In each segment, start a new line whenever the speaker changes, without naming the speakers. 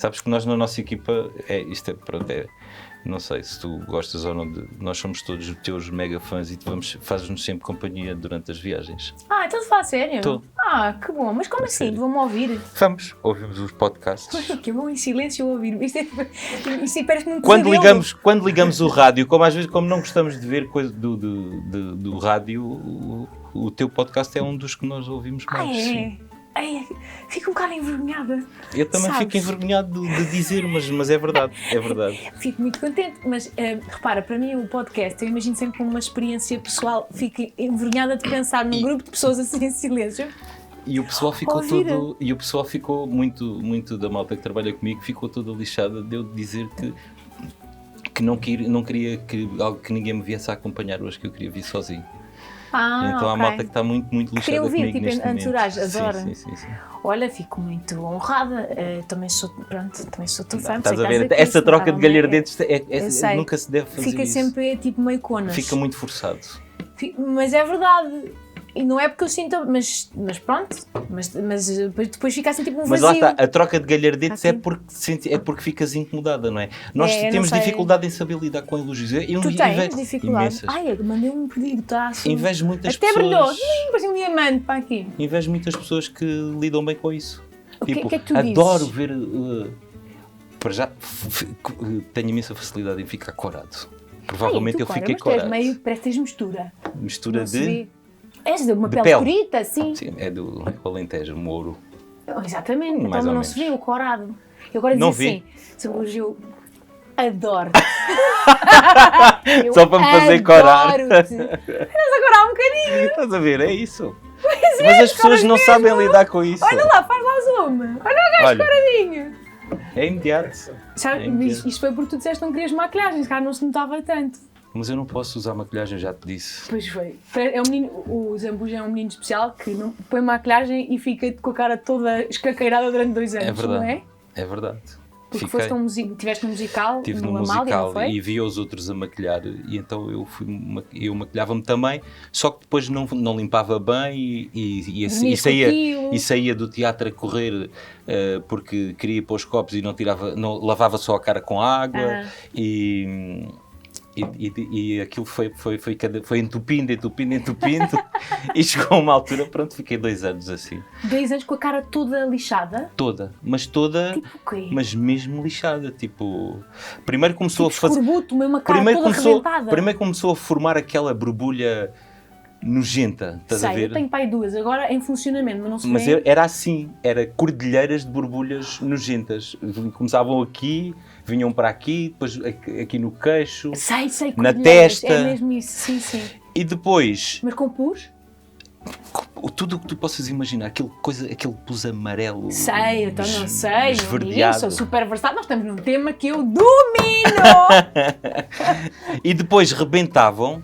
Sabes que nós na nossa equipa, não sei se tu gostas ou não, nós somos todos teus mega fãs e fazes-nos sempre companhia durante as viagens.
Então te fala sério?
Estou.
Que bom, mas como assim?
Sério.
Vão-me ouvir?
Ouvimos os podcasts.
Eu vou em silêncio ouvir. Isto parece-me um
Quando
pesadelo.
ligamos o rádio, como não gostamos de ver coisa do rádio, o teu podcast é um dos que nós ouvimos mais. Sim.
Fico um bocado envergonhada.
Eu também fico envergonhado de dizer, mas é verdade, é verdade.
Fico muito contente, mas repara, para mim o podcast, eu imagino sempre como uma experiência pessoal, fico envergonhada de pensar num grupo de pessoas assim em silêncio.
E o pessoal ficou muito da malta que trabalha comigo, ficou toda lixada de eu dizer que não queria que ninguém me viesse a acompanhar hoje, que eu queria vir sozinho. Então há malta que está muito lixada comigo neste momento.
Entourage, adoro.
Sim.
Olha, fico muito honrada. Também sou teu fã.
Estás a ver? Essa troca de galhardetes nunca se deve fazer.
Fica
isso.
sempre tipo meio conas.
Fica muito forçado.
Mas é verdade. E não é porque eu sinto, mas pronto, mas depois fica assim tipo um vazio.
Mas lá está, a troca de galhardetes é porque ficas incomodada, não é? Nós temos dificuldade em saber lidar com elogios.
Tu tens dificuldade?
Imensas.
Eu mandei um pedido-taço.
Invejo muitas
Até
pessoas.
brilhou, parece um diamante para aqui.
Invejo muitas pessoas que lidam bem com isso.
O que é que tu
adoro
dizes?
ver... para já, tenho imensa facilidade em ficar corado. Provavelmente eu fiquei corado.
Parece que tens mistura.
Mistura de...
És de uma
de
pele escurita, sim.
Sim, é do Alentejo, Mouro.
Exatamente,
Mais
então
ou
não se vê
menos.
o corado. Eu agora
Não
dizia assim, se elogio, adoro.
Só para me fazer corar.
Adoro-te. Estás a corar um bocadinho.
Estás a ver, é isso. Mas as pessoas não sabem lidar com isso.
Olha lá, faz lá zoom. Olha o gajo coradinho.
É imediato.
Sabe, isto foi porque tu disseste que não querias maquilhagem, cara, não se notava tanto.
Mas eu não posso usar maquilhagem, já te disse.
Pois foi. O Zambuja é um menino especial que não põe maquilhagem e fica com a cara toda escaqueirada durante 2 anos,
É verdade.
Não é?
É verdade.
Porque estiveste no musical,
Estive
no
no
Amália,
musical
não foi?
e vi os outros a maquilhar e então eu maquilhava-me também, só que depois não limpava bem e saía do teatro a correr porque queria ir para os copos e não lavava só a cara com água e aquilo foi entupindo e chegou a uma altura, pronto, fiquei 2 anos assim.
2 anos com a cara toda lixada?
Toda,
Tipo o quê?
mas mesmo lixada, tipo... Primeiro começou
tipo
a fazer...
escorbuto, mesmo a cara toda arrebentada.
Primeiro começou a formar aquela borbulha nojenta, estás a ver?
Eu tenho pai 2, agora em funcionamento, mas não se
Mas
vê.
era assim, era cordilheiras de borbulhas nojentas. Começavam aqui, vinham para aqui, depois aqui no queixo,
Sei,
na
cordilheiras,
testa.
É mesmo isso, sim.
E depois,
Mas com pus?
tudo o que tu possas imaginar, aquele pus amarelo.
Sei, então não sei.
esverdeado.
Eu sou super versátil, nós estamos num tema que eu domino!
E depois rebentavam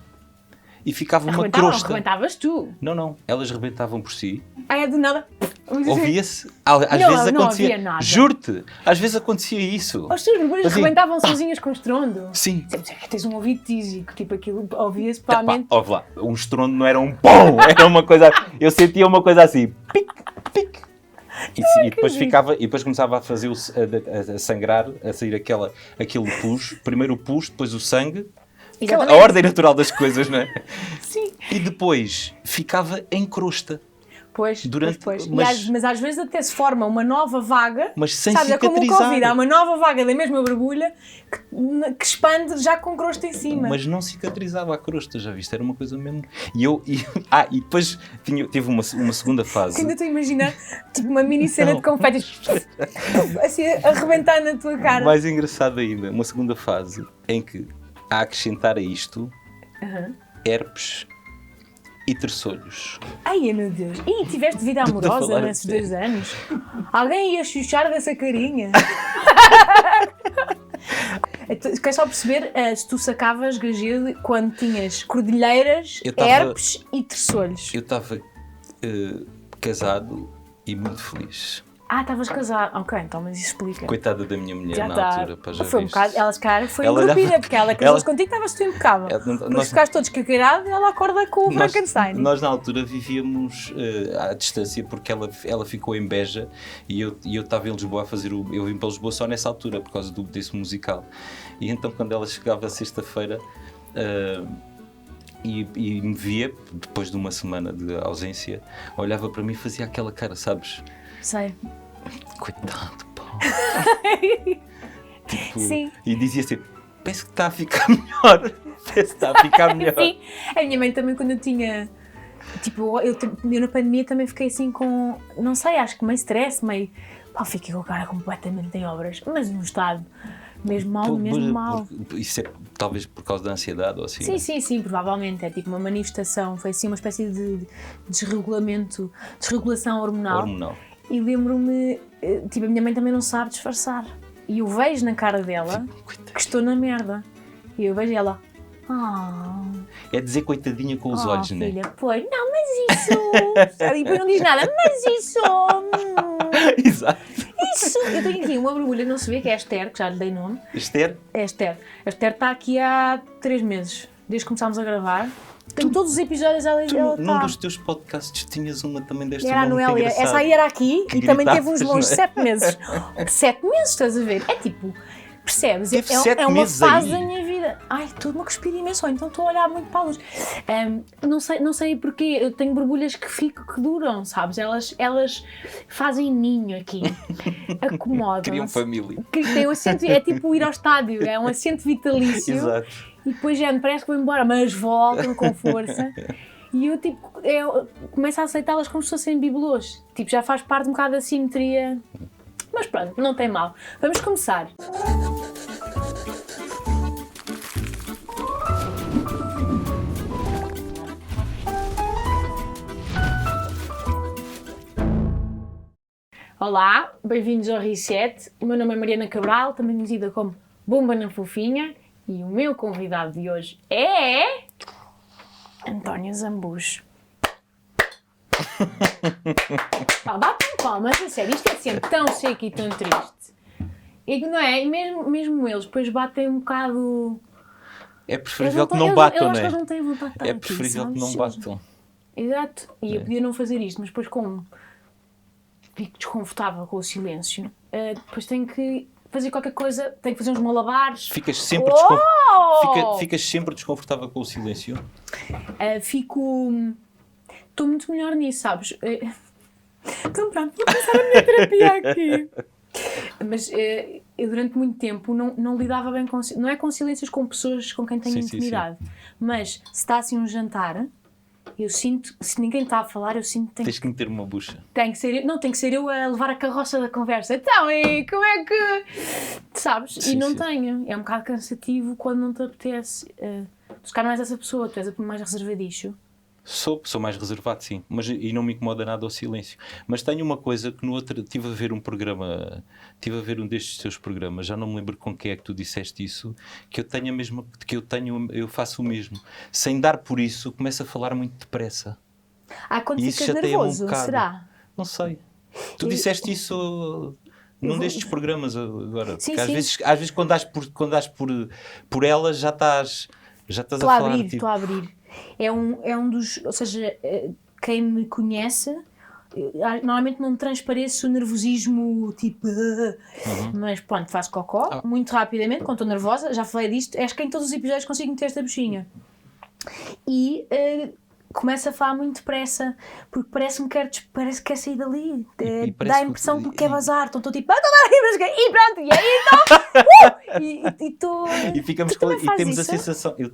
e ficava uma crosta.
Arrebentavas tu.
Não, elas rebentavam por si.
É do nada.
Ouvia-se, às vezes
não
acontecia.
havia nada.
Juro-te, às vezes acontecia isso.
As tuas borbulhas
Assim,
rebentavam sozinhas com estrondo.
Sim.
Tens um ouvido tísico, tipo aquilo ouvia-se provavelmente.
Ouve lá, um estrondo não era um pão, era uma coisa. Eu sentia uma coisa assim, pique. E depois começava a fazer a sangrar, a sair aquele pus. Primeiro o pus, depois o sangue.
Exatamente.
A ordem natural das coisas, não é?
Sim.
E depois ficava em crosta.
Pois.
Mas
Mas às vezes até se forma uma nova vaga.
Mas sem
sabes,
cicatrizar.
É como o Covid, há uma nova vaga da mesma borbulha que expande já com crosta em cima.
Mas não cicatrizava a crosta, já viste? Era uma coisa mesmo... E depois tive uma segunda fase.
Ainda estou a imaginar tipo uma mini cena de confetes assim a arrebentar na tua cara.
Mais engraçado ainda, uma segunda fase em que, a acrescentar a isto, herpes e terçolhos.
Ai, meu Deus. E tiveste vida amorosa nesses 2 anos? Alguém ia chuchar dessa carinha? Queres só perceber se tu sacavas gajedo quando tinhas cordilheiras, herpes e terçolhos?
Eu estava casado e muito feliz.
Estavas casado. Ok, então, mas isso explica.
Coitada da minha mulher
Já
na
tá.
altura. Pá, já
Foi um
viste.
bocado, ela se calhar foi
Ela
engrupida,
olhava-
porque ela casou-se contigo, estavas tu impecável. Depois ficaste todo escaqueirado e ela acorda com o Frankenstein.
Nós na altura vivíamos à distância porque ela ficou em Beja e eu estava em Lisboa a fazer eu vim para Lisboa só nessa altura por causa desse musical. E então quando ela chegava sexta-feira e me via, depois de uma semana de ausência, olhava para mim e fazia aquela cara, sabes?
Sei.
Coitado, pá. Tipo,
Sim.
E dizia assim, penso que está a ficar melhor. Penso que está a ficar melhor.
Sim. A minha mãe também, quando eu tinha... Tipo, eu na pandemia também fiquei assim com... Não sei, acho que meio stress, meio... Pá, fiquei com a cara completamente em obras. Mas num estado mesmo mal.
Isso é talvez por causa da ansiedade ou assim?
Sim, provavelmente. É tipo uma manifestação. Foi assim uma espécie de desregulação hormonal. E lembro-me... Tipo, a minha mãe também não sabe disfarçar. E eu vejo na cara dela que estou na merda. E eu vejo ela...
É dizer coitadinha com os olhos,
filha,
né?
Pois, não, mas isso... E depois não diz nada, mas isso...
Exato.
Isso... Eu tenho aqui uma borbulha, não se vê, que é a Esther, que já lhe dei nome.
Esther?
É a Esther. A Esther está aqui há 3 meses, desde que começámos a gravar. Tenho todos os episódios, ela está...
Num dos teus podcasts tinhas uma também desta
Era a
muito
Noélia,
engraçada.
essa aí era aqui
Que
e também teve uns
gritavas,
longos
não é?
7 meses. 7 meses, estás a ver? É tipo... Percebes?
Teve 7
É uma
meses
fase
aí.
da minha vida. Ai, estou-me a cuspir imenso, ou então estou a olhar muito para a luz. Não sei porquê, eu tenho borbulhas que duram, sabes? Elas fazem ninho aqui, acomodam.
Criam família.
Tem um assento, é tipo ir ao estádio, é um assento vitalício.
Exato.
E depois já me parece que vou embora, mas voltam com força. E eu tipo, começo a aceitá-las como se fossem bibelôs. Tipo, já faz parte um bocado da simetria. Mas pronto, não tem mal. Vamos começar. Olá, bem-vindos ao Reset. O meu nome é Mariana Cabral, também conhecida como Bomba na Fofinha. E o meu convidado de hoje é... António Zambujo. Batam palmas, a sério, isto é sempre tão seco e tão triste. E não é? E mesmo eles depois batem um bocado...
É preferível que não batam, não é?
Eu acho que eles não têm vontade de estar
É
aqui,
preferível que não batam.
Exato. E eu podia não fazer isto, mas depois como fico desconfortável com o silêncio, depois tenho que fazer qualquer coisa, tenho que fazer uns malabares.
Ficas sempre, ficas sempre desconfortável com o silêncio?
Estou muito melhor nisso, sabes? Então pronto, vou começar a minha terapia aqui. Mas eu durante muito tempo não lidava bem com... Não é com silêncios com pessoas com quem tenho intimidade. Sim. Mas se está assim um jantar, eu sinto... Se ninguém está a falar, eu sinto que
tens que meter uma bucha.
Tem que ser eu a levar a carroça da conversa. Então, e como é que... Sabes? Sim, e não tenho. É um bocado cansativo quando não te apetece. Tu cá não és essa pessoa, tu és a mais reservadicho.
Sou mais reservado, sim, e não me incomoda nada o silêncio. Mas tenho uma coisa que no outro... Estive a ver um destes teus programas, já não me lembro com quem é que tu disseste isso, que eu tenho a mesma... eu faço o mesmo. Sem dar por isso, começo a falar muito depressa.
Quando ficas nervoso, será?
Não sei. Tu disseste isso... Num destes programas agora.
Sim,
porque
sim.
Às vezes quando dás por elas já estás a falar.
Estou a abrir. É um dos... Ou seja, quem me conhece, normalmente não transpareço o nervosismo, tipo... Mas pronto, faço cocó, muito rapidamente, quando estou nervosa, já falei disto, acho que em todos os episódios consigo meter esta buchinha. E começo a falar muito depressa, porque parece que quer sair dali. Dá a impressão que quer vazar, então estou tipo... E pronto, e aí então...
E ficamos e temos a sensação... Eu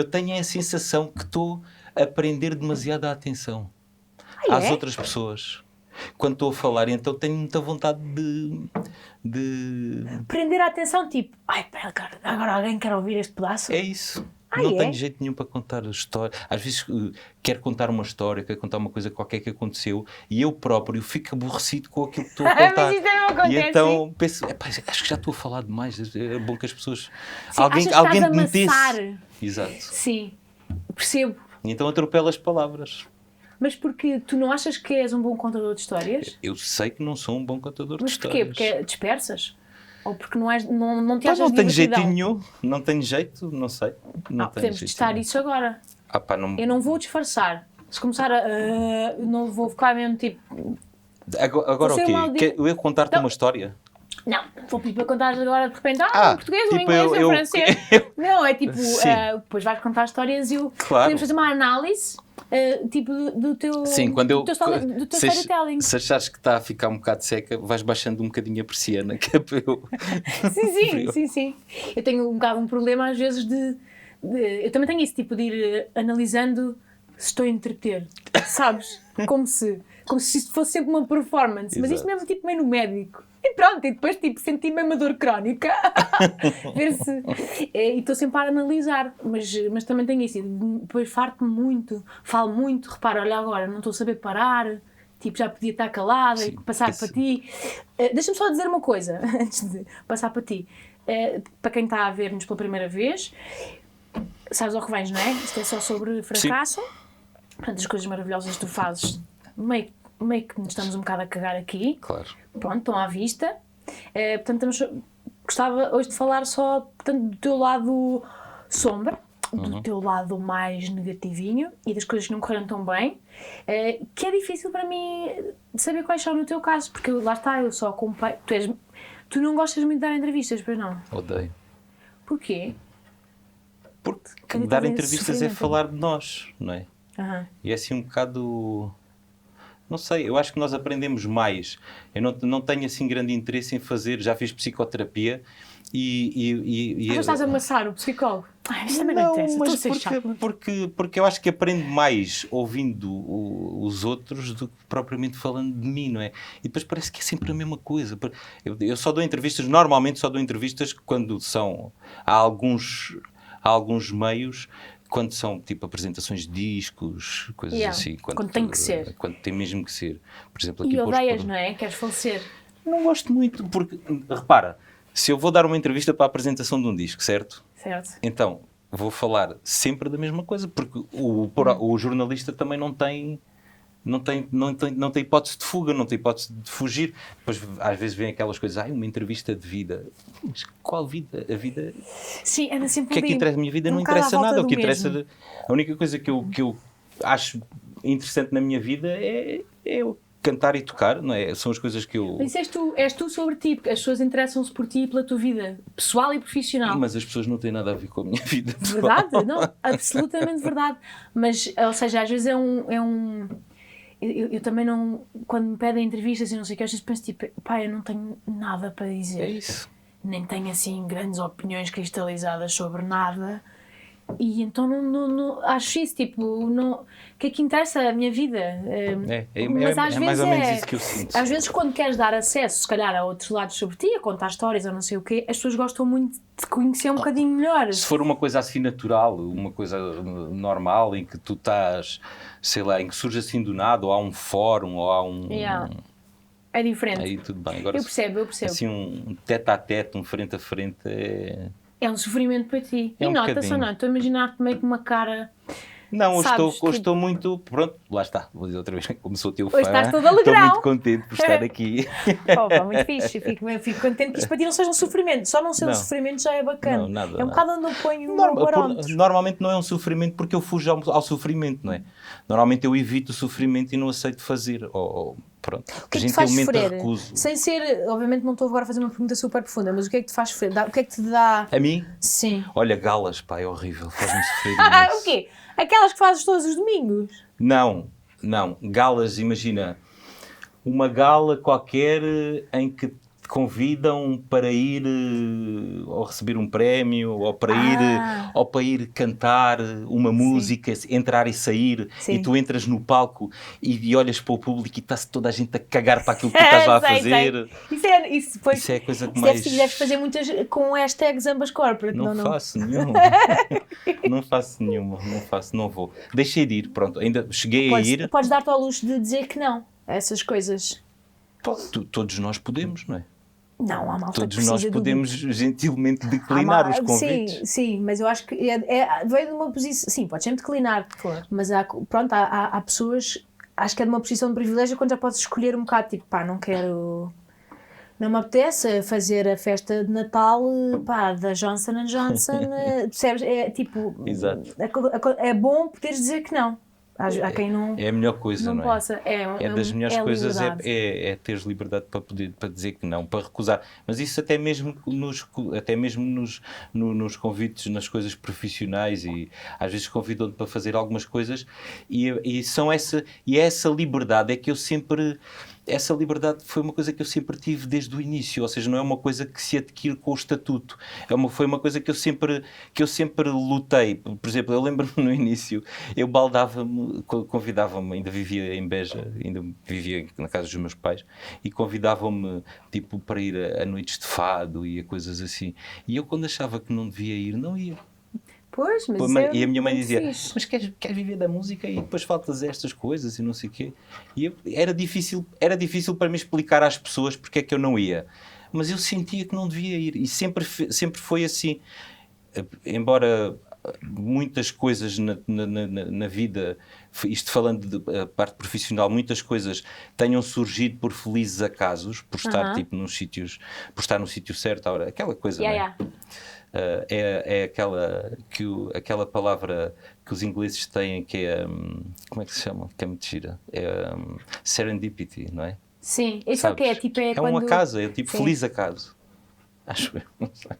tenho a sensação que estou a prender demasiada atenção às outras pessoas. Quando estou a falar, então tenho muita vontade de...
Prender a atenção, tipo... Ai, agora alguém quer ouvir este pedaço?
É isso. Não tenho jeito nenhum para contar a história. Às vezes quero contar uma história, quero contar uma coisa qualquer que aconteceu e eu próprio fico aborrecido com aquilo que estou a contar.
Mas isto não acontece.
E então penso, acho que já estou a falar demais. É bom que as pessoas...
Sim,
alguém metesse.
amassar.
Exato.
Sim, percebo.
E então atropelo as palavras.
Mas porque tu não achas que és um bom contador de histórias?
Eu sei que não sou um bom contador de histórias.
Mas porquê? Porque dispersas? Ou porque não te achas
não tenho jeito
divertidão?
nenhum. Não tenho jeito, não sei. Não tenho
podemos
jeito
testar
nenhum.
isso agora.
Não...
Eu não vou disfarçar. Se começar a... não vou ficar mesmo tipo...
Agora o quê? Eu contar-te uma história?
Não, vou pedir para contar agora de repente, em português, ou em inglês, ou em francês. Não, é tipo, depois vais contar histórias e podemos fazer uma análise, tipo, do teu storytelling.
Se achares que está a ficar um bocado seca, vais baixando um bocadinho a persiana, que é para eu...
Sim. Eu tenho um bocado um problema às vezes eu também tenho isso, tipo, de ir analisando se estou a entreter, sabes? Como se isto fosse sempre uma performance, mas isto mesmo tipo meio no médico. E pronto, e depois tipo senti mesmo a dor crónica, ver se... E estou sempre a analisar, mas também tenho isso, depois farto-me muito, falo muito, repara, olha agora, não estou a saber parar, tipo já podia estar calada e passar para ti. Deixa-me só dizer uma coisa, antes de passar para ti. Para quem está a ver-nos pela primeira vez, sabes ao que vens, não é? Isto é só sobre fracasso. Portanto, as coisas maravilhosas que tu fazes, meio que nos estamos um bocado a cagar aqui.
Claro.
Pronto, estão à vista. Portanto, gostava hoje de falar só, portanto, do teu lado sombra, do teu lado mais negativinho e das coisas que não correram tão bem, que é difícil para mim saber quais são no teu caso, porque lá está, eu só acompanho. Tu não gostas muito de dar entrevistas, pois não?
Odeio.
Porquê?
Porque dar entrevistas é falar de nós, não é? E é assim um bocado... Não sei, eu acho que nós aprendemos mais. Eu não tenho assim grande interesse em fazer... Já fiz psicoterapia e
já estás a amassar o psicólogo? Isto também não interessa,
mas porque eu acho que aprendo mais ouvindo os outros do que propriamente falando de mim, não é? E depois parece que é sempre a mesma coisa. Eu só dou entrevistas, normalmente só dou entrevistas quando são... Há alguns meios... Quando são, tipo, apresentações de discos, coisas assim.
Quando tem que ser.
Quando tem mesmo que ser. Por exemplo, aqui
e odeias, não é? Queres falecer?
Não gosto muito, porque, repara, se eu vou dar uma entrevista para a apresentação de um disco, certo?
Certo.
Então, vou falar sempre da mesma coisa, porque o jornalista também não tem hipótese de fuga, não tem hipótese de fugir. Depois, às vezes, vem aquelas coisas, uma entrevista de vida. Mas qual vida? A vida...
Sim, anda sempre
o que é que interessa? A minha vida não interessa nada. O que interessa... A única coisa que eu acho interessante na minha vida é eu cantar e tocar, não é? São as coisas que eu...
Mas és tu sobre ti, porque as pessoas interessam-se por ti e pela tua vida pessoal e profissional.
Mas as pessoas não têm nada a ver com a minha vida pessoal.
Verdade? Não, absolutamente verdade. Mas, ou seja, às vezes eu também não... Quando me pedem entrevistas e não sei o que, às vezes penso tipo, eu não tenho nada para dizer.
É isso.
Nem tenho assim grandes opiniões cristalizadas sobre nada. E então não acho isso, tipo, o que é que interessa a minha vida?
Mas às vezes mais ou menos isso que eu sinto.
Às vezes quando queres dar acesso, se calhar, a outros lados sobre ti, a contar histórias ou não sei o quê, as pessoas gostam muito de conhecer um bocadinho melhor.
Se for uma coisa assim natural, uma coisa normal, em que tu estás, sei lá, em que surge assim do nada, ou há um fórum, ou há um...
É diferente.
Aí tudo bem. Agora,
eu percebo.
Assim, um tete-a-tete, um frente a frente
é um sofrimento para ti.
E
nota-se ou não? Estou a imaginar-te meio com uma cara...
Não, hoje estou muito... Pronto, lá está. Vou dizer outra vez, começou o teu fã.
Hoje estás todo alegrão.
Estou muito contente por estar aqui.
Muito fixe. Fico contente que isto para ti não seja um sofrimento. Só não ser um sofrimento já é bacana.
Não, nada.
É um bocado onde eu ponho o barómetro.
Normalmente não é um sofrimento porque eu fujo ao sofrimento, não é? Normalmente eu evito o sofrimento e não aceito fazer. Pronto.
O que é que te faz sofrer? Sem ser, obviamente não estou agora a fazer uma pergunta super profunda, mas o que é que te faz sofrer? O que é que te dá...
A mim?
Sim.
Olha, galas, pá, é horrível. Faz-me sofrer imenso.
O quê? Aquelas que fazes todos os domingos?
Não. Galas, imagina, uma gala qualquer em que te convidam para ir ou receber um prémio, ou para ir cantar uma música, entrar e sair, e tu entras no palco e olhas para o público e está-se toda a gente a cagar para aquilo que tu estás lá a fazer.
Isso
é a coisa que mais...
Deves fazer muitas com hashtags ambas corporate.
Não faço nenhuma. Não faço nenhuma. Não vou. Deixei de ir, pronto. Ainda cheguei a ir.
Podes dar-te ao luxo de dizer que não a essas coisas.
Todos nós podemos, não é?
Não, há malta
Todos nós podemos gentilmente declinar os convites.
Sim, mas eu acho que veio de uma posição... Sim, podes sempre declinar. Claro. Mas há pessoas acho que é de uma posição de privilégio quando já podes escolher um bocado, tipo, pá, não me apetece fazer a festa de Natal, pá, da Johnson & Johnson, percebes? É tipo,
Exato.
É bom poderes dizer que não. Há quem não,
é a melhor coisa, não é?
Possa.
É das melhores coisas, é teres liberdade para dizer que não, para recusar. Mas isso até mesmo nos convites, nas coisas profissionais, e às vezes convidam-te para fazer algumas coisas, e essa liberdade é que eu sempre... Essa liberdade foi uma coisa que eu sempre tive desde o início, ou seja, não é uma coisa que se adquire com o estatuto, foi uma coisa que eu sempre lutei. Por exemplo, eu lembro-me no início, eu baldava-me, convidava-me, ainda vivia em Beja, ainda vivia na casa dos meus pais, e convidavam-me tipo para ir a noites de fado e a coisas assim, e eu quando achava que não devia ir, não ia.
Pois, mas
e a minha mãe dizia,
fixe.
mas queres viver da música e depois faltas estas coisas e não sei o quê. E era difícil para me explicar às pessoas porque é que eu não ia. Mas eu sentia que não devia ir. E sempre foi assim. Embora muitas coisas na vida, isto falando da parte profissional, muitas coisas tenham surgido por felizes acasos, por estar tipo nos sítios, por estar no sítio certo, a hora, aquela coisa, não é? É aquela palavra que os ingleses têm que é, como é que se chama? Que é muito gira. É serendipity, não é?
Sim, isso é o que é? Tipo,
é
quando...
um acaso, é tipo feliz acaso. Acho eu, não sei.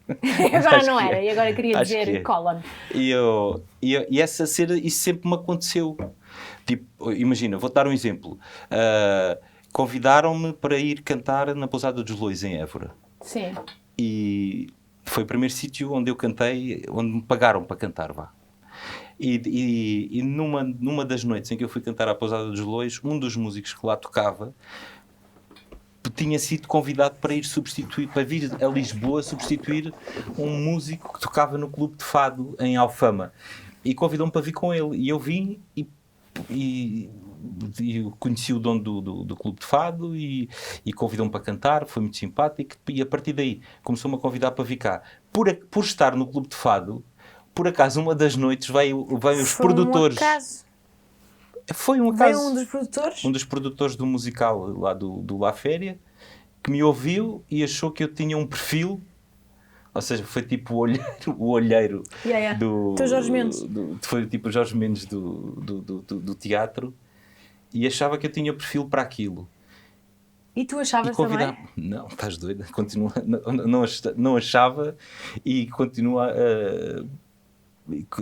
Agora não era, e agora queria dizer colon.
E isso sempre me aconteceu. Tipo, imagina, vou-te dar um exemplo. Convidaram-me para ir cantar na Pousada dos Lois, em Évora.
Sim.
E foi o primeiro sítio onde eu cantei, onde me pagaram para cantar, vá. E numa das noites em que eu fui cantar à Pousada dos Lois, um dos músicos que lá tocava tinha sido convidado para vir a Lisboa substituir um músico que tocava no Clube de Fado em Alfama, e convidou-me para vir com ele, e eu vim e eu conheci o dono do Clube de Fado e convidou-me para cantar, foi muito simpático, e a partir daí começou-me a convidar para vir cá. Por estar no Clube de Fado, por acaso uma das noites veio os produtores. Foi um acaso.
Veio um dos produtores?
Um dos produtores do musical lá do La Féria, que me ouviu e achou que eu tinha um perfil, ou seja, foi tipo o olheiro do
Jorge Mendes.
Foi tipo o Jorge Mendes do teatro, e achava que eu tinha perfil para aquilo.
E tu achavas também?
Não, estás doida, continua, não achava, e continua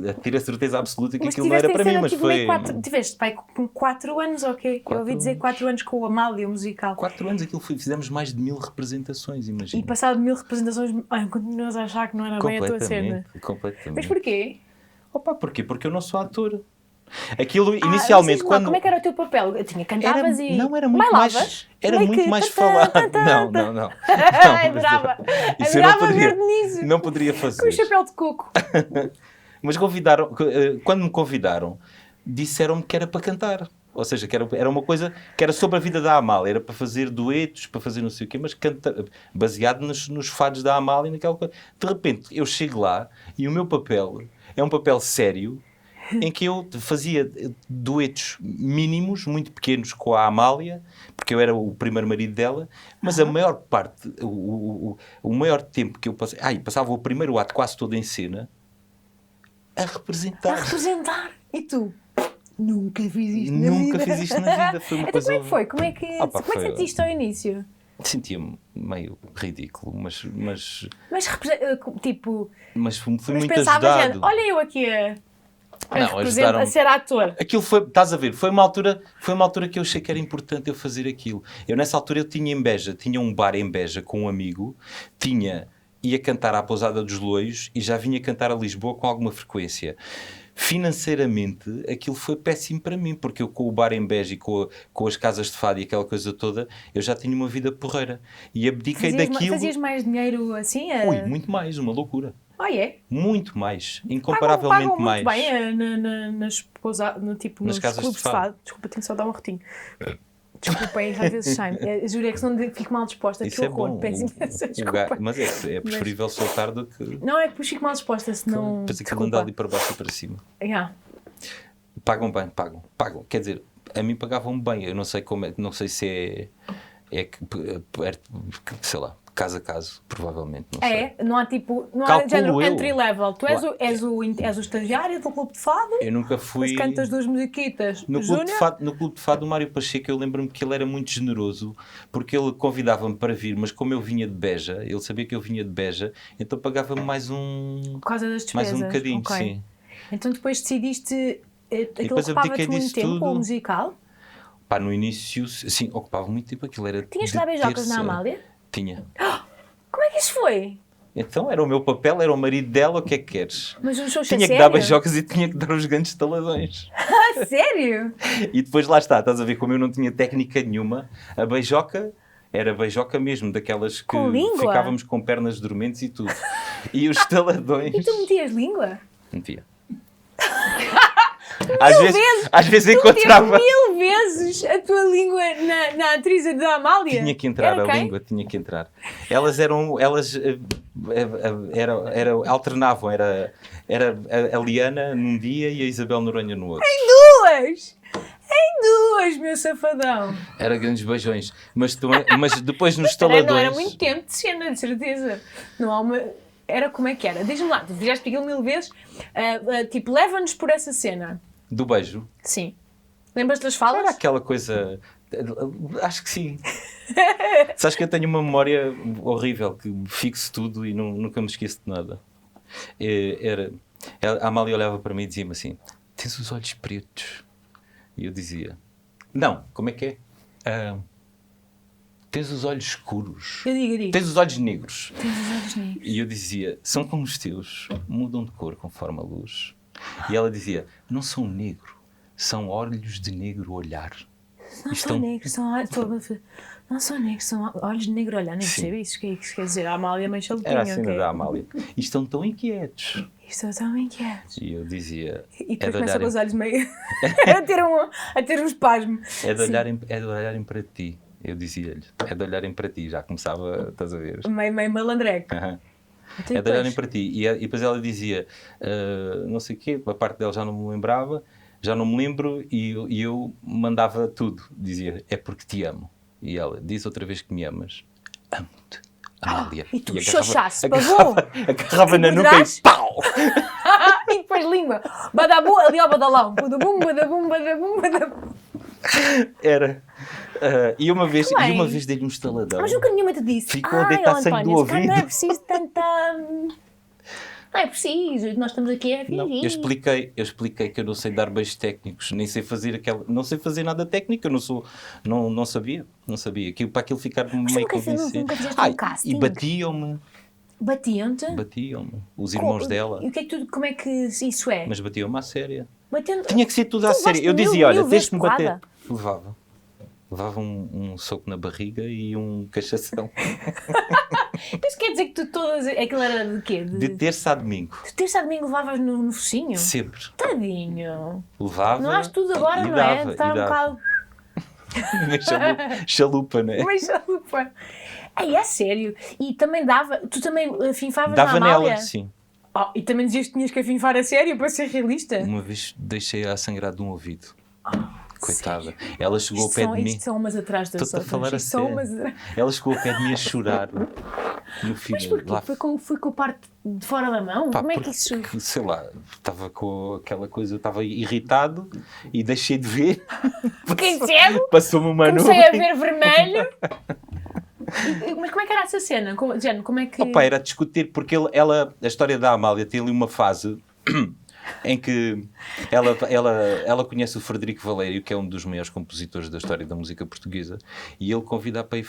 a ter a certeza absoluta que aquilo não era para mim, mas foi...
Tiveste pai com 4 anos, ok? Eu ouvi dizer 4 anos com o Amália, o musical.
4 anos, fizemos mais de 1000 representações, imagina.
E passado 1000 representações, continuas a achar que não era bem a tua cena.
Completamente.
Mas porquê?
Porquê? Porque eu não sou ator. Aquilo, inicialmente, quando...
Como é que era o teu papel? Eu tinha cantavas
Não, era muito mais... Era muito mais falado. Não.
Adorava ver nisso.
Não poderia fazer.
Com o chapéu de coco.
Mas quando me convidaram, disseram-me que era para cantar. Ou seja, que era uma coisa que era sobre a vida da Amália. Era para fazer duetos, para fazer não sei o quê, mas baseado nos fados da Amália e naquela coisa. De repente, eu chego lá e o meu papel é um papel sério, em que eu fazia duetos mínimos, muito pequenos, com a Amália, porque eu era o primeiro marido dela, mas a maior parte, o maior tempo que eu passei... passava o primeiro ato quase todo em cena, a representar.
E tu? Nunca fiz isto na vida.
Nunca fiz isto na vida. Foi uma coisa...
Como é que foi? Como é que sentiste ao início?
Sentia-me meio ridículo, mas
tipo...
Mas fui muito ajudado.
Olha eu aqui a ser ator.
Aquilo foi, estás a ver, foi uma altura que eu achei que era importante eu fazer aquilo. Eu nessa altura eu tinha em Beja, tinha um bar em Beja com um amigo, ia cantar à Pousada dos Loios e já vinha cantar a Lisboa com alguma frequência. Financeiramente, aquilo foi péssimo para mim, porque eu com o bar em Beja e com as casas de fado e aquela coisa toda, eu já tinha uma vida porreira. E abdiquei daquilo...
Fazias mais dinheiro assim?
Ui, muito mais, uma loucura.
É?
Muito mais, incomparavelmente mais.
Pagam muito bem nos clubes de fado. Desculpa, tenho só dar um rotinho. Desculpem, às vezes sai-me. Juro que senão fico mal disposta.
Isso é bom. Mas é preferível soltar do que...
Não, é que depois fico mal disposta, senão...
Depois aquilo anda ali para baixo e para cima. Pagam bem, pagam. Quer dizer, a mim pagavam bem. Eu não sei como é, não sei se sei lá, caso a caso, provavelmente. Não sei.
Não há tipo, não há
Calculo
género
eu.
entry level. Tu és o estagiário do clube de fado,
Eu nunca fui.
depois cantas 2 musiquitas.
No clube de fado do Mário Pacheco, eu lembro-me que ele era muito generoso, porque ele convidava-me para vir, mas como eu vinha de Beja, ele sabia que eu vinha de Beja, então pagava-me mais
Por causa das despesas.
mais um bocadinho,
Ok.
sim.
Então depois decidiste, aquilo
depois
ocupava-te muito
disso
tempo,
tudo.
o musical.
Pá, no início, sim, ocupava muito tempo, aquilo era
Tinhas
de
que dar beijocas
terça.
na Amália?
Tinha.
Como é que isso foi?
Então era o meu papel, era o marido dela, o que é que queres?
Mas os shows
Tinha
a
que
sério?
dar beijocas e tinha que dar os grandes taladões.
Ah, sério?
E depois lá está, estás a ver, como eu não tinha técnica nenhuma, a beijoca era beijoca mesmo, daquelas que
Com língua?
ficávamos com pernas dormentes e tudo. E os taladões...
E tu metias língua?
Metia.
vezes?
Às vezes
Tu
encontrava...
meteste 1000 vezes a tua língua na atriz da Amália?
Tinha que entrar
Era
a
quem?
língua, tinha que entrar. Elas alternavam, era a Liana num dia e a Isabel Noronha no outro.
Em duas, meu safadão.
Era grandes beijões. Mas depois nos taladões...
Não era muito tempo de cena, de certeza. Não há uma... Era como é que era? Diz-me lá, tu fizeste aquilo 1000 vezes. Tipo, leva-nos por essa cena.
Do beijo.
Sim. Lembras-te das falas?
Era aquela coisa... Acho que sim. Sabes que eu tenho uma memória horrível, que fixo tudo e nunca me esqueço de nada. A Amália olhava para mim e dizia-me assim: tens os olhos pretos. E eu dizia: não, como é que é? Tens os olhos escuros.
Eu digo.
Tens os olhos negros.
Tens os olhos negros.
E eu dizia: são como os teus, mudam de cor conforme a luz. E ela dizia: não são negro, são olhos de negro olhar.
Não são negros, não são negros, são olhos de negro olhar. Nem percebo isso. O que é que isso quer dizer? A Amália meio chalutinha.
Era a cena da Amália. E estão tão inquietos.
Estou tão inquietos.
E eu dizia...
E depois começa com os olhos meio... a ter um espasmo.
É de olharem para ti. Eu dizia-lhe. É de olharem para ti. Já começava, estás a ver?
Meio malandreco.
Então, é de olharem para ti. E depois ela dizia, não sei o quê, a parte dela já não me lembrava, já não me lembro, e eu mandava tudo. Dizia: é porque te amo. E ela: diz outra vez que me amas. Amo-te, Amália.
E tu
xoxasse,
agarrava
na nuca e pau!
E depois língua. Badabum, ali ao badalão. Badabum, badabum, badabum, badabum.
Era. E uma vez dei-lhe um estaladão.
Mas nunca nenhuma te disse:
ficou a deitar sangue do ouvido.
Não é preciso tanta... Não é preciso, nós estamos aqui a fingir.
Não, eu expliquei que eu não sei dar beijos técnicos, nem sei fazer não sei fazer nada técnico, eu não sabia, que para aquilo ficar meio convincente. E batiam-me.
Batiam-te?
Batiam-me, os irmãos dela.
E como é que isso é?
Mas batiam-me à séria.
Batendo...
Tinha que ser tudo à séria. Eu dizia: olha, tens de me bater. Levava um soco na barriga e um cachação.
Isso quer dizer que tu todas... Aquilo era de quê?
De terça a domingo.
De terça a domingo levavas no focinho?
Sempre.
Tadinho.
Levava.
Não has tudo agora, não
dava,
é? Está um bocado...
Chalupa, não é?
Uma chalupa. É sério. E também tu também afinfavas
na
Amália?
Dava nela, sim.
E também dizias que tinhas que afinfar a sério para ser realista?
Uma vez deixei-a sangrar de um ouvido. Coitada. Ela chegou ao pé de mim.
Isto são umas atrás das outras.
Estou-te a falar a sério. Ela chegou ao pé de mim a chorar. No fim,
mas porquê? Lá... Foi com a parte de fora da mão? Como é que isso...
Sei lá, estava com aquela coisa, estava irritado e deixei de ver.
Fiquei cego.
Passou-me uma nuvem.
Comecei a ver vermelho. Mas como é que era essa cena? Como é que...
Era a discutir, porque a história da Amália tem ali uma fase... em que ela conhece o Frederico Valério, que é um dos maiores compositores da história da música portuguesa, e ele convida para ir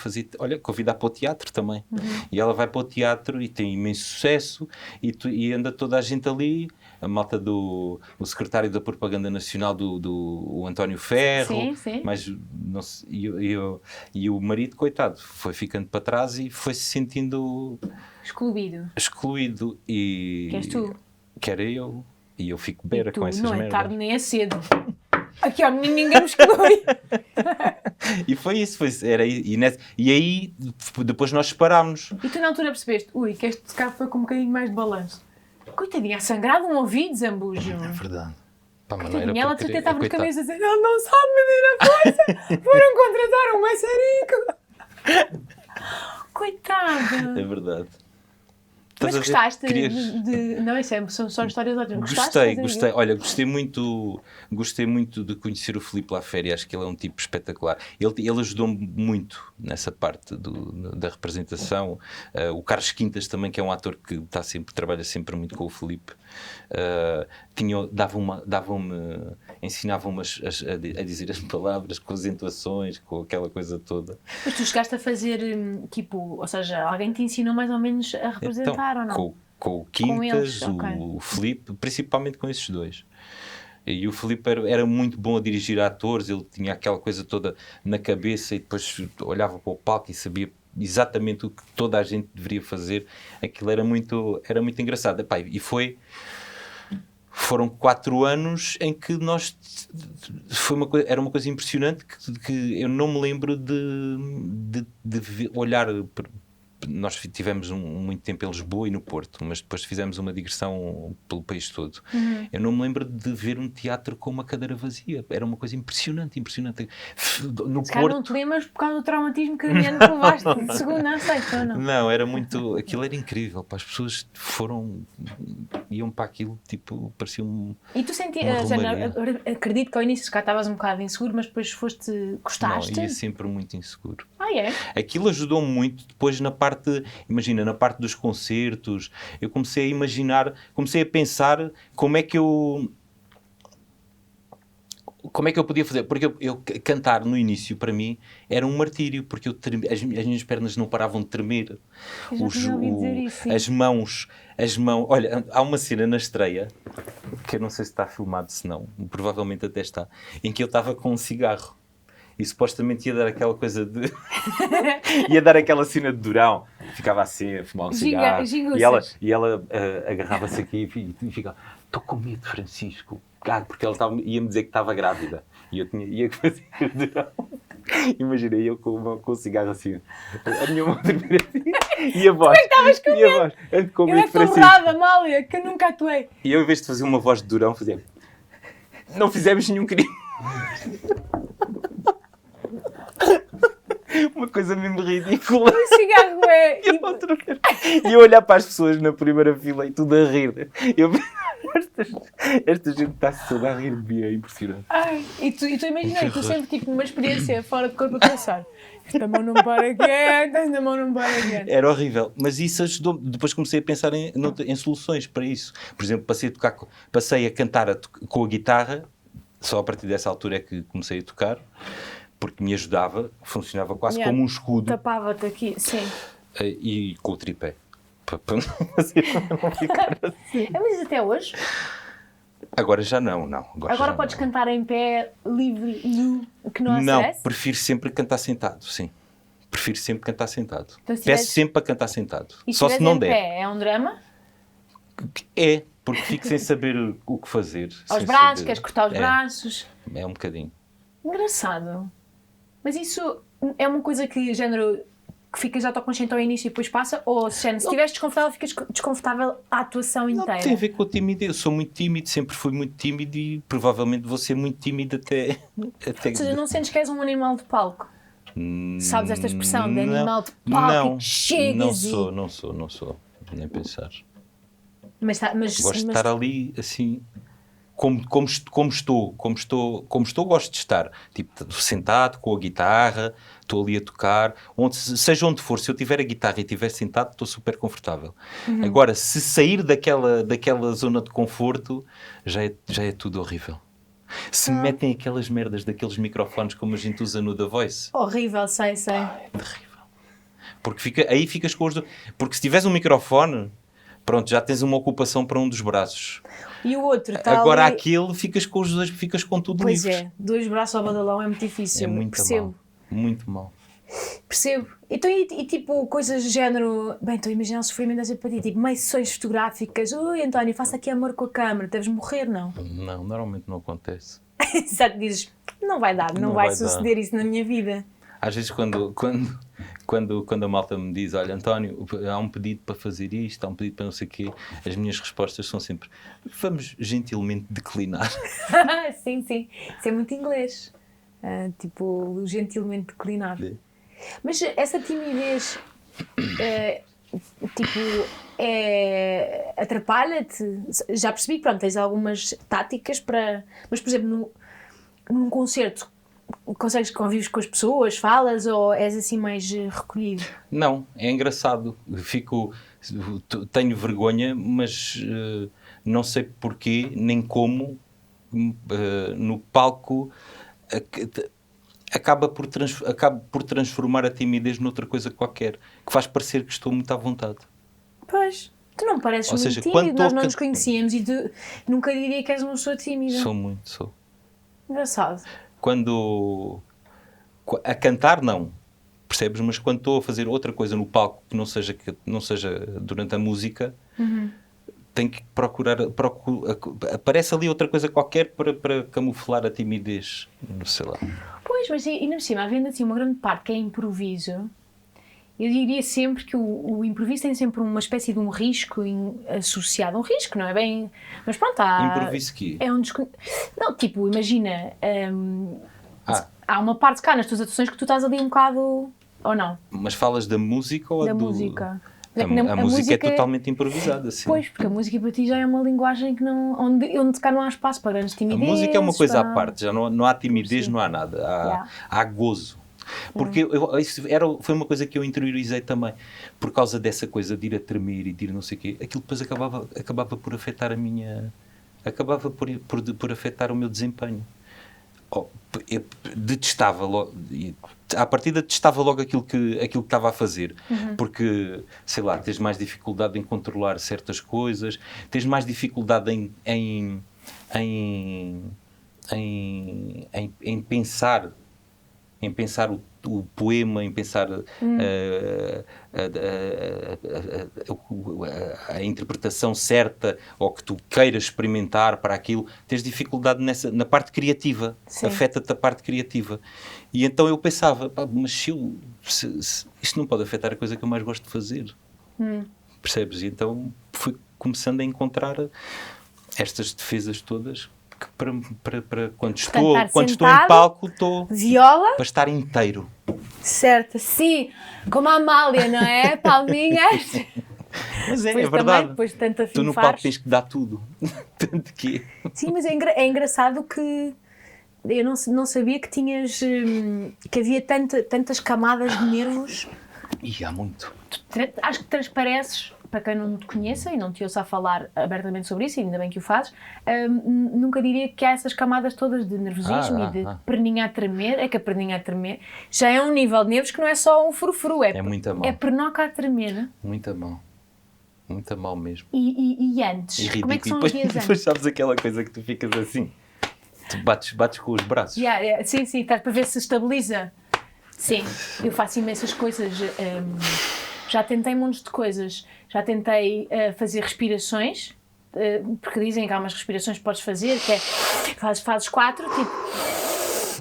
convida para o teatro também. E ela vai para o teatro e tem imenso sucesso, e anda toda a gente ali, a malta o secretário da Propaganda Nacional o António Ferro,
sim.
Mas, não sei, e o marido, coitado, foi ficando para trás e foi-se sentindo excluído. E
que és tu?
Que era eu. E eu fico beira com essas merdas.
Não é tarde nem é cedo. Aqui ao menino ninguém me exclui.
E foi isso. E aí, depois nós separámos.
E tu na altura percebeste, que este carro foi com um bocadinho mais de balanço. Coitadinha, a sangrar de um ouvido, Zambujo.
É verdade. Pá, mas não era
Ela
para ter-
estava nos
coitado.
caminhos a dizer: ele não sabe medir a força, foram contratar um maçarico. Coitada.
É verdade.
Mas
Estás a ver?
gostaste
Querias-
Não, isso são histórias ótimas. Gostaste de fazer
Gostei.
isso?
Olha, gostei muito de conhecer o Filipe Laffery. Acho que ele é um tipo espetacular. Ele ajudou-me muito nessa parte da representação. O Carlos Quintas também, que é um ator que trabalha sempre muito com o Filipe. Ensinavam-me a dizer as palavras, com as entoações, com aquela coisa toda.
Mas tu chegaste a fazer, tipo, ou seja, alguém te ensinou mais ou menos a representar ou não?
Com o Quintas,
eles, ok.
o Filipe, principalmente com esses dois. E o Filipe era muito bom a dirigir atores, ele tinha aquela coisa toda na cabeça e depois olhava para o palco e sabia exatamente o que toda a gente deveria fazer. Aquilo era muito engraçado. Epá, e foram 4 anos em que era uma coisa impressionante que eu não me lembro de olhar. Nós tivemos muito tempo em Lisboa e no Porto, mas depois fizemos uma digressão pelo país todo. Eu não me lembro de ver um teatro com uma cadeira vazia. Era uma coisa impressionante. No
Se calhar não te lembras por causa do traumatismo que levaste de segunda a sexta, ou não?
Não, era muito... Aquilo era incrível. Pá, as pessoas iam para aquilo, tipo, parecia
E tu sentias, acredito que ao início se calhar estavas um bocado inseguro, mas depois gostaste?
Não, ia sempre muito inseguro.
É?
Aquilo ajudou-me muito depois na parte dos concertos. Eu comecei a pensar como é que eu podia fazer, porque eu cantar no início para mim era um martírio, porque as minhas pernas não paravam de tremer. As mãos, olha, há uma cena na estreia que eu não sei se está filmado, se não, provavelmente até está, em que eu estava com um cigarro e supostamente ia dar aquela coisa de ia dar aquela cena de Durão, ficava assim a fumar um cigarro e ela agarrava-se aqui e ficava: estou com medo, Francisco, porque ela ia-me dizer que estava grávida e eu ia fazer Durão. Imaginei eu com o cigarro assim, a minha mão tremer assim, e a voz, ando com medo, Francisco.
Eu estou errada, Amália, que eu nunca atuei.
E eu, em vez de fazer uma voz de Durão, fazia: não fizemos nenhum crime. Uma coisa mesmo ridícula.
O cigarro é...
E eu olhar para as pessoas na primeira fila e tudo a rir. Esta gente está-se toda a rir de mim, é impressionante.
Ai, e tu imaginei, tu sempre tipo numa experiência fora de corpo a pensar: esta mão não para quieta, esta mão não para quieta.
Era horrível, mas isso ajudou. Depois comecei a pensar em soluções para isso. Por exemplo, passei a cantar com a guitarra, só a partir dessa altura é que comecei a tocar, porque me ajudava, funcionava quase como um escudo.
Tapava-te aqui, sim.
E com o tripé. Para não ficar assim.
Mas até hoje?
Agora já não.
Agora podes cantar em pé, livre, nu, que não há stress?
Não, prefiro sempre cantar sentado, sim. Prefiro sempre cantar sentado.
Então,
Peço sempre para cantar sentado.
E
só se não der.
Pé, é um drama?
É, porque fico sem saber o que fazer.
Aos braços, queres cortar os braços?
É um bocadinho.
Engraçado. Mas isso é uma coisa que, género, que ficas autoconsciente ao início e depois passa? Ou, se estiveres desconfortável, ficas desconfortável a atuação inteira?
Não tem a ver com a timidez. Eu sou muito tímido, sempre fui muito tímido e provavelmente vou ser muito tímido até...
Ou seja, não sentes que és um animal de palco? Sabes esta expressão de animal de palco que chegas
Não sou. Nem pensar.
Mas
gosto de estar ali, assim... Como estou, gosto de estar. Tipo, sentado, com a guitarra, estou ali a tocar. Seja onde for, se eu tiver a guitarra e estiver sentado, estou super confortável. Agora, se sair daquela zona de conforto, já é tudo horrível. Se me metem aquelas merdas daqueles microfones como a gente usa no The Voice.
Horrível, sei.
É terrível. Porque aí ficas com os dois. Porque se tiveres um microfone, pronto, já tens uma ocupação para um dos braços.
E o outro está
agora
ali...
aquele, ficas com os dois, ficas com tudo
livre.
Pois
é, 2 braços ao badalão é muito difícil.
É muito mal. Muito mal.
Percebo. Então, e tipo, coisas do género... Bem, estou a imaginar o sofrimento dessa para ti. Tipo, meio sessões fotográficas. Ui, António, faça aqui amor com a câmara. Deves morrer, não?
Não, normalmente não acontece.
Exato, dizes, não vai dar, não vai suceder isso na minha vida.
Às vezes quando a malta me diz, olha, António, há um pedido para fazer isto, há um pedido para não sei o quê, as minhas respostas são sempre, vamos gentilmente declinar.
Sim, sim. Isso é muito inglês. Tipo, gentilmente declinar.
É.
Mas essa timidez, tipo, atrapalha-te? Já percebi que, pronto, tens algumas táticas para... Mas, por exemplo, num concerto, consegues convives com as pessoas, falas, ou és assim mais recolhido?
Não, é engraçado. Tenho vergonha, mas não sei porquê, nem como, no palco, acabo por transformar a timidez noutra coisa qualquer, que faz parecer que estou muito à vontade.
Pois, tu não pareces
Ou
muito
seja,
tímido, nós não
quando
nos conhecíamos e tu nunca diria que és uma pessoa tímida.
Sou.
Engraçado.
Quando a cantar, não, percebes? Mas quando estou a fazer outra coisa no palco que não seja durante a música, tenho que procurar, aparece ali outra coisa qualquer para camuflar a timidez, não sei lá.
Pois, mas ainda por cima, havendo assim uma grande parte que é improviso, eu diria sempre que o improviso tem sempre uma espécie de um risco associado. Um risco, não é bem... Mas pronto, há...
Improviso que
é um Não, tipo, imagina... há uma parte cá nas tuas atuações que tu estás ali um bocado... Ou não?
Mas falas da música ou
da música?
A música é totalmente improvisada, sim.
Pois, porque a música para ti já é uma linguagem que não... Onde cá não há espaço para grandes timidez.
A música é uma coisa à parte, já não há timidez, não há nada. Há gozo. Porque foi uma coisa que eu interiorizei também, por causa dessa coisa de ir a tremer e de ir não sei o quê, aquilo depois acabava por afetar por afetar o meu desempenho. Eu detestava logo, à partida detestava logo aquilo que estava a fazer, porque, sei lá, tens mais dificuldade em controlar certas coisas, tens mais dificuldade em pensar o poema, em pensar a interpretação certa ou que tu queiras experimentar para aquilo, tens dificuldade na parte criativa. Sim. Afeta-te a parte criativa. E então eu pensava, mas isto não pode afetar a coisa que eu mais gosto de fazer. Percebes? E então fui começando a encontrar estas defesas todas para quando estou em palco, estou
viola
para estar inteiro.
Certo, sim, como a Amália, não é? Palminhas.
Mas é verdade. Também,
depois de tanta
tu no palco tens que dar tudo. Tanto que...
Sim, mas é engraçado que eu não sabia que tinhas que havia tantas camadas de nervos.
E há muito.
Acho que transpareces, para quem não te conheça e não te ouça a falar abertamente sobre isso, e ainda bem que o fazes, nunca diria que há essas camadas todas de nervosismo e de perninha a tremer. É que a perninha a tremer já é um nível de nervos que não é só um frufru, é muita mão. É pernoca a tremer.
Muita mão. Muito mal mesmo.
E antes? Como é que são os dias antes?
Depois sabes aquela coisa que tu ficas assim, tu bates com os braços.
Sim, estás para ver se estabiliza. Sim, eu faço imensas coisas. Já tentei montes de coisas. Já tentei fazer respirações, porque dizem que há umas respirações que podes fazer, que é, fazes 4, tipo,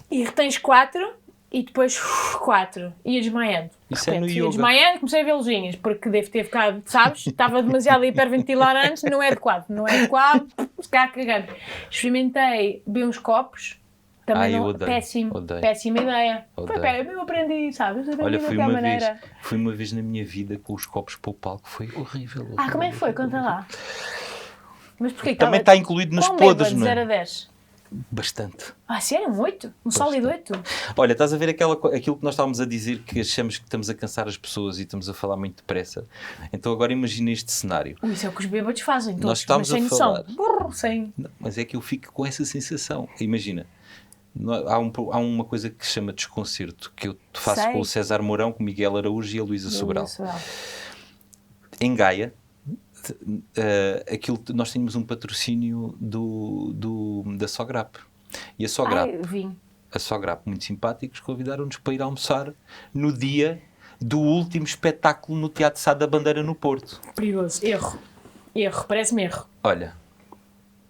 e retens 4, e depois 4, ia desmaiando.
Isso é no yoga.
Ia desmaiando, comecei a ver luzinhas, porque devo ter ficado, sabes, estava demasiado a hiperventilar antes, não é adequado, se calhar cagando. Experimentei beber uns copos, também péssima ideia. Eu aprendi, sabes?
Olha, fui uma vez na minha vida com os copos para o palco, foi horrível.
Como é que foi? Conta lá. Mas porquê?
Também está incluído nos podres, não é?
0 a 10?
Bastante.
Sério? Um 8? Um sólido 8?
Olha, estás a ver aquilo que nós estávamos a dizer, que achamos que estamos a cansar as pessoas e estamos a falar muito depressa. Então agora imagina este cenário.
Isso é o que os bêbados fazem, todos,
nós estamos
mas sem
falar.
Noção.
Não, mas é que eu fico com essa sensação. Imagina. Há uma coisa que se chama desconcerto, que eu faço com o César Mourão, com o Miguel Araújo e a Luísa Sobral. Em Gaia, nós tínhamos um patrocínio da Sograp. E a Sograp, muito simpáticos, convidaram-nos para ir almoçar no dia do último espetáculo no Teatro Sá da Bandeira, no Porto.
Perigoso. Erro. Parece-me erro.
Olha,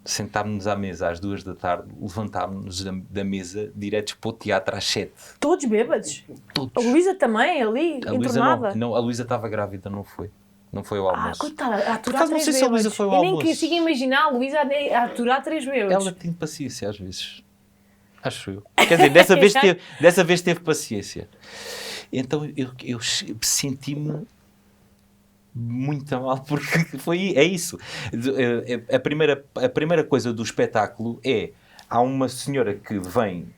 sentámos-nos à mesa às 2 da tarde, levantámos-nos da mesa diretos para o teatro às 7.
Todos bêbados?
Todos.
A Luísa também, ali,
A Luísa
entornada?
não, a Luísa estava grávida, não foi. Não foi ao almoço.
Coitada, a aturar
Por acaso, não
3
sei se a Luísa
bêbados.
foi ao
Eu nem
almoço.
consigo imaginar a Luísa a aturar 3 bêbados.
Ela tem paciência às vezes. Acho eu. Quer dizer, dessa vez teve paciência. Então eu senti-me muito mal, porque é isso. A primeira coisa do espetáculo é, há uma senhora que vem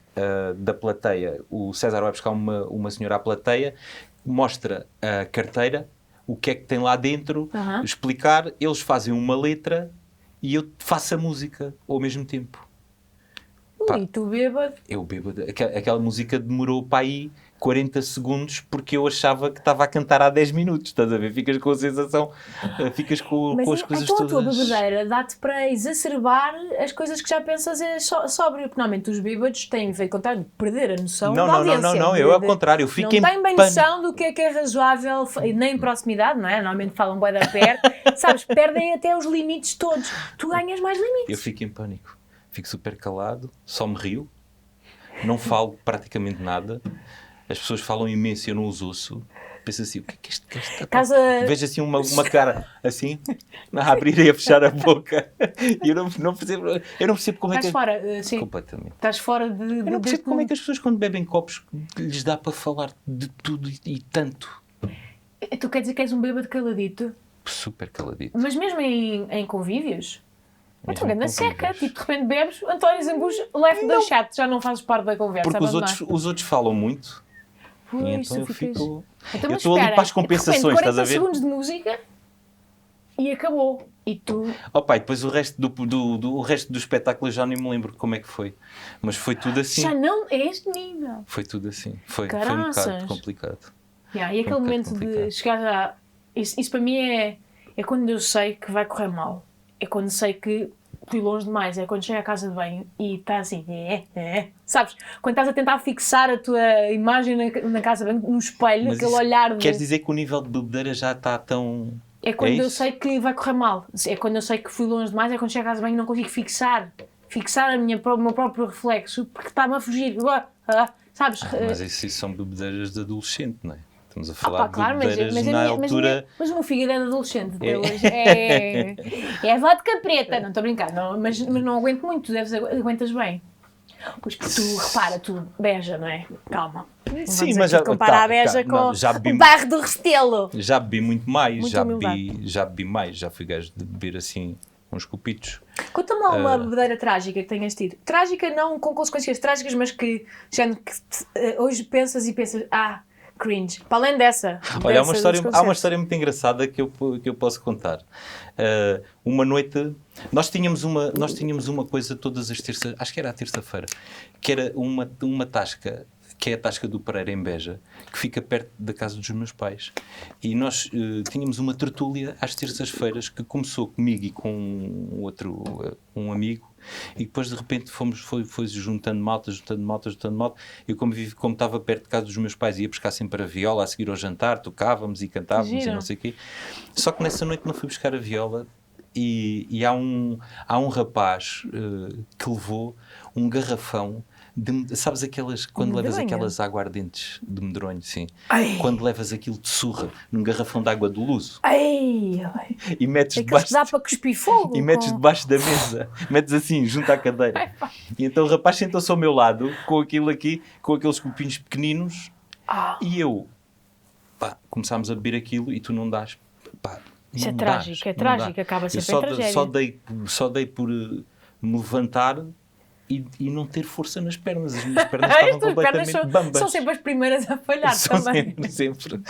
da plateia, o César vai buscar uma senhora à plateia, mostra a carteira, o que é que tem lá dentro, explicar, eles fazem uma letra e eu faço a música ao mesmo tempo.
E tu bêbado?
Eu bêbado. Aquela música demorou para aí 40 segundos porque eu achava que estava a cantar há 10 minutos, estás a ver? Ficas com a sensação, ficas com as coisas
então
todas.
A tua bebedeira dá-te para exacerbar as coisas que já pensas sóbrio, porque normalmente os bêbados têm feito contrário, perder a noção da audiência.
Não, eu ao contrário, eu fico
não têm bem noção do que é razoável, nem proximidade, não é? Normalmente falam bué da perto, sabes, perdem até os limites todos. Tu ganhas mais limites.
Eu fico em pânico, fico super calado, só me rio, não falo praticamente nada. As pessoas falam imenso e eu não os ouço. Penso assim, o que é que este gajo está? Vejo assim uma cara assim, a abrir e a fechar a boca. E eu não percebo como é que...
Estás fora, sim.
Completamente.
Estás fora de...
Eu não percebo como é que as pessoas quando bebem copos lhes dá para falar de tudo e tanto.
Tu quer dizer que és um bêbado caladito?
Super caladito.
Mas mesmo em convívios? Então, grande seca, tipo, de repente bebes, António Zambujo, left the chat, já não fazes parte da conversa.
Porque os outros falam muito.
Pois,
e então eu fico...
Então,
eu estou ali para as compensações, estás a ver?
40 segundos de música e acabou. E tu...
Opa, e depois o resto o resto do espetáculo eu já nem me lembro como é que foi. Mas foi tudo assim.
Já não é este nível.
Foi tudo assim. Foi um bocado complicado.
E aquele momento de chegar a... Isso para mim é quando eu sei que vai correr mal. É quando sei que fui longe demais. É quando chego à casa de banho e está assim... Sabes? Quando estás a tentar fixar a tua imagem na casa de banho, no espelho,
mas
aquele olhar de...
Queres dizer que o nível de bebedeira já está tão...
É quando eu sei que vai correr mal. É quando eu sei que fui longe demais. É quando chego à casa de banho e não consigo fixar o meu próprio reflexo, porque está-me a fugir. Sabes?
Mas isso são bebedeiras de adolescente, não é? Estamos a falar de
claro,
bebedeiras na altura...
Mas o meu filho é de adolescente até hoje. É vodka preta. Não estou a brincar. Não, mas não aguento muito. Tu aguentas bem. Pois porque tu, repara, tu Beja, não é? Calma.
Sim, mas já
comparar a Beja com o bairro do Restelo.
Já bebi muito mais. Já bebi mais. Já fui gajo de beber assim uns copitos.
Conta-me lá uma bebedeira trágica que tenhas tido. Trágica não com consequências trágicas, mas que hoje pensas, cringe. Para além dessa.
Olha, há uma história muito engraçada que eu posso contar. Uma noite, nós tínhamos uma coisa todas as terças, acho que era a terça-feira, que era uma tasca, que é a Tasca do Pereira em Beja, que fica perto da casa dos meus pais. E nós tínhamos uma tertúlia às terças-feiras que começou comigo e com um amigo, e depois de repente foi juntando malta. Eu como estava perto de casa dos meus pais, ia buscar sempre a viola a seguir ao jantar, tocávamos e cantávamos e não sei o quê. Só que nessa noite não fui buscar a viola e há um rapaz que levou um garrafão sabes quando levas aquelas aguardentes de medronho, sim.
Ai.
Quando levas aquilo de surra num garrafão de água de luso.
Ai.
E metes debaixo...
que dá para cuspir fogo.
E metes debaixo da mesa. Metes assim, junto à cadeira. E então o rapaz sentou-se ao meu lado, com aquilo aqui, com aqueles copinhos pequeninos, e eu... começámos a beber aquilo e tu não dás...
Isso é trágico, acaba sempre em tragédia.
Só dei por me levantar e não ter força nas pernas. As minhas pernas estavam completamente bambas.
São sempre as primeiras a falhar também.
Sempre.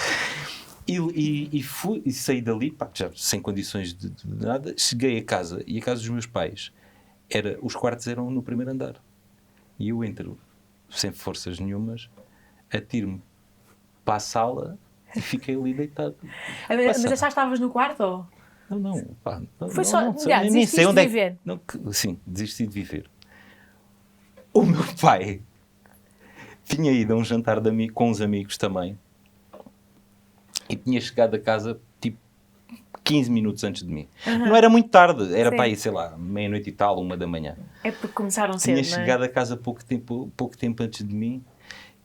E fui, e saí dali, já sem condições de nada. Cheguei a casa, e a casa dos meus pais, os quartos eram no primeiro andar. E eu entro, sem forças nenhumas, atiro-me para a sala e fiquei ali deitado.
Mas achaste que estavas no quarto?
Não.
Foi só, desististe de viver?
Sim, desisti de viver. O meu pai tinha ido a um jantar com uns amigos também e tinha chegado a casa tipo 15 minutos antes de mim. Não era muito tarde, era
Sim.
para aí, sei lá, meia-noite e tal, 1h.
É porque começaram cedo,
Tinha chegado a casa pouco tempo antes de mim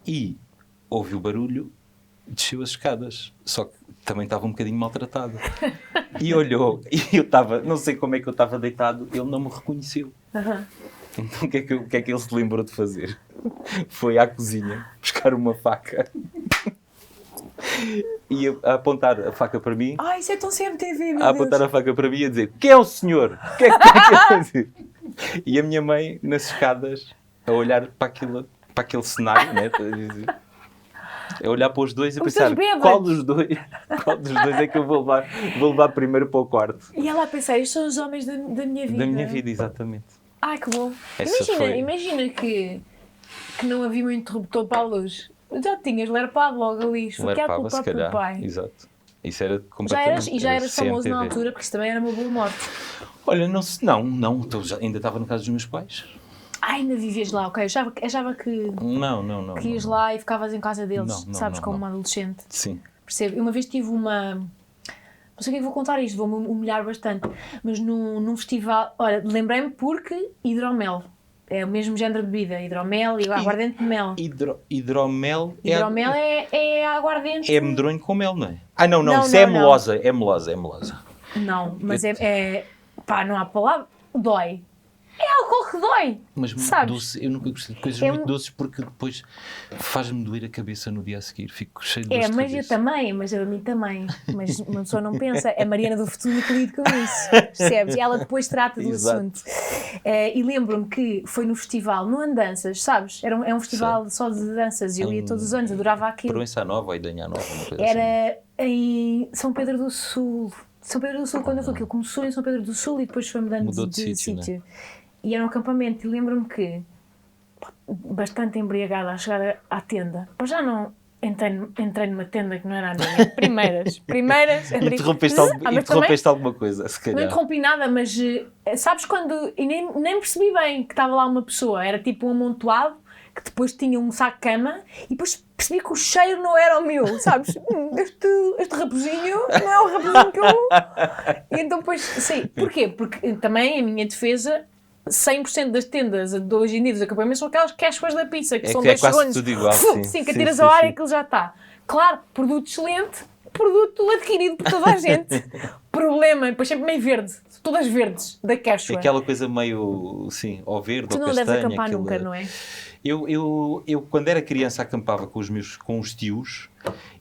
e ouvi o barulho, desceu as escadas, só que também estava um bocadinho maltratado. E olhou, e eu estava, não sei como é que eu estava deitado, ele não me reconheceu. Então o que é que ele se lembrou de fazer? Foi à cozinha buscar uma faca e a apontar a faca para mim.
Ai, isso é tão CMTV, meu
A
Deus.
apontar a faca para mim e a dizer: quem é o senhor? O que é que está a fazer? E a minha mãe nas escadas a olhar para aquele cenário, né? A olhar para os dois e a pensar: qual dos dois é que eu vou levar primeiro para o quarto?
E ela a pensar: estes são os homens da minha vida.
Da minha vida, exatamente.
Ai, que bom.
Essa
Imagina que não havia um interruptor para a luz. Já tinhas lerpado logo ali. Porque é culpa do pai.
Exato. Isso era completamente...
Já eras famoso
CMTV.
na altura, porque isso também era uma boa morte.
Olha, não, ainda estava na casa dos meus pais.
Ainda vivias lá, ok. Eu achava que ias lá e ficavas em casa deles, sabes, como uma adolescente.
Sim.
Percebo. Eu uma vez tive uma... Não sei o que é que vou contar isto, vou-me humilhar bastante. Mas num festival... Olha, lembrei-me porque hidromel. É o mesmo género de bebida. Hidromel e aguardente de mel.
Hidromel
é aguardente...
É medronho com mel, não é? Não. Isso é melosa. É melosa.
Não, mas pá, não há palavra. Dói. É álcool que dói.
Mas muito doce. Eu nunca gostei de coisas muito doces porque depois faz-me doer a cabeça no dia a seguir. Fico cheio de dor de
mas
cabeça.
eu também, mas a mim também. Mas uma pessoa não pensa. É a Mariana do futuro que lida com isso. Percebes? Ela depois trata do assunto. E lembro-me que foi no festival, no Andanças, sabes? É um festival só de danças e eu ia todos os anos, adorava aquilo.
Proença Nova ou Idanha Nova, uma coisa
Era em São Pedro do Sul. São Pedro do Sul, quando eu fui, aquilo começou em São Pedro do Sul e depois foi mudando de sítio. Né? E era um acampamento e lembro-me que, bastante embriagada a chegar à tenda, mas já não entrei numa tenda que não era a minha. Primeiras.
Interrompeste alguma coisa, se calhar.
Não interrompi nada, mas sabes quando... E nem percebi bem que estava lá uma pessoa, era tipo um amontoado, que depois tinha um saco de cama e depois percebi que o cheiro não era o meu, sabes? Este raposinho não é o raposinho que eu... E então depois, sim, porquê? Porque também, a minha defesa, 100% das tendas de hoje em dia dos acampamentos são aquelas cascas da pizza, que são 2 segundos.
Tudo igual,
sim, que atiras ao ar e aquilo já está. Claro, produto excelente, produto adquirido por toda a gente. Problema, depois sempre meio verde, todas verdes, da Quechua.
Aquela coisa meio, sim, ou verde ou castanha.
Tu não deves acampar nunca, não é?
Eu quando era criança acampava com os tios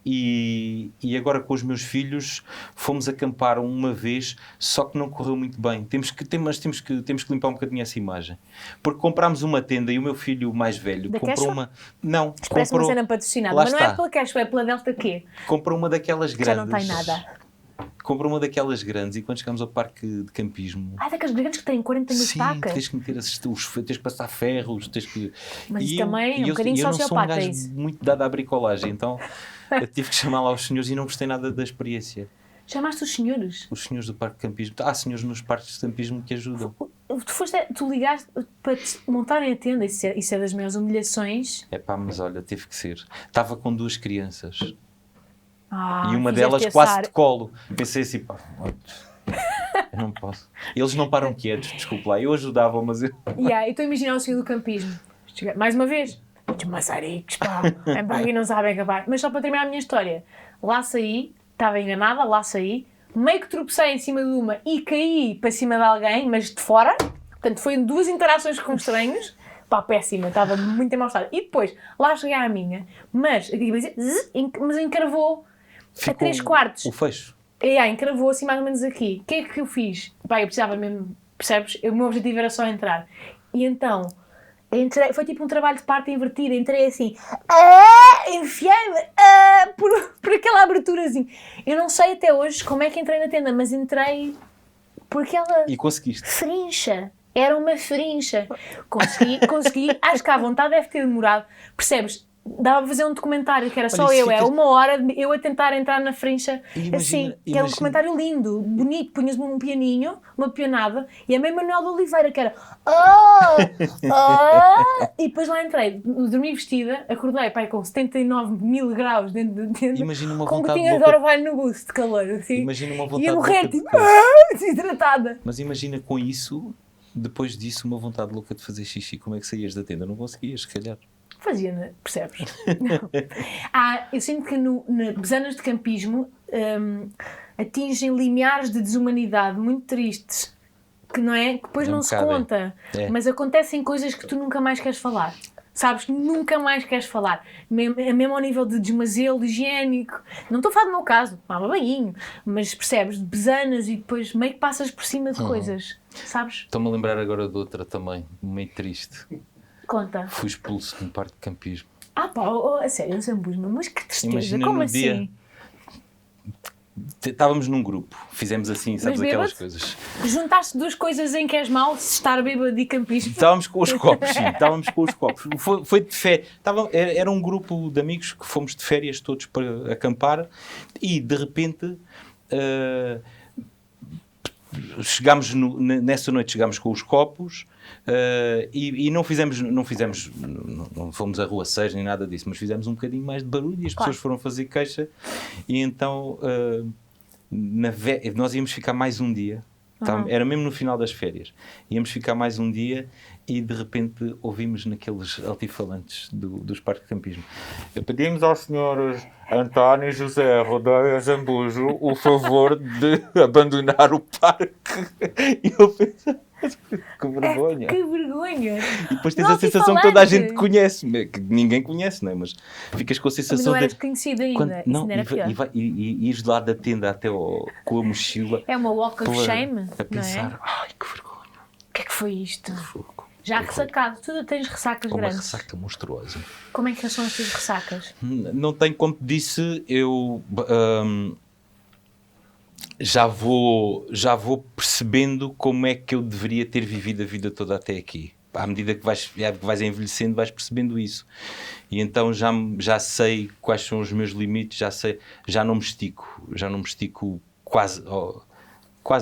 e agora com os meus filhos fomos acampar uma vez, só que não correu muito bem. Temos que limpar um bocadinho essa imagem. Porque comprámos uma tenda e o meu filho mais velho
da
comprou
Quechua?
uma... Não,
parece uma cena patrocinada, mas não é pela Quechua, é pela Delta quê?
Comprou uma daquelas grandes.
Já não tem nada.
Comprou uma daquelas grandes e quando chegámos ao parque de campismo...
daquelas grandes que têm 40 mil estacas?
Tens que meter tens que passar ferros, tens que...
Mas isso também é um bocadinho sociopata,
eu não sou um gajo muito dado à bricolagem, então eu tive que chamar lá os senhores e não gostei nada da experiência.
Chamaste os senhores?
Os senhores do parque de campismo. Há senhores nos parques de campismo que ajudam.
Tu ligaste para te montarem a tenda, isso é das maiores humilhações.
Mas olha, teve que ser. Estava com 2 crianças.
E
uma delas quase de colo. Pensei assim, eu não posso. Eles não param quietos, desculpe lá. Eu ajudava, mas eu...
Eu estou a imaginar o senhor do campismo. Mais uma vez, os maçaricos, e não sabem acabar. Mas só para terminar a minha história. Lá saí, estava enganada, meio que tropecei em cima de uma e caí para cima de alguém, mas de fora. Portanto, foi 2 interações com estranhos. Péssima, estava muito em mau estado. E depois, lá cheguei à minha, mas encravou a 3/4.
O fecho.
Encravou assim mais ou menos aqui. O que é que eu fiz? Eu precisava mesmo, percebes? O meu objetivo era só entrar. E então, foi tipo um trabalho de parte invertida. Entrei assim, enfiei-me por aquela aberturazinha. Eu não sei até hoje como é que entrei na tenda, mas entrei por aquela...
E conseguiste.
Frincha. Era uma frincha. Consegui. Acho que à vontade deve ter demorado. Percebes? dava para fazer um documentário que era só eu, é 1 hora eu a tentar entrar na frincha, assim, que era um documentário lindo, bonito, punhas-me um pianinho, uma pianada, e a mãe Manuel de Oliveira, que era e depois lá entrei, dormi vestida, acordei, pai, com 79 mil graus dentro
Imagina uma
como que
vontade
tinha
louca.
agora vai no buço de calor, assim,
Imagina uma vontade
e a morrer,
louca de
tipo,
coisa.
desidratada.
Mas imagina com isso, depois disso, uma vontade louca de fazer xixi. Como é que saías da tenda? Não conseguias, se calhar.
Fazia, percebes? Eu sinto que nas zonas de campismo atingem limiares de desumanidade muito tristes, que não é? Que depois não se conta, mas acontecem coisas que tu nunca mais queres falar. Sabes? Nunca mais queres falar. Mesmo ao nível de desmazelo higiênico. Não estou a falar do meu caso, tomava banhinho, mas percebes? De besanas e depois meio que passas por cima de coisas. Sabes?
Estou-me a lembrar agora de outra também, meio triste.
Conta.
Fui expulso de um parque de campismo.
Ah pá, a sério, Zambujo, mas que tristeza,
Imagina
como
no
assim?
dia. Estávamos num grupo, fizemos assim, sabes, aquelas coisas.
Juntaste 2 coisas em que és mau, estar bêbado e campismo.
Estávamos com os copos, sim, estávamos com os copos. Foi de férias. Era um grupo de amigos que fomos de férias todos para acampar e de repente nessa noite chegámos com os copos e não fomos arruaceiros nem nada disso, mas fizemos um bocadinho mais de barulho e as pessoas foram fazer queixa e então nós íamos ficar mais um dia. Era mesmo no final das férias. Íamos ficar mais um dia e de repente ouvimos naqueles altifalantes dos parques de campismo: pedimos aos senhores António e José Rodeia Zambujo o favor de abandonar o parque. E eu pensei, que vergonha.
Que vergonha.
E depois tens a sensação que toda a gente conhece, que ninguém conhece, não é? Mas ficas com a sensação
não eras conhecido ainda.
E ires lá da tenda até com a mochila.
É uma walk of shame.
A pensar,
não é?
ai, que vergonha.
O que é que foi isto? Já ressacado, tu tens ressacas grandes.
Uma ressaca monstruosa.
Como é que são as tuas ressacas?
Não tenho, como te disse, eu já vou percebendo como é que eu deveria ter vivido a vida toda até aqui. À medida que vais envelhecendo, vais percebendo isso. E então já sei quais são os meus limites, já não me estico quase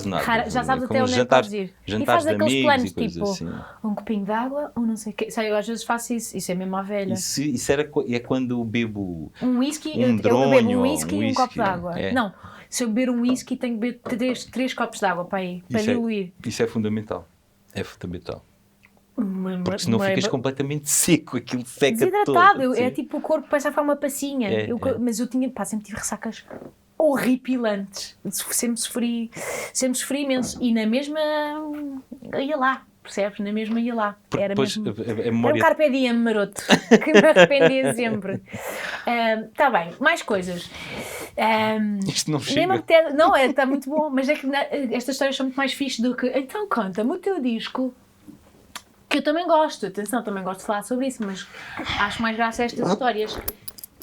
nada.
Já sabes até onde é que podes ir. E faz aqueles planos tipo assim. Um copinho de água ou não sei o quê. Sei, eu às vezes faço isso é mesmo à velha.
Isso é quando bebo
um whisky,
eu bebo
um whisky e um copo de água. É. Não, se eu beber um whisky tenho que beber 3 copos de água para diluir.
Isso é fundamental. É fundamental. Porque senão ficas completamente seco, aquilo seca
desidratado,
todo.
É tipo o corpo parece a ficar uma passinha. Mas eu sempre tive ressacas horripilantes. Sempre sofri imenso. E na mesma ia lá, percebes? Na mesma ia lá. Era mesmo. Era um carpe diem maroto que me arrependia sempre. Está bem, mais coisas.
Isto não chega.
Não, está muito bom, mas é que estas histórias são muito mais fixes do que. Então conta-me o teu disco. Que eu também gosto, atenção, também gosto de falar sobre isso, mas acho mais graça a estas histórias.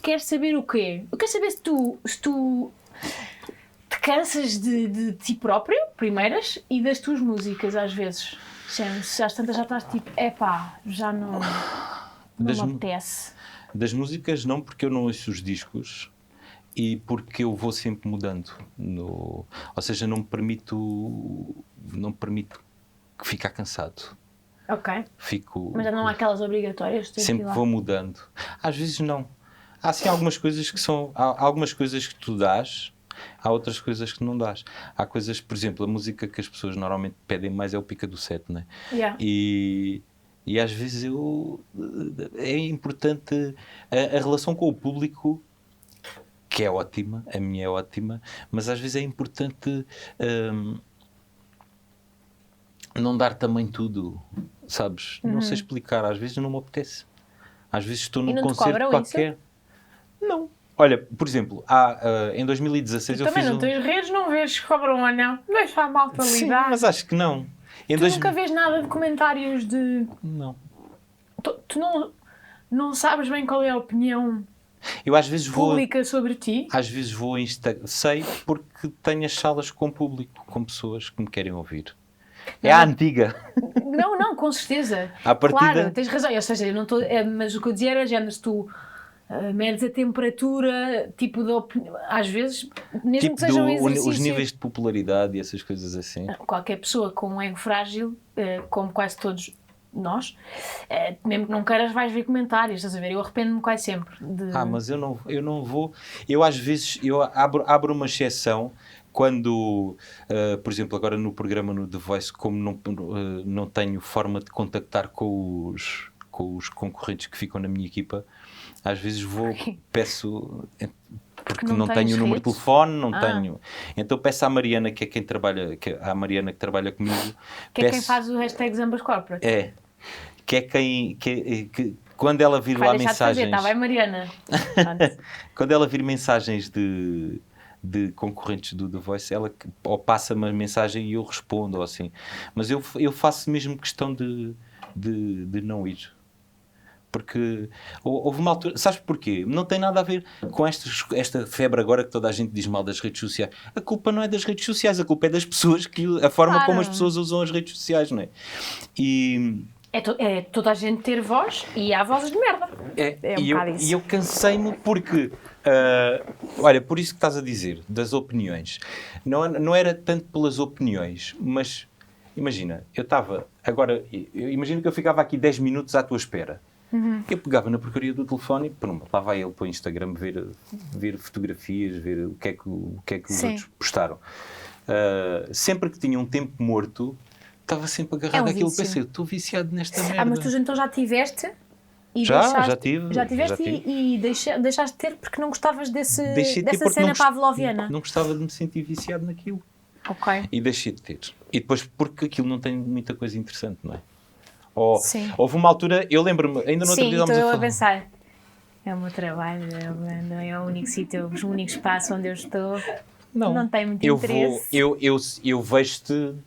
Queres saber o quê? Eu quero saber se tu te cansas de ti próprio, primeiras, e das tuas músicas, às vezes. Se às tantas já estás tipo, já não me apetece.
Das músicas não, porque eu não ouço os discos e porque eu vou sempre mudando. Ou seja, não me permito ficar cansado.
Ok. Mas já não há aquelas obrigatórias?
Sempre vou mudando. Às vezes não. Há sim algumas coisas que são... Há algumas coisas que tu dás, há outras coisas que não dás. Há coisas, por exemplo, a música que as pessoas normalmente pedem mais é o pica do set, não é?
Yeah.
E às vezes é importante a relação com o público, que é ótima, a minha é ótima, mas às vezes é importante não dar também tudo, sabes? Não sei explicar, às vezes não me apetece. Às vezes estou num concerto qualquer. Isso? Não. Olha, por exemplo, em 2016 eu fiz
também não tens redes, não vês que cobram ou não. Deixa a malta lidar.
Sim, mas acho que não.
Nunca vês nada de comentários de...
Não.
Tu não sabes bem qual é a opinião
eu às vezes
pública sobre ti?
Às vezes vou a Instagram. Sei porque tenho as salas com público, com pessoas que me querem ouvir. É a antiga.
Não, com certeza.
À partida...
Claro, tens razão. Ou seja, eu não estou... mas o que eu dizia era género, se tu medes a temperatura, tipo, às vezes, mesmo
Tipo
que seja um exercício...
os níveis de popularidade e essas coisas assim.
Qualquer pessoa com um ego frágil, como quase todos nós, mesmo que não queiras, vais ver comentários, estás a ver? Eu arrependo-me quase sempre de...
Mas eu não vou... Eu às vezes, abro uma exceção quando, por exemplo, agora no programa no The Voice, como não tenho forma de contactar com os concorrentes que ficam na minha equipa, às vezes peço... Porque não tenho o número de telefone, não tenho. Então peço à Mariana, que é quem trabalha, a Mariana que trabalha comigo.
Que é quem faz o hashtag Zambas Corporate.
Que é quem. Que quando ela vir lá mensagens.
Tá bem, Mariana.
Quando ela vir mensagens de concorrentes do The Voice, ela ou passa-me a mensagem e eu respondo, ou assim. Mas eu faço mesmo questão de não ir. Porque houve uma altura... Sabes porquê? Não tem nada a ver com esta febre agora que toda a gente diz mal das redes sociais. A culpa não é das redes sociais, a culpa é das pessoas, a forma como as pessoas usam as redes sociais, não é? E...
É toda a gente ter voz e há vozes de merda.
E eu cansei-me porque... olha, por isso que estás a dizer, das opiniões. Não era tanto pelas opiniões, mas... Imagina, eu estava... Agora, imagina que eu ficava aqui 10 minutos à tua espera. Eu pegava na porcaria do telefone e pronto, lá vai ele para o Instagram ver fotografias, ver o que é que os outros postaram. Sempre que tinha um tempo morto, estava sempre agarrado àquilo. Pensei, eu estou viciado nesta merda.
Mas tu então já tiveste? E
já tive.
Já tiveste e deixaste de ter porque não gostavas dessa cena pavloviana?
Não gostava de me sentir viciado naquilo.
Ok.
E deixei de ter. E depois porque aquilo não tem muita coisa interessante, não é? Houve uma altura, eu lembro-me, ainda no outro dia
estamos a pensar, é o meu trabalho, não é o único sítio, o único espaço onde eu estou, não tem muito interesse.
Eu vejo-te...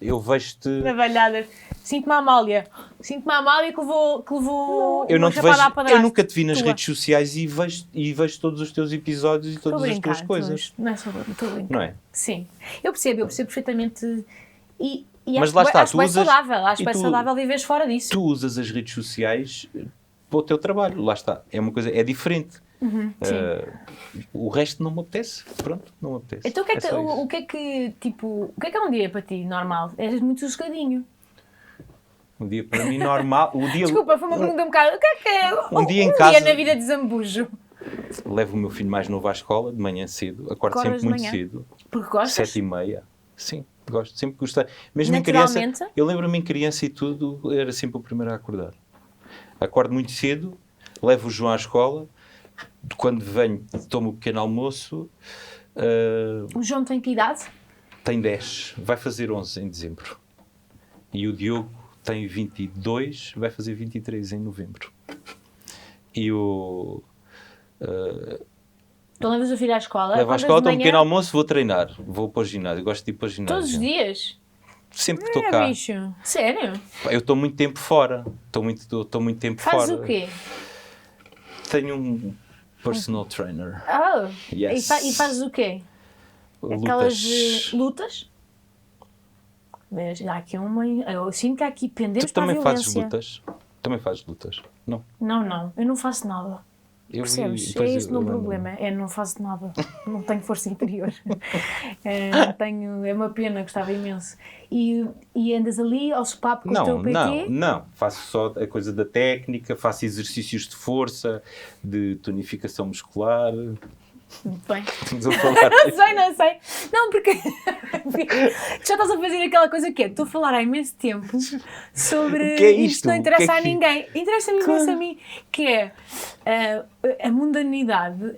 Trabalhadas. Sinto-me a Amália que levou
eu
eu
nunca te vi nas redes sociais e vejo todos os teus episódios e todas as tuas coisas.
Não é só estou a brincar.
Não é?
Sim, eu percebo perfeitamente
mas lá está,
acho bem saudável viveres fora disso.
Tu usas as redes sociais para o teu trabalho, lá está, é uma coisa, é diferente. O resto não me apetece, pronto, não me apetece.
Então o que é um dia para ti normal? És muito sossegadinho.
Um dia para mim normal...
Desculpa, foi uma pergunta um bocado... O que é
um dia em casa,
na vida de Zambujo?
Levo o meu filho mais novo à escola, de manhã cedo, acordo sempre muito cedo.
Porque gostas?
7h30. Sim, gosto, sempre gostei. Mesmo em criança, eu lembro-me em criança e tudo, era sempre o primeiro a acordar. Acordo muito cedo, levo o João à escola, quando venho tomo o pequeno almoço.
O João tem que idade?
Tem 10, vai fazer 11 em dezembro. E o Diogo tem 22, vai fazer 23 em novembro. E o...
Então levas o filho à escola?
Levo à escola, tomo um pequeno almoço, vou treinar. Vou para o ginásio, gosto de ir para o ginásio.
Todos os dias?
Sempre que estou cá.
Bicho. Sério?
Eu estou muito tempo fora. Estou muito tempo fora.
Fazes o quê?
Tenho um personal trainer.
Yes. E fazes o quê? Aquelas lutas? Mas há aqui eu sinto que há aqui pendentes para a violência.
Também fazes lutas? Não.
Não. Eu não faço nada. Percebes? É esse o meu problema. Não faço nada. Não tenho força interior. É uma pena, gostava imenso. E andas ali ao sopapo com o teu PT?
Não. Faço só a coisa da técnica, faço exercícios de força, de tonificação muscular.
Muito bem.
Estamos a falar.
Não sei. Não, porque já estás a fazer aquela coisa que é, estou a falar há imenso tempo sobre isto não interessa a ninguém. Interessa-me imenso a mim, que é a mundanidade.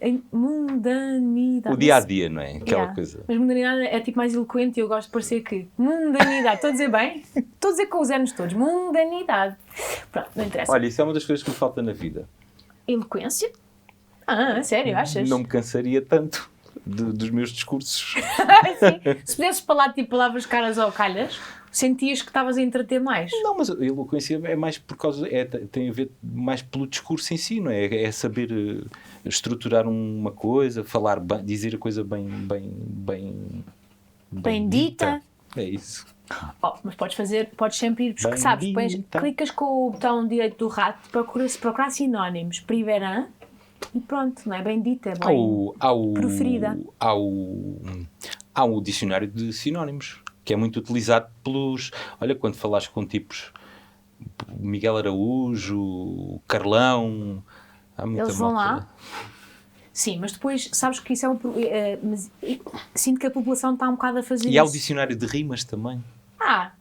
O
dia-a-dia, não é? Aquela coisa.
Mas mundanidade é tipo mais eloquente e eu gosto de parecer que mundanidade, estou a dizer bem? Estou a dizer com os anos todos. Mundanidade. Pronto, não interessa.
Olha, isso é uma das coisas que me falta na vida.
Eloquência? Sério, achas?
Não me cansaria tanto dos meus discursos.
Sim. Se pudesses falar tipo palavras caras ou calhas, sentias que estavas a entreter mais?
Não, mas a eloquência é mais por causa... tem a ver mais pelo discurso em si, não é? É saber estruturar uma coisa, falar bem, dizer a coisa bem
dita.
É isso.
Mas podes sempre ir, porque sabes, clicas com o botão direito do rato, procurar sinónimos. Primeiro, e pronto, não é bem dita, é bem proferida.
Há o dicionário de sinónimos, que é muito utilizado pelos... Olha, quando falaste com tipos... Miguel Araújo, Carlão... Há muita
Eles vão
malta.
lá. Sim, mas depois, sabes que isso é mas sinto que a população está um bocado a fazer
E há o
isso.
dicionário de rimas também,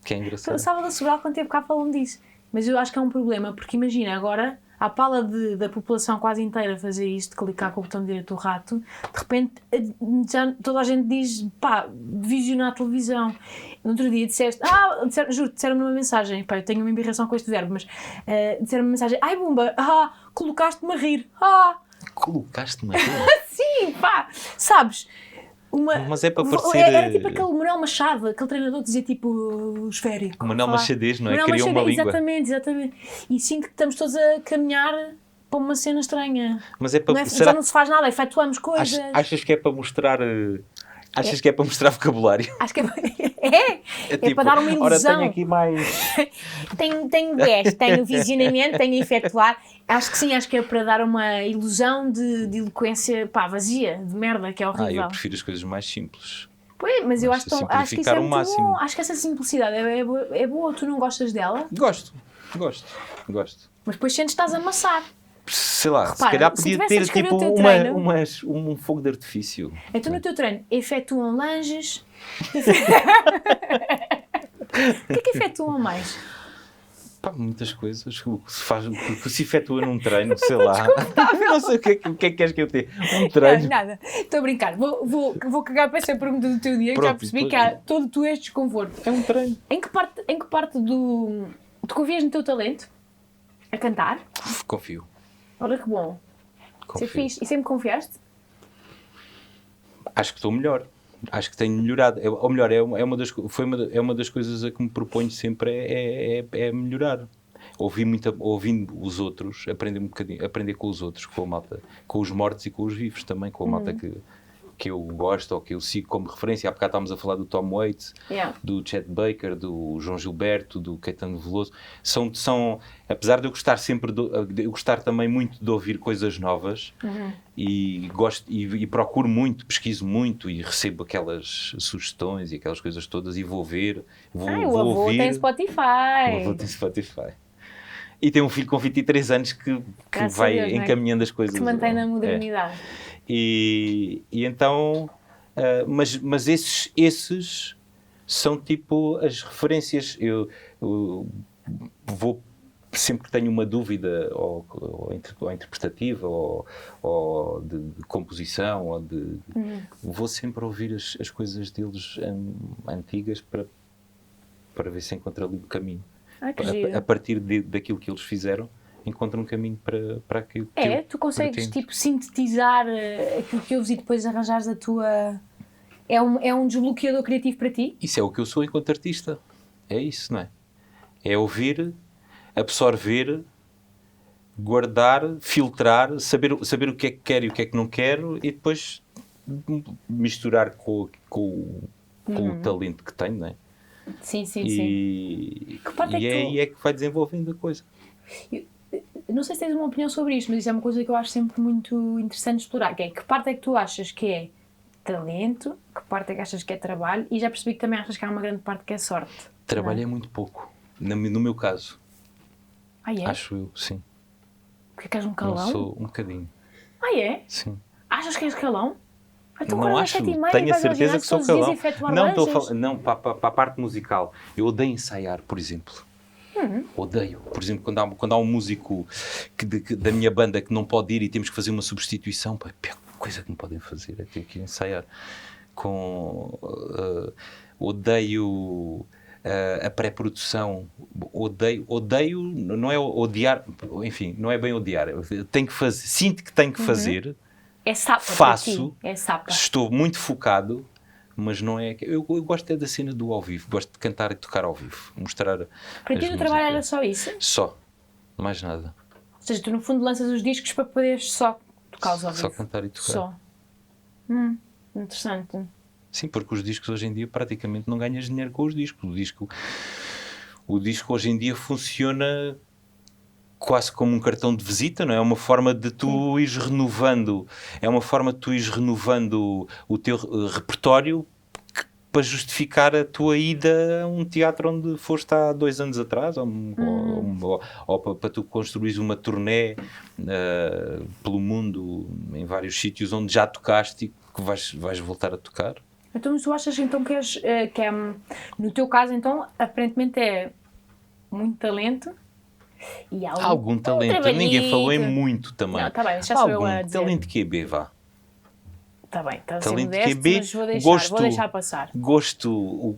que é engraçado.
O Salvador Sobral, quando teve cá, falando disso. Mas eu acho que é um problema, porque imagina, agora, à pala da população quase inteira fazer isto, de clicar com o botão direito do rato, de repente já toda a gente diz, pá, visionar a televisão. No outro dia disseram-me numa mensagem, pá, eu tenho uma embirração com este verbo, mas disseram-me uma mensagem, ai Bumba, colocaste-me a rir,
Colocaste-me a rir?
Sim, pá, sabes...
Mas é para parecer...
Era tipo aquele Manuel Machado, aquele treinador que dizia tipo esférico.
Manuel Machadez, não é?
Manuel
Criou uma língua.
Exatamente. E sinto que estamos todos a caminhar para uma cena estranha.
Mas é para...
Já não se faz nada, efetuamos coisas.
Achas que é para mostrar... Achas que é para mostrar vocabulário?
Acho que é tipo, para dar uma ilusão.
Ora, tenho aqui mais...
tenho 10, tenho visionamento, tenho efetuar. Acho que sim, acho que é para dar uma ilusão de eloquência, pá, vazia, de merda, que é horrível.
Eu prefiro as coisas mais simples.
Pois, mas eu acho que isso é muito
máximo.
bom. Acho que essa simplicidade é boa. Tu não gostas dela?
Gosto.
Mas depois sentes que estás a amassar.
Sei lá,
Repara,
se calhar podia ter tipo um fogo de artifício.
Então no teu treino efetuam langes. O que efetuam mais?
Pá, muitas coisas. O que se efetua num treino, sei lá. Não sei o que é que queres que eu tenha. Um treino.
Não, nada. Estou a brincar. Vou cagar para essa pergunta do teu dia.
Pronto,
já percebi que há todo tu és desconforto.
É um treino.
Em que parte do... Tu confias no teu talento? A cantar?
Confio.
Olha que bom. Isso é fixe. E sempre confiaste?
Acho que estou melhor. Acho que tenho melhorado. Ou melhor, é uma das coisas a que me proponho sempre é melhorar. Ouvindo os outros, aprender com os outros, com a malta, com os mortos e com os vivos também, com a malta que eu gosto ou que eu sigo como referência. Há bocado estávamos a falar do Tom Waits, do Chet Baker, do João Gilberto, do Caetano Veloso. São, apesar de eu gostar eu gostar também muito de ouvir coisas novas, e gosto e procuro muito, pesquiso muito e recebo aquelas sugestões e aquelas coisas todas e vou ver, vou ouvir.
Tem Spotify.
O avô tem Spotify. E tem um filho com 23 anos que vai Deus, encaminhando as coisas.
Que se mantém na modernidade.
E então, mas esses são tipo as referências. Eu vou, sempre que tenho uma dúvida ou interpretativa ou de composição, vou sempre ouvir as coisas deles antigas para ver se encontro ali o caminho. A partir daquilo que eles fizeram, encontro um caminho para aquilo que
tu consegues tipo sintetizar aquilo que ouves e depois arranjares a tua... É um desbloqueador criativo para ti?
Isso é o que eu sou enquanto artista. É isso, não é? É ouvir, absorver, guardar, filtrar, saber o que é que quero e o que é que não quero e depois misturar com o talento que tenho, não é?
Sim.
E aí é que vai desenvolvendo a coisa.
Não sei se tens uma opinião sobre isto, mas isso é uma coisa que eu acho sempre muito interessante explorar, que é que parte é que tu achas que é talento, que parte é que achas que é trabalho, e já percebi que também achas que há uma grande parte que é sorte.
Trabalho é muito pouco, no meu caso.
É?
Acho eu, sim.
Porque és um calão?
Não sou um bocadinho.
É?
Sim.
Achas que és calão? Então,
não acho, tenho a certeza que sou calão. Não, para a parte musical. Eu odeio ensaiar, por exemplo. Odeio. Por exemplo, quando há um músico da minha banda que não pode ir e temos que fazer uma substituição, a pior coisa que me podem fazer é ter que ensaiar. Odeio a pré-produção. Odeio, não é odiar, enfim, não é bem odiar. Tenho que fazer, sinto que tenho que fazer.
É sapa.
Faço.
É sapa.
Estou muito focado. Mas não é... Eu gosto da cena do ao vivo. Gosto de cantar e tocar ao vivo. Mostrar
para ti o trabalho era só isso?
Só. Mais nada.
Ou seja, tu no fundo lanças os discos para poderes só tocar ao vivo?
Só cantar e tocar.
Só. Interessante.
Sim, porque os discos hoje em dia praticamente não ganhas dinheiro com os discos. O disco hoje em dia funciona quase como um cartão de visita, não é? É uma forma de tu ires renovando, o teu repertório para justificar a tua ida a um teatro onde foste há 2 anos atrás, ou para tu construires uma turnê pelo mundo, em vários sítios onde já tocaste e que vais voltar a tocar.
Então tu achas então que no teu caso então, aparentemente é muito talento e
algum talento, ninguém falou em muito também.
Não, tá bem, já sou eu a
dizer. Talento QB, vá.
Está bem, está a ser
Talento
modesto,
QB,
mas vou deixar passar.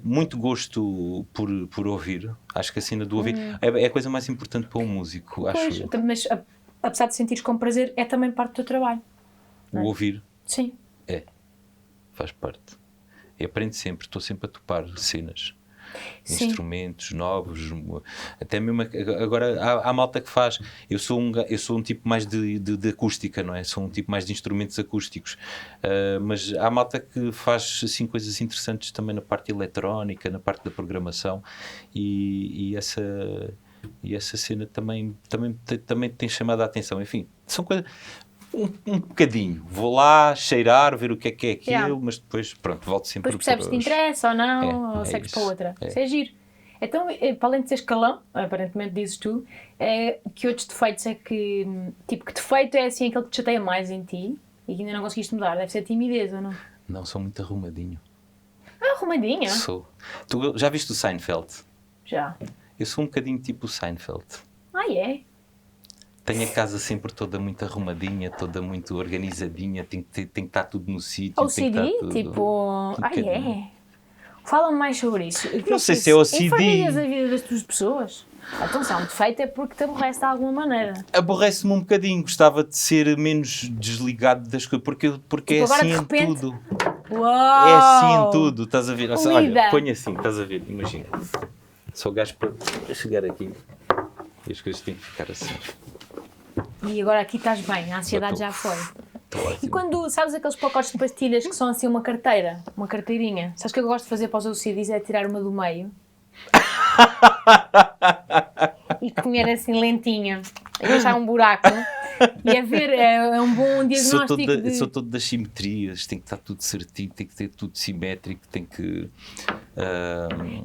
Muito gosto por ouvir. Acho que a cena do ouvir é a coisa mais importante para um músico,
Pois,
acho eu.
Mas apesar de sentires com prazer, é também parte do teu trabalho.
O ouvir.
Sim.
Faz parte. E aprendo sempre, estou sempre a topar cenas.
Sim.
Instrumentos novos, até mesmo agora há malta que faz. Eu sou um tipo mais de acústica, não é? Sou um tipo mais de instrumentos acústicos, mas há malta que faz assim coisas interessantes também na parte eletrónica, na parte da programação, e essa cena também tem chamado a atenção. Enfim, são coisas. Um bocadinho, vou lá cheirar, ver o que é aquilo, mas depois pronto, volto sempre.
Depois percebes se te interessa ou não, ou segues para outra. Isso é giro. Então, para além de ser escalão, aparentemente dizes tu, que outros defeitos é que, tipo, que defeito é assim aquele que te chateia mais em ti e que ainda não conseguiste mudar? Deve ser timidez ou não?
Não, sou muito arrumadinho.
Arrumadinha?
Sou. Tu já viste o Seinfeld?
Já.
Eu sou um bocadinho tipo o Seinfeld.
É?
Tenho a casa sempre toda muito arrumadinha, toda muito organizadinha, tem que estar tudo no sítio.
OCD? Tipo... Fala-me mais sobre isso.
Não sei se é OCD.
Enfermarias a vida das tuas pessoas? Então, se há um defeito é porque te aborrece de alguma maneira.
Aborrece-me um bocadinho, gostava de ser menos desligado das coisas, porque
tipo,
é assim
de repente...
em tudo.
Uau!
É assim em tudo, estás a ver?
Olha,
põe assim, estás a ver, imagina. Sou gajo para chegar aqui e as coisas têm que ficar assim.
E agora aqui estás bem, a ansiedade já foi. E quando, sabes aqueles pacotes de pastilhas que são assim uma carteira, uma carteirinha? Sabes o que eu gosto de fazer para os OCDs é tirar uma do meio e comer assim lentinho, e deixar um buraco e a ver, é um bom diagnóstico.
Sou todo das simetrias, tem que estar tudo certinho, tem que ter tudo simétrico, tem que...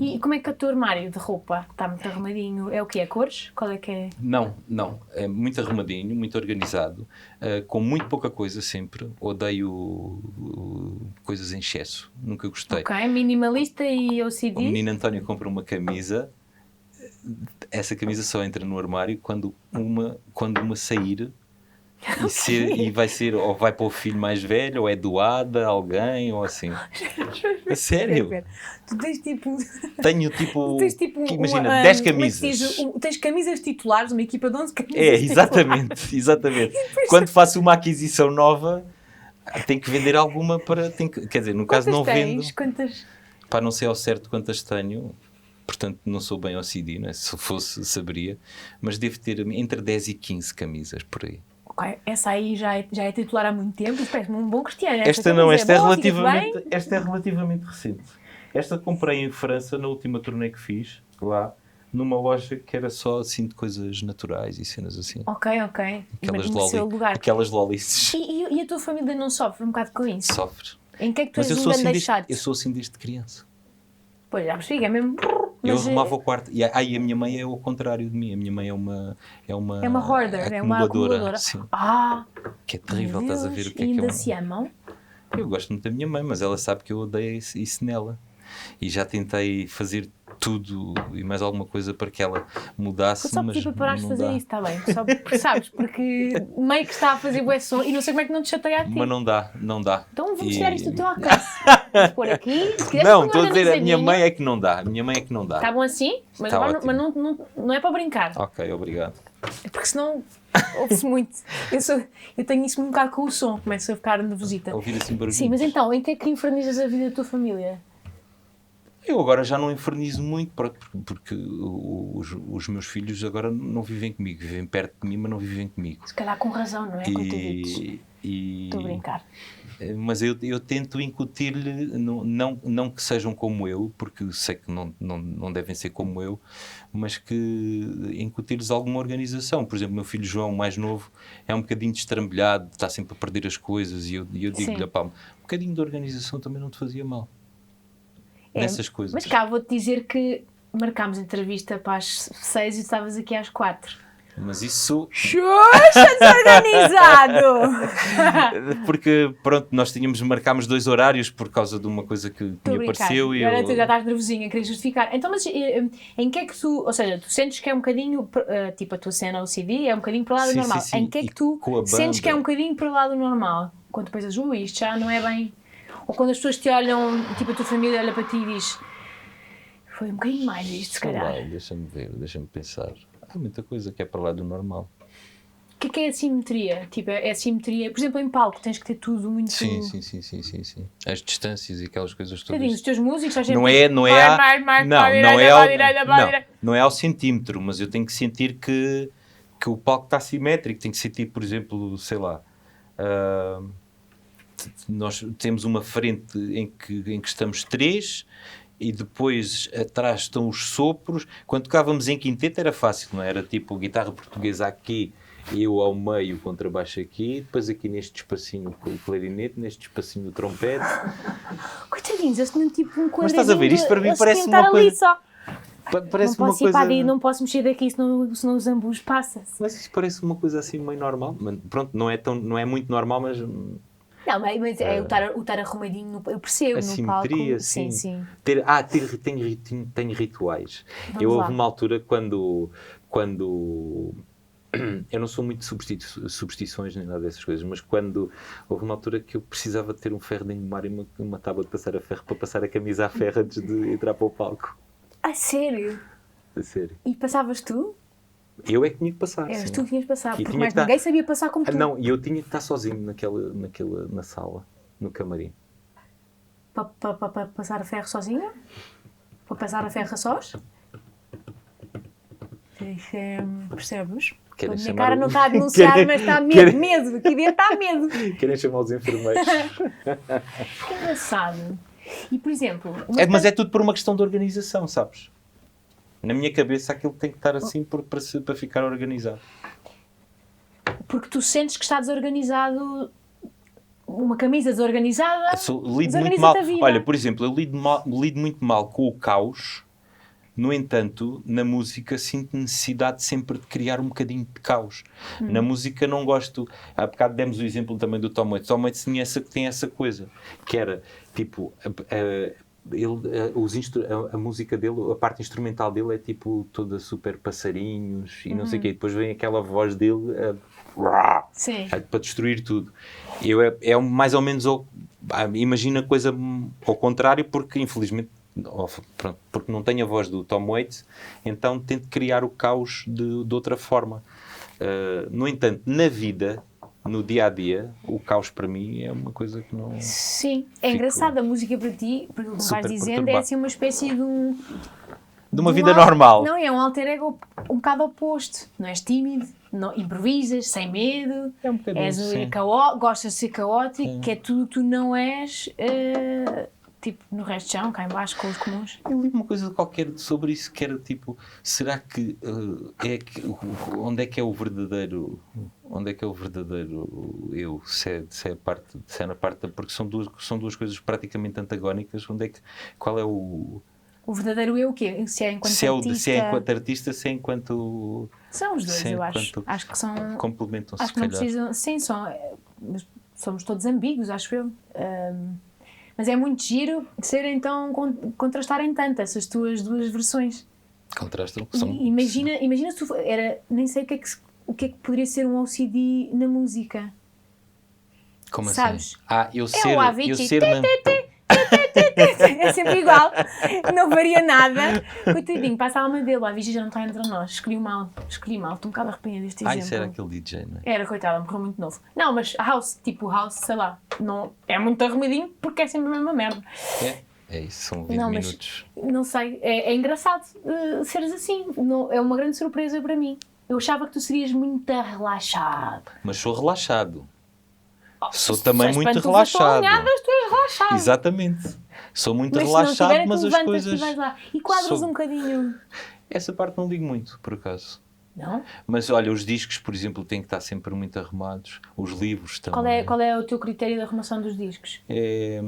E como é que é o teu armário de roupa? Está muito arrumadinho? É o quê? É cores? Qual é que é?
Não. É muito arrumadinho, muito organizado, com muito pouca coisa sempre. Odeio coisas em excesso. Nunca gostei.
Ok, minimalista e OCD?
O menino António compra uma camisa. Essa camisa só entra no armário quando uma sair e vai ser, ou vai para o filho mais velho, ou é doada a alguém, ou assim. A sério?
Tu tens tipo...
Tenho tipo... imagina, 10 camisas.
Tens camisas titulares, uma equipa de 11 camisas
exatamente. Quando faço uma aquisição nova, tenho que vender alguma para... quer dizer, no caso não vendo...
Quantas?
Para não sei ao certo quantas tenho... Portanto, não sou bem OCD, né? Se fosse, saberia. Mas devo ter entre 10 e 15 camisas por aí.
Okay. Essa aí já é titular há muito tempo. Parece-me um bom cristiano.
Esta é relativamente recente. Esta comprei em França, na última turnê que fiz, lá, numa loja que era só assim de coisas naturais e cenas assim.
Ok.
Aquelas lolices.
E a tua família não sofre um bocado com isso?
Sofre.
Em que é que tu és um grande deixado?
Eu sou assim desde criança.
Pois, já percebi, é mesmo...
Eu arrumava o quarto. E a minha mãe é o contrário de mim. A minha mãe é uma
hoarder, é uma acumuladora.
Sim.
Ah!
Que é terrível, estás a ver o que é
ainda
que é uma...
se amam?
Eu gosto muito da minha mãe, mas ela sabe que eu odeio isso nela. E já tentei fazer tudo e mais alguma coisa para que ela mudasse.
Só pedi para parares de fazer isso, está bem? Só porque sabes, porque meio que está a fazer bué som e não sei como é que não te chateia a ti.
Mas não dá.
Então vamos tirar isto do teu alcance. Vamos pôr aqui.
Não, estou a dizer, a minha mãe é que não dá.
Está bom assim? Mas,
tá
mas não é para brincar.
Ok, obrigado.
Porque senão ouve-se muito. Eu tenho isso um bocado com o som, começo a ficar nervosita.
Ouvir assim barulho.
Sim, mas então, em que é que infernizas a vida da tua família?
Eu agora já não infernizo muito, porque os meus filhos agora não vivem comigo, vivem perto de mim, mas não vivem comigo.
Se calhar com razão, não é? Estou a brincar.
Mas eu tento incutir-lhe, não que sejam como eu, porque sei que não devem ser como eu, mas que incutir-lhes alguma organização. Por exemplo, meu filho João, mais novo, é um bocadinho destrambelhado, está sempre a perder as coisas, e eu digo-lhe, pá, um bocadinho de organização também não te fazia mal. Nessas coisas.
Mas cá vou-te dizer que marcámos entrevista para as 6 e estavas aqui às 4.
Mas isso...
Xuxa, desorganizado!
Porque, pronto, nós marcámos 2 horários por causa de uma coisa que me apareceu e
agora tu já estás nervosinha, queres justificar. Então, mas em que é que tu... Ou seja, tu sentes que é um bocadinho... tipo, a tua cena OCD é um bocadinho para o lado do normal.
Sim.
Em que é que tu sentes que é um bocadinho para o lado do normal? Quando tu pensas, isto já não é bem... Ou quando as pessoas te olham, tipo, a tua família olha para ti e diz... Foi um bocadinho mais isto, se calhar.
Deixa-me ver, deixa-me pensar. Há muita coisa que é para lá do normal.
O que é a simetria? Tipo, é a simetria... Por exemplo, em palco tens que ter tudo muito...
Sim. As distâncias e aquelas coisas todas.
Os teus músicos...
Não é ao centímetro, mas eu tenho que sentir que o palco está simétrico. Tenho que sentir, por exemplo, sei lá... nós temos uma frente em que estamos 3... e depois atrás estão os sopros. Quando tocávamos em quinteto era fácil, não é? Era tipo guitarra portuguesa aqui, eu ao meio, contrabaixo aqui, depois aqui neste espacinho o clarinete, neste espacinho o trompete.
Coitadinhos, eles tinham tipo um quadradinho.
Mas estás a ver, isto para mim parece uma coisa...
Parece não posso ir para ali, não posso mexer daqui, senão o Zambus passa-se.
Mas isto parece uma coisa assim meio normal. Pronto, não é muito normal, mas...
Não, mas é o estar arrumadinho, eu percebo, no
simetria,
palco. Sim.
Tenho rituais.
Vamos lá.
Houve uma altura quando eu não sou muito de superstições nem nada dessas coisas, mas quando houve uma altura que eu precisava de ter um ferro de engomar e uma tábua de passar a ferro para passar a camisa a ferro antes de entrar para o palco.
A sério?
A sério.
E passavas tu?
Eu é que tinha que passar.
Eras tu que tinhas de passar,
e
porque mais ninguém sabia passar como tu.
Não, e eu tinha que estar sozinho na sala, no camarim.
Para passar a ferro sozinho? Para passar a ferro a sós? Percebes? A minha cara não está a denunciar, mas está medo. Aqui dentro está medo.
Querem chamar os enfermeiros.
Que engraçado. E, por exemplo...
Mas é tudo por uma questão de organização, sabes? Na minha cabeça aquilo tem que estar assim para ficar organizado.
Porque tu sentes que está desorganizado... Uma camisa desorganizada...
Lido muito mal. Olha, por exemplo, eu lido muito mal com o caos. No entanto, na música sinto necessidade sempre de criar um bocadinho de caos. Na música não gosto... Há bocado demos o exemplo também do Tom Waits. Tom Waits tem essa coisa, que era, tipo... a música dele, a parte instrumental dele é tipo toda super passarinhos e não sei o quê. Depois vem aquela voz dele para destruir tudo. É mais ou menos... Imagina a coisa ao contrário, porque infelizmente... Pronto, porque não tenho a voz do Tom Waits, então tento criar o caos de outra forma. No entanto, na vida, no dia a dia, o caos para mim é uma coisa que não...
Sim, é engraçado. A música para ti, porque o que vais dizendo, é assim uma espécie de
uma vida normal.
Não, é um alter ego um bocado oposto. Não és tímido, não, improvisas, sem medo,
é um bocadinho,
gostas de ser caótico, que é tudo que tu não és... tipo, no resto de chão, cá em baixo, com os comuns.
Eu li uma coisa qualquer sobre isso, que era tipo, será que onde é que é o verdadeiro eu, se é na parte, porque são duas coisas praticamente antagónicas, qual é o
verdadeiro eu, o quê? Se é enquanto artista?
Se é enquanto artista, se é enquanto...
São os dois, eu acho. Acho que são...
Complementam-se,
acho que não precisam... Sim, somos todos ambíguos, acho eu. Mas é muito giro ser então contrastarem tanto essas tuas duas versões.
Contrastam.
Imagina se tu nem sei o que é que poderia ser um OCD na música.
Como
sabes?
Assim? Eu ser
é sempre igual, não varia nada. Coitadinho, passa a alma dele. O Avicii já não está entre nós. Escolhi mal, estou um bocado arrependida deste exemplo.
Isso era aquele DJ, não é?
Era, coitado, morreu muito novo. Não, mas House, sei lá, não, é muito arrumadinho porque é sempre a mesma merda.
É isso, são 20 minutos.
Não sei, é engraçado seres assim. É uma grande surpresa para mim. Eu achava que tu serias muito relaxado.
Mas sou relaxado. Sou também muito relaxado.
Tu és relaxado.
Exatamente. Sou muito
Mas
relaxado, mas as coisas...
E quadras um bocadinho.
Essa parte não ligo muito, por acaso.
Não?
Mas olha, os discos, por exemplo, têm que estar sempre muito arrumados. Os livros também.
Qual é o teu critério de arrumação dos discos?
É...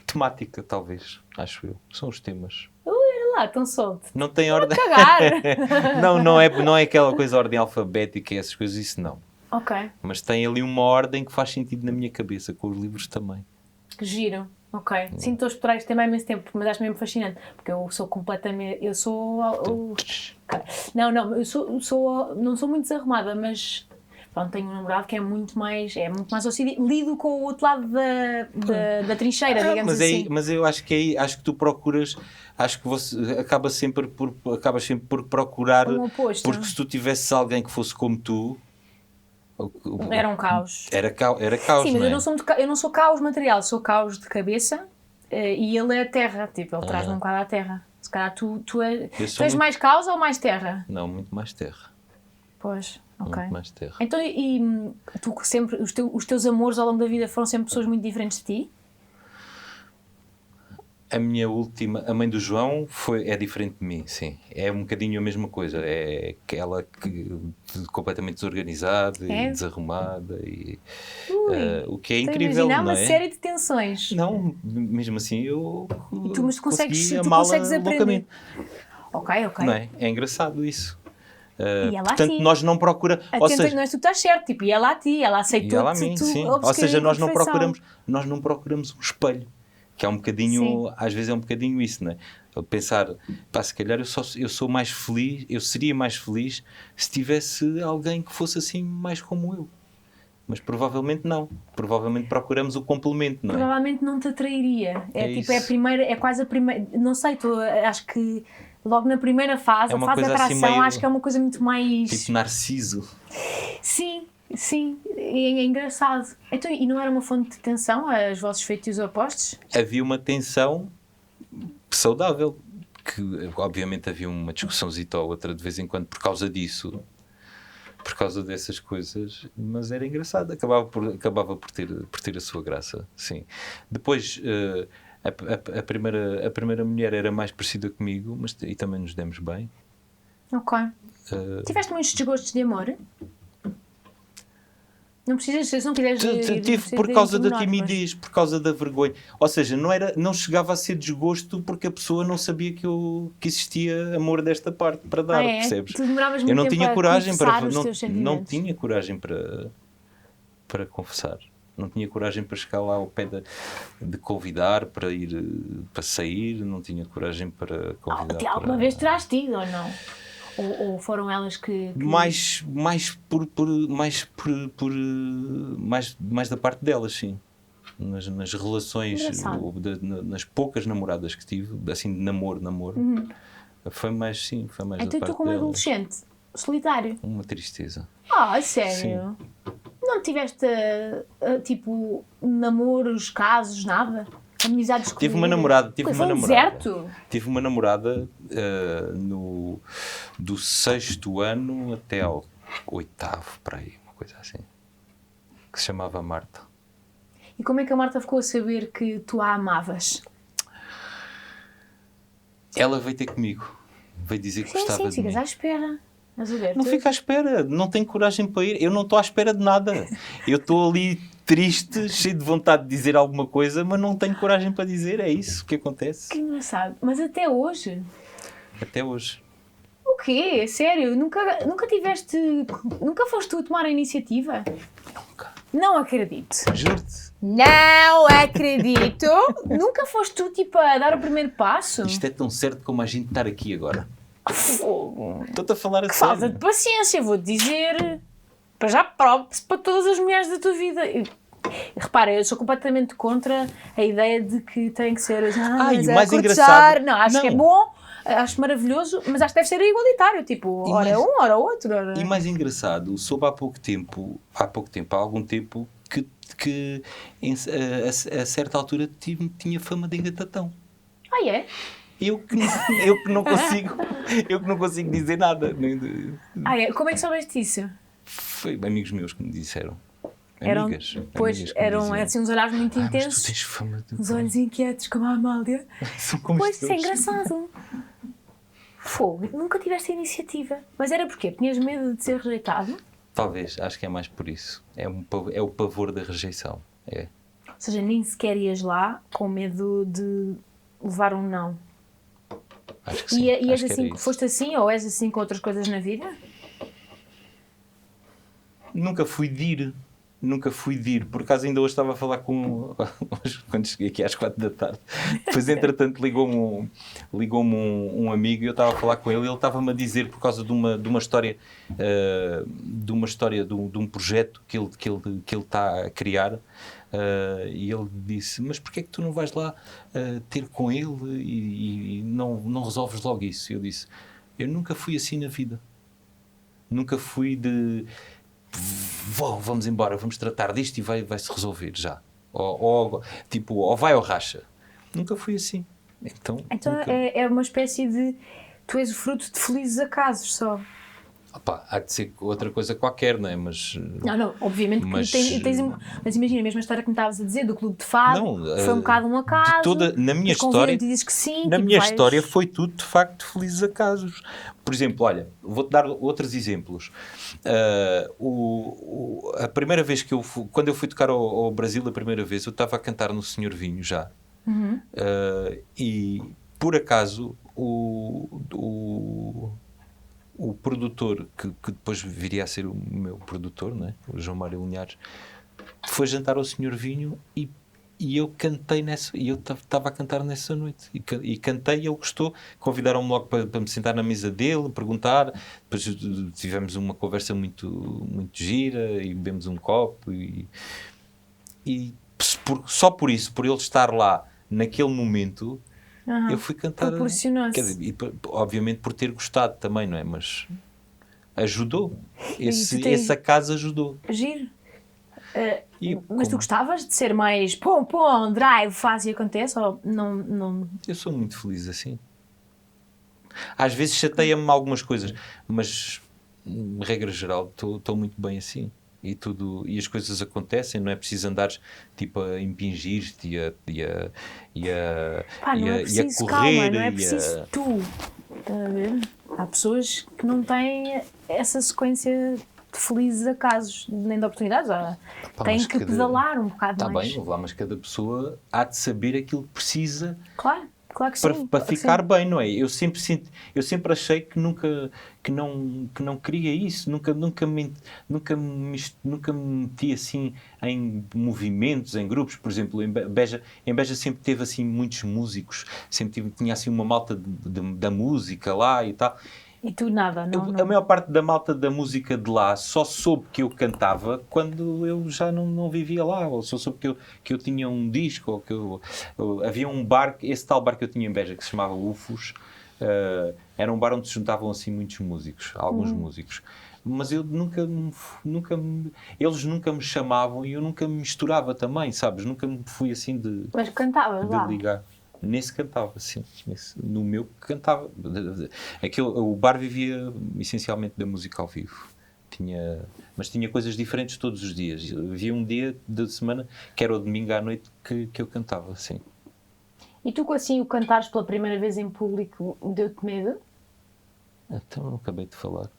temática, talvez, acho eu. São os temas.
Olha lá, tão solto.
Não tem ordem.
Cagar!
não é aquela coisa ordem alfabética e essas coisas, isso não.
Ok.
Mas tem ali uma ordem que faz sentido na minha cabeça, com os livros também.
Que giro. Ok. Sinto os tutoriais também há imenso tempo, mas acho mesmo fascinante. Porque eu sou completamente... Eu sou... Não, eu não sou muito desarrumada, mas... Pronto, tenho um namorado que é muito mais OCD. Lido com o outro lado da trincheira, digamos assim.
Mas eu acho que tu procuras... Acho que você acabas sempre por procurar...
Um oposto.
Porque se tu tivesses alguém que fosse como tu...
Era um caos.
Era caos,
sim, mas
não é?
eu não sou caos material, sou caos de cabeça e ele é terra. Tipo, ele traz-me um bocado à terra. Se calhar tu és mais caos ou mais terra?
Não, muito mais terra.
Pois, ok.
Muito mais terra.
Então, e tu sempre, os teus amores ao longo da vida foram sempre pessoas muito diferentes de ti?
A minha última, a mãe do João, é diferente de mim, sim. É um bocadinho a mesma coisa. É aquela completamente desorganizada e desarrumada. O que é incrível, não é?
Imaginar uma série de tensões.
Não, mesmo assim eu
consegues aprender.
loucamente.
Ok.
Não é? É engraçado isso.
E ela
portanto,
ti.
Nós não procuramos...
Ou seja, não és tu que estás certo, tipo, e ela a ti, ela aceitou-te.
E ela a mim, sim. Ou seja, nós não procuramos um espelho. Que é um bocadinho, sim. Às vezes é um bocadinho isso, não é? Pensar, se calhar eu sou mais feliz, eu seria mais feliz se tivesse alguém que fosse assim mais como eu. Mas provavelmente não. Provavelmente procuramos o complemento, não é?
Provavelmente não te atrairia. É quase a primeira, não sei, acho que logo na primeira fase, a fase de atração, assim meio, acho que é uma coisa muito mais...
Tipo Narciso.
Sim, é engraçado. Então, e não era uma fonte de tensão os vossos feitios opostos?
Havia uma tensão saudável, que obviamente havia uma discussãozita ou outra de vez em quando por causa disso, por causa dessas coisas, mas era engraçado, acabava por ter a sua graça, sim. Depois, a primeira mulher era mais parecida comigo, e também nos demos bem.
Ok. Tiveste muitos desgostos de amor? Não precisas, se não quiseres...
Tive por causa da timidez, por causa da vergonha. Ou seja, não chegava a ser desgosto porque a pessoa não sabia que existia amor desta parte para dar, percebes?
Tu demoravas muito
eu não
tempo
tinha coragem para
não
tinha coragem para confessar. Não tinha coragem para chegar lá ao pé de convidar para ir para sair, não tinha coragem para convidar.
Alguma vez terás tido ou não? Ou foram elas que...
Mais da parte delas, sim. Nas relações, nas poucas namoradas que tive, assim, de namoro. Foi mais da parte delas.
Então tu como adolescente, solitário?
Uma tristeza.
Sério? Sim. Não tiveste, tipo, namoros, casos, nada? Amizades com...
Tive uma namorada.
Deserto?
Tive uma namorada do 6º ano até ao 8º, para aí, uma coisa assim, que se chamava Marta.
E como é que a Marta ficou a saber que tu a amavas?
Ela veio ter comigo, veio dizer que gostava de mim.
Ficas à espera.
Não fico à espera, não tenho coragem para ir, eu não estou à espera de nada. Eu estou ali triste, cheio de vontade de dizer alguma coisa, mas não tenho coragem para dizer, é isso que acontece.
Que engraçado, mas até hoje?
Até hoje.
O quê? Sério? Nunca foste tu a tomar a iniciativa?
Nunca.
Não acredito.
Juro-te.
Não acredito. Nunca foste tu, tipo, a dar o primeiro passo?
Isto é tão certo como a gente estar aqui agora.
Fogo.
Estou-te a falar a sério.
Falta de paciência, vou-te dizer. Para já props para todas as mulheres da tua vida. Repara, eu sou completamente contra a ideia de que tem que ser...
e o mais engraçado...
Não, acho que é bom, acho maravilhoso, mas acho que deve ser igualitário, tipo, ora um, ora outro.
E mais engraçado, soube há algum tempo, que a certa altura tinha fama de engatatão.
É?
Eu que não consigo dizer nada.
Como é que soubeste isso?
Foi amigos meus que me disseram. Amigas.
Pois,
amigas que me
eram
diziam,
assim uns olhares muito
mas tu
intensos.
tens fama de...
Os olhos inquietos, como a Amália.
São como
Pois, isso é
estrelas.
engraçado. Fogo, nunca tiveste iniciativa. Mas era porquê? Tinhas medo de ser rejeitado?
Talvez, acho que é mais por isso. É o pavor da rejeição. É.
Ou seja, nem sequer ias lá com medo de levar um não.
Acho que sim.
E és
acho que
assim,
era isso.
foste assim ou és assim com outras coisas na vida?
Nunca fui de ir. Por acaso ainda hoje estava a falar com... hoje, quando cheguei aqui às 4 da tarde. Depois, entretanto, ligou-me um amigo e eu estava a falar com ele e ele estava-me a dizer, por causa de uma história, de um projeto que ele está a criar, e ele disse, mas porquê é que tu não vais lá ter com ele e não resolves logo isso? Eu disse, eu nunca fui assim na vida. Nunca fui de... vamos embora, vamos tratar disto e vai-se resolver já. Ou vai ou racha. Nunca fui assim. Então nunca...
é uma espécie de... Tu és o fruto de felizes acasos só.
Opa, há de ser outra coisa qualquer, não é? Mas...
Não, obviamente
mas,
que tens... Mas imagina, a mesma história que me estavas a dizer do clube de fado, foi um bocado um acaso.
Na minha
história,
história foi tudo, de facto, felizes acasos. Por exemplo, olha, vou-te dar outros exemplos. A primeira vez que quando eu fui tocar ao Brasil, a primeira vez, eu estava a cantar no Senhor Vinho já.
Uhum.
E, por acaso, o produtor, que depois viria a ser o meu produtor, né? O João Mário Linhares, foi jantar ao Senhor Vinho e eu cantei nessa, e eu estava a cantar nessa noite e cantei e ele gostou, convidaram-me logo para me sentar na mesa dele, perguntar, depois tivemos uma conversa muito, muito gira e bebemos um copo e só por isso, por ele estar lá naquele momento, eu fui cantar.
Proporcionou-se.
Quer dizer, obviamente por ter gostado também, não é? Mas ajudou. Esse acaso ajudou.
Giro. Mas tu gostavas de ser mais pom, drive, faz e acontece? Ou não?
Eu sou muito feliz assim. Às vezes chateia-me algumas coisas, mas regra geral estou muito bem assim. E as coisas acontecem, não é preciso andares tipo a impingir-te e a correr.
Calma, não é preciso tu. Estás a ver? Há pessoas que não têm essa sequência de felizes acasos, nem de oportunidades. Têm que pedalar um bocado mais.
Está bem, vou lá, mas cada pessoa há de saber aquilo que precisa.
Claro que sim.
Para ficar bem, não é? Eu sempre achei que não queria isso, nunca me meti assim em movimentos, em grupos. Por exemplo, em Beja sempre teve assim muitos músicos, tinha assim uma malta da música lá e tal.
E tu nada, não?
A maior parte da malta da música de lá só soube que eu cantava quando eu já não vivia lá, ou só soube que eu tinha um disco, ou que havia um bar, esse tal bar que eu tinha em Beja, que se chamava UFOS, era um bar onde se juntavam assim muitos músicos, alguns músicos. Mas eu eles nunca me chamavam e eu nunca me misturava também, sabes? Nunca me fui assim de...
Mas cantavas lá?
ligar. Nesse cantava, sim. No meu cantava. O bar vivia essencialmente da música ao vivo. Mas tinha coisas diferentes todos os dias. Havia um dia da semana, que era o domingo à noite, que eu cantava, sim.
E tu, assim, o cantares pela primeira vez em público, deu-te medo?
Então, não acabei de falar.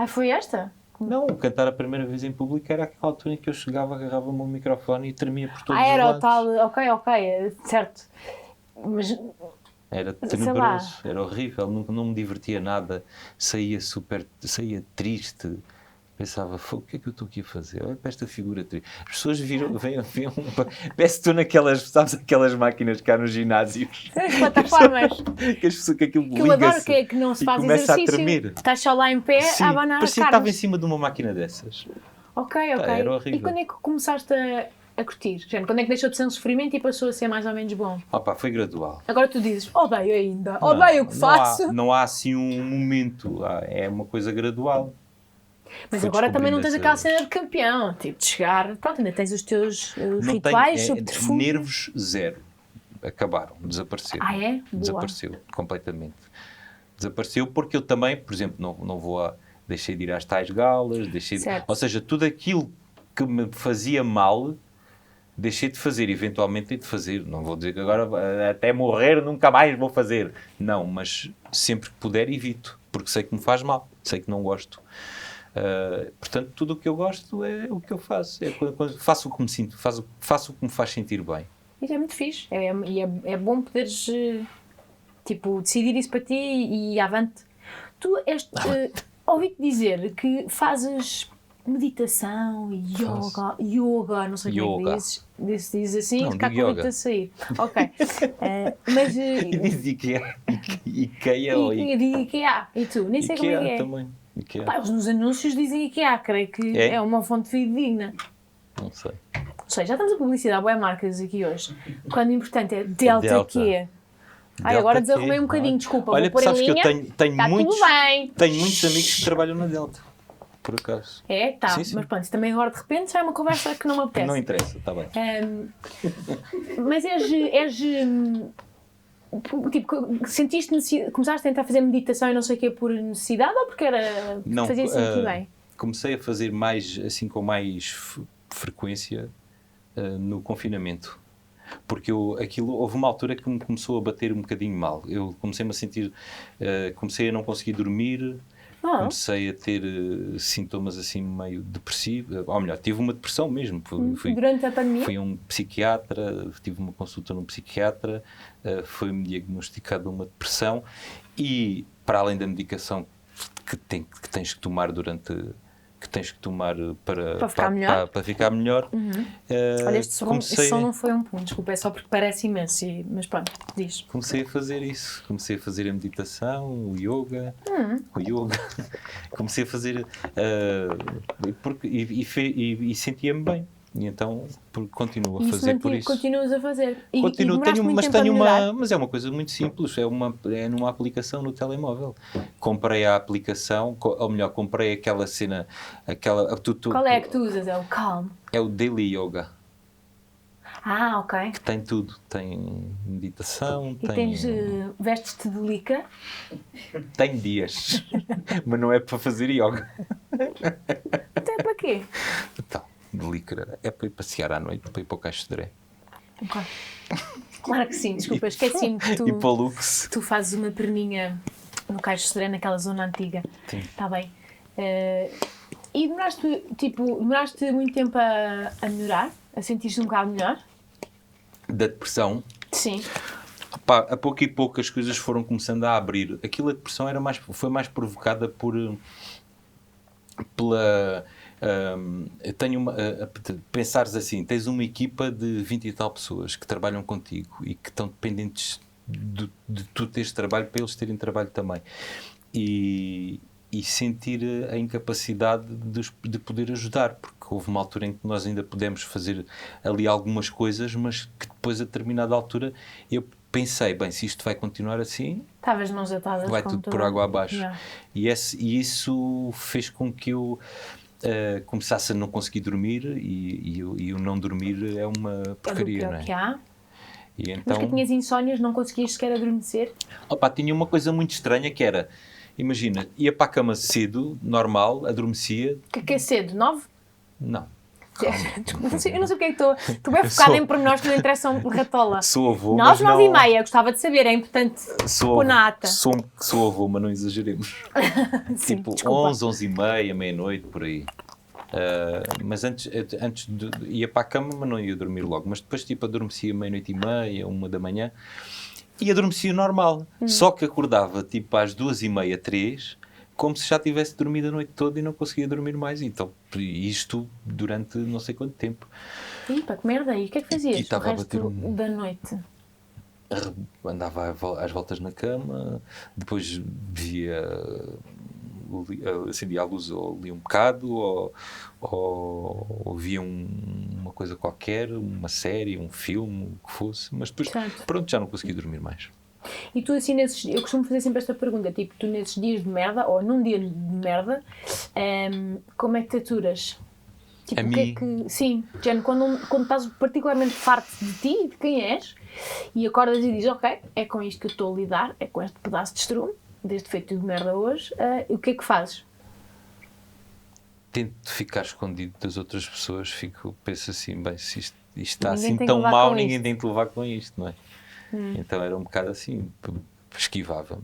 Foi esta?
Não, cantar a primeira vez em público era aquela altura em que eu chegava, agarrava-me ao microfone e tremia por todos os lados.
Era o tal... Ok, certo. Mas,
era tenebroso, era horrível, não me divertia nada, saía triste, pensava, o que é que eu estou aqui a fazer? Olha para esta figura triste. As pessoas vêm parece que estou naquelas, sabes, aquelas máquinas que há nos ginásios.
As plataformas.
que aquilo
que eu adoro, que não se faz exercício.
A tremer.
Estás só lá em pé,
sim,
a abanar
parecia que estava em cima de uma máquina dessas.
Ok.
Era horrível.
E quando é que começaste a curtir? Quando é que deixou de ser um sofrimento e passou a ser mais ou menos bom?
Foi gradual.
Agora tu dizes, odeio ainda, odeio o que faço.
Não há assim um momento, é uma coisa gradual.
Mas agora também não tens aquela cena de campeão, tipo de chegar, pronto, ainda tens os teus rituais, subterfúgios.
Nervos zero. Acabaram, desapareceram.
É?
Desapareceu completamente. Desapareceu porque eu também, por exemplo, não vou deixei de ir às tais galas, ou seja, tudo aquilo que me fazia mal, deixei de fazer, eventualmente de fazer. Não vou dizer que agora até morrer nunca mais vou fazer. Não, mas sempre que puder evito, porque sei que me faz mal, sei que não gosto. Portanto, tudo o que eu gosto é o que eu faço. Faço o que me sinto, faço o que me faz sentir bem.
Isso é muito fixe. É bom poderes tipo, decidir isso para ti e avante. Tu ouvi-te dizer que fazes meditação, yoga, não sei como é que dizes assim,
não,
cá convido-te a sair. Ok. Mas...
E diz IKEA ou
IKEA. E tu? Nem sei como é que é.
Também. IKEA.
Pá, eles nos anúncios dizem IKEA, creio que é uma fonte fidedigna.
Não sei.
Ou seja, já estamos a publicidade, boas marcas aqui hoje. Quando o importante é Delta Q. Agora desarrumei um bocadinho, desculpa.
Olha,
vou pôr
sabes
em linha.
Que eu tenho muitos,
tudo bem.
Tenho muitos amigos que trabalham na Delta, por acaso.
É? Tá.
Sim.
Mas pronto, também agora de repente já é uma conversa que não me apetece.
Não interessa, está bem.
Mas tipo, sentiste necessidade, começaste a tentar fazer meditação e não sei o quê por necessidade ou porque fazia sentir bem?
Comecei a fazer mais, assim, com mais frequência no confinamento. Porque houve uma altura que me começou a bater um bocadinho mal. Eu comecei-me a sentir, comecei a não conseguir dormir, comecei a ter sintomas assim meio depressivos, ou melhor, tive uma depressão mesmo.
Durante a pandemia?
Fui a um psiquiatra, tive uma consulta num psiquiatra, foi-me diagnosticada uma depressão e, para além da medicação que tens que tomar para ficar melhor.
Olha, este som não foi um ponto, desculpa, é só porque parece imenso, mas pronto, diz.
Comecei a fazer isso, comecei a fazer a meditação, o yoga, comecei a fazer e sentia-me bem. E então continuo a fazer por isso.
Continuas a fazer.
Mas é uma coisa muito simples, é numa aplicação no telemóvel. Comprei a aplicação, ou melhor, comprei aquela cena,
Qual é que tu usas? É o Calm?
É o Daily Yoga.
Ok.
Que tem tudo, tem meditação,
vestes-te de lica?
Tem dias, mas não é para fazer yoga.
Então é para quê?
Então, de licra é para ir passear à noite, para ir para o Caixo de Dré.
Ok. Claro que sim, desculpa, esqueci-me que
e para o Lux.
Tu fazes uma perninha no Caixo de Dré, naquela zona antiga.
Sim.
Está bem. E demoraste muito tempo a melhorar? A sentir-te um bocado melhor? Da
depressão?
Sim.
A pouco e pouco as coisas foram começando a abrir. Aquilo, a depressão foi mais provocada pela... pensares assim, tens uma equipa de 20 e tal pessoas que trabalham contigo e que estão dependentes de tu teres trabalho para eles terem trabalho também. E sentir a incapacidade de poder ajudar, porque houve uma altura em que nós ainda pudemos fazer ali algumas coisas, mas que depois, a determinada altura, eu pensei, bem, se isto vai continuar assim,
estavas mãos atadas,
vai tudo por água abaixo. Yeah. E isso fez com que eu começasse a não conseguir dormir, e o não dormir é uma porcaria, não é?
Que há.
E então,
mas que tinhas insónias, não conseguias sequer adormecer?
Tinha uma coisa muito estranha que era, imagina, ia para a cama cedo, normal, adormecia.
O que é cedo? 9?
Não.
Eu não sei o que é que estou bem focada em pormenores que não interessam ratola.
Sou avô,
9, 9 e meia, gostava de saber, é importante pôr na ata.
Sou avô, mas não exageremos.
Sim,
tipo
desculpa.
11, 11 e meia, meia-noite, por aí. Mas antes ia para a cama, mas não ia dormir logo. Mas depois adormecia meia-noite e meia, 1 da manhã, e adormecia normal. Só que acordava às 2h30, 3, como se já tivesse dormido a noite toda e não conseguia dormir mais. Então, isto durante não sei quanto tempo.
Pá, que merda! E o que é que fazias o resto da noite?
Andava às voltas na cama, depois acendia a luz ou lia um bocado, ou via uma coisa qualquer, uma série, um filme, o que fosse, mas depois, pronto, já não conseguia dormir mais.
E tu, assim, eu costumo fazer sempre esta pergunta, tipo, tu nesses dias de merda, ou num dia de merda, como é que te aturas? Tipo,
a mim?
Sim, Jane, quando estás particularmente farto de ti, de quem és, e acordas e dizes, ok, é com isto que eu estou a lidar, é com este pedaço de estrume, deste feito de merda hoje, o que é que fazes?
tento ficar escondido das outras pessoas, penso assim, bem, se isto está
Ninguém
assim
tem que
tão
levar
mau,
com
ninguém
isto.
tem que levar com isto, não é? Então era um bocado assim, esquivava-me,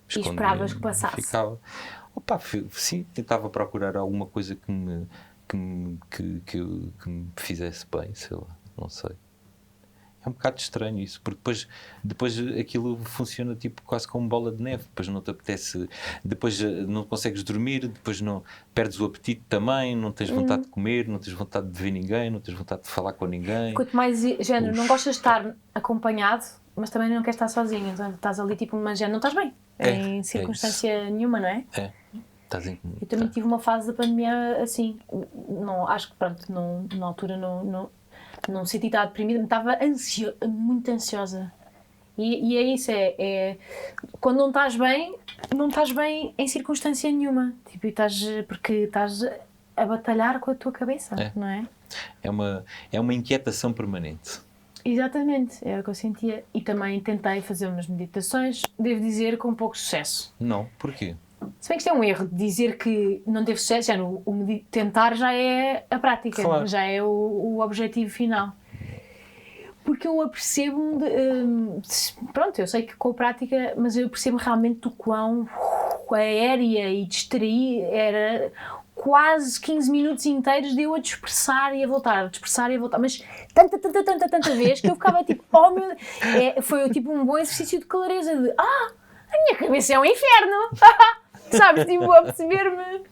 E esperavas que
escondia-me,
passasse.
ficava. Opa, sim, tentava procurar alguma coisa que me fizesse bem, sei lá, não sei. É um bocado estranho isso, porque depois aquilo funciona tipo quase como bola de neve, depois não te apetece, depois não consegues dormir, depois não perdes o apetite também, não tens vontade de comer, não tens vontade de ver ninguém, não tens vontade de falar com ninguém.
Quanto mais género, não gostas de estar acompanhado, mas também não queres estar sozinho, então estás ali tipo numa género, não estás bem, em circunstância nenhuma, não é?
Estás em...
Eu também tive uma fase da pandemia assim, não, acho que pronto, na altura não senti estar deprimida, estava muito ansiosa. E é isso, quando não estás bem em circunstância nenhuma. Tipo, porque estás a batalhar com a tua cabeça, não é?
É uma inquietação permanente.
Exatamente, era o que eu sentia. E também tentei fazer umas meditações, devo dizer, com pouco sucesso.
Não, porquê?
Se bem que isto é um erro de dizer que não teve sucesso, tentar já é a prática,
claro.
Já é o objetivo final. Porque eu apercebo-me pronto, eu sei que com a prática, mas eu percebo realmente do quão aérea e distrair era quase 15 minutos inteiros de eu a dispersar e a voltar, mas tanta vez que eu ficava tipo, oh meu, foi tipo um bom exercício de clareza de a minha cabeça é um inferno, sabes, tipo, a perceber-me.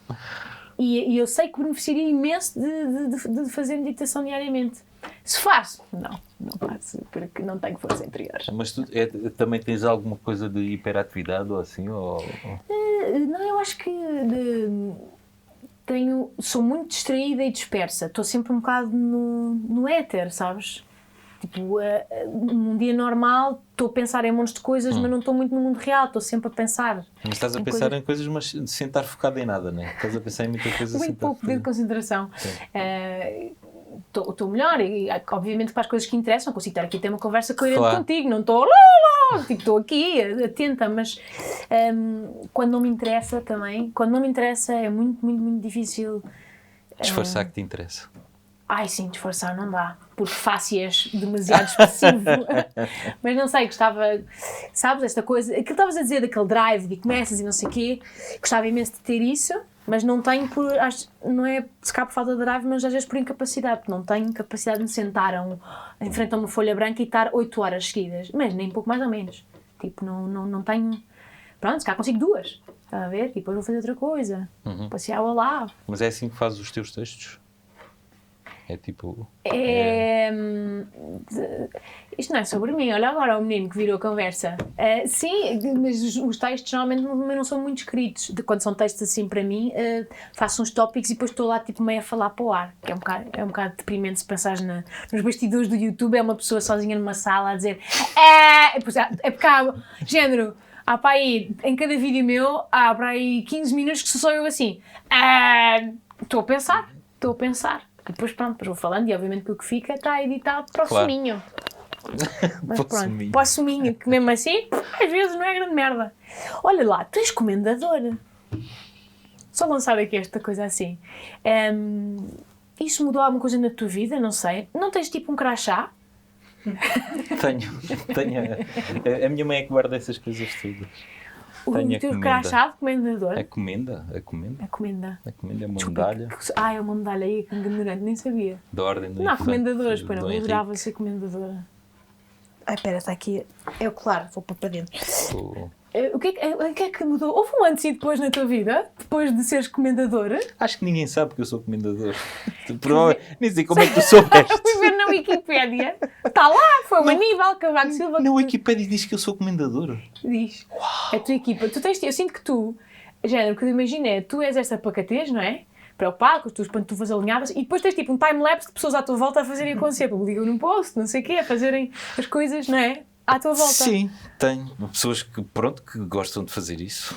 E eu sei que beneficiaria imenso de fazer meditação diariamente. Se faço, não faço, porque não tenho força interior.
Mas tu também tens alguma coisa de hiperatividade ou assim?
Não, eu acho que sou muito distraída e dispersa. Estou sempre um bocado no éter, sabes? Tipo, num dia normal estou a pensar em montes de coisas, mas não estou muito no mundo real, estou sempre a pensar.
Mas estás a pensar em coisas, mas sem estar focado em nada, não é? Estás a pensar em muita coisa
muito pouco poder de concentração. Estou melhor e obviamente para as coisas que interessam consigo estar aqui a ter uma conversa coerente contigo, não estou tipo, estou aqui atenta, mas quando não me interessa é muito, muito, muito difícil
disfarçar que te interessa.
Ai sim, disfarçar não dá, porque fáceis demasiado expressivo. Mas não sei, gostava, sabes, esta coisa, aquilo que estavas a dizer daquele drive de começas e não sei o quê, gostava imenso de ter isso, mas não tenho não é se cá por falta de drive, mas às vezes por incapacidade, porque não tenho capacidade de me sentar em frente a uma folha branca e estar 8 horas seguidas, mas nem pouco mais ou menos. Tipo, não tenho, pronto, se cá consigo 2, está a ver? E depois vou fazer outra coisa, passear ao lado.
Mas é assim que fazes os teus textos? É tipo...
Isto não é sobre mim, olha agora o menino que virou a conversa. Sim, mas os textos normalmente não são muito escritos. Quando são textos assim para mim, faço uns tópicos e depois estou lá tipo meio a falar para o ar. Que é um bocado deprimente se pensares nos bastidores do YouTube, é uma pessoa sozinha numa sala a dizer é porque há género. Há para aí, em cada vídeo meu, há para aí 15 minutos que sou eu assim. Estou a pensar. E depois pronto, depois vou falando e obviamente que o que fica está editado para o suminho. Mas pronto, para o suminho, que mesmo assim, às vezes não é grande merda. Olha lá, tu és comendador. Só lançar aqui esta coisa assim. Isso mudou alguma coisa na tua vida? Não sei. Não tens tipo um crachá?
Tenho. A minha mãe é que guarda essas coisas todas.
O teu crachá de comendador?
A comenda é uma medalha.
É uma medalha aí, que ignorante, nem sabia.
Da ordem do
Não há comendadores, eu adorava ser comendadora. Espera, está aqui. Eu, claro, vou pôr para dentro. O que é que mudou? Houve um antes e depois na tua vida? Depois de seres comendador?
Acho que ninguém sabe que eu sou comendador. Nem sei como é que tu soubeste.
Fui ver na Wikipédia. Está lá, foi o Aníbal Cavaco Silva.
Na Wikipédia diz que eu sou comendador.
Diz. Uau. A tua equipa. Eu sinto que tu, género, o que eu imagino é, tu és esta pacatez, não é? Preocupado com as tuas pantufas alinhadas e depois tens tipo um time-lapse de pessoas à tua volta a fazerem acontecer. Publicam num post, não sei o quê, a fazerem as coisas, não é? À tua volta.
Sim, tenho pessoas que gostam de fazer isso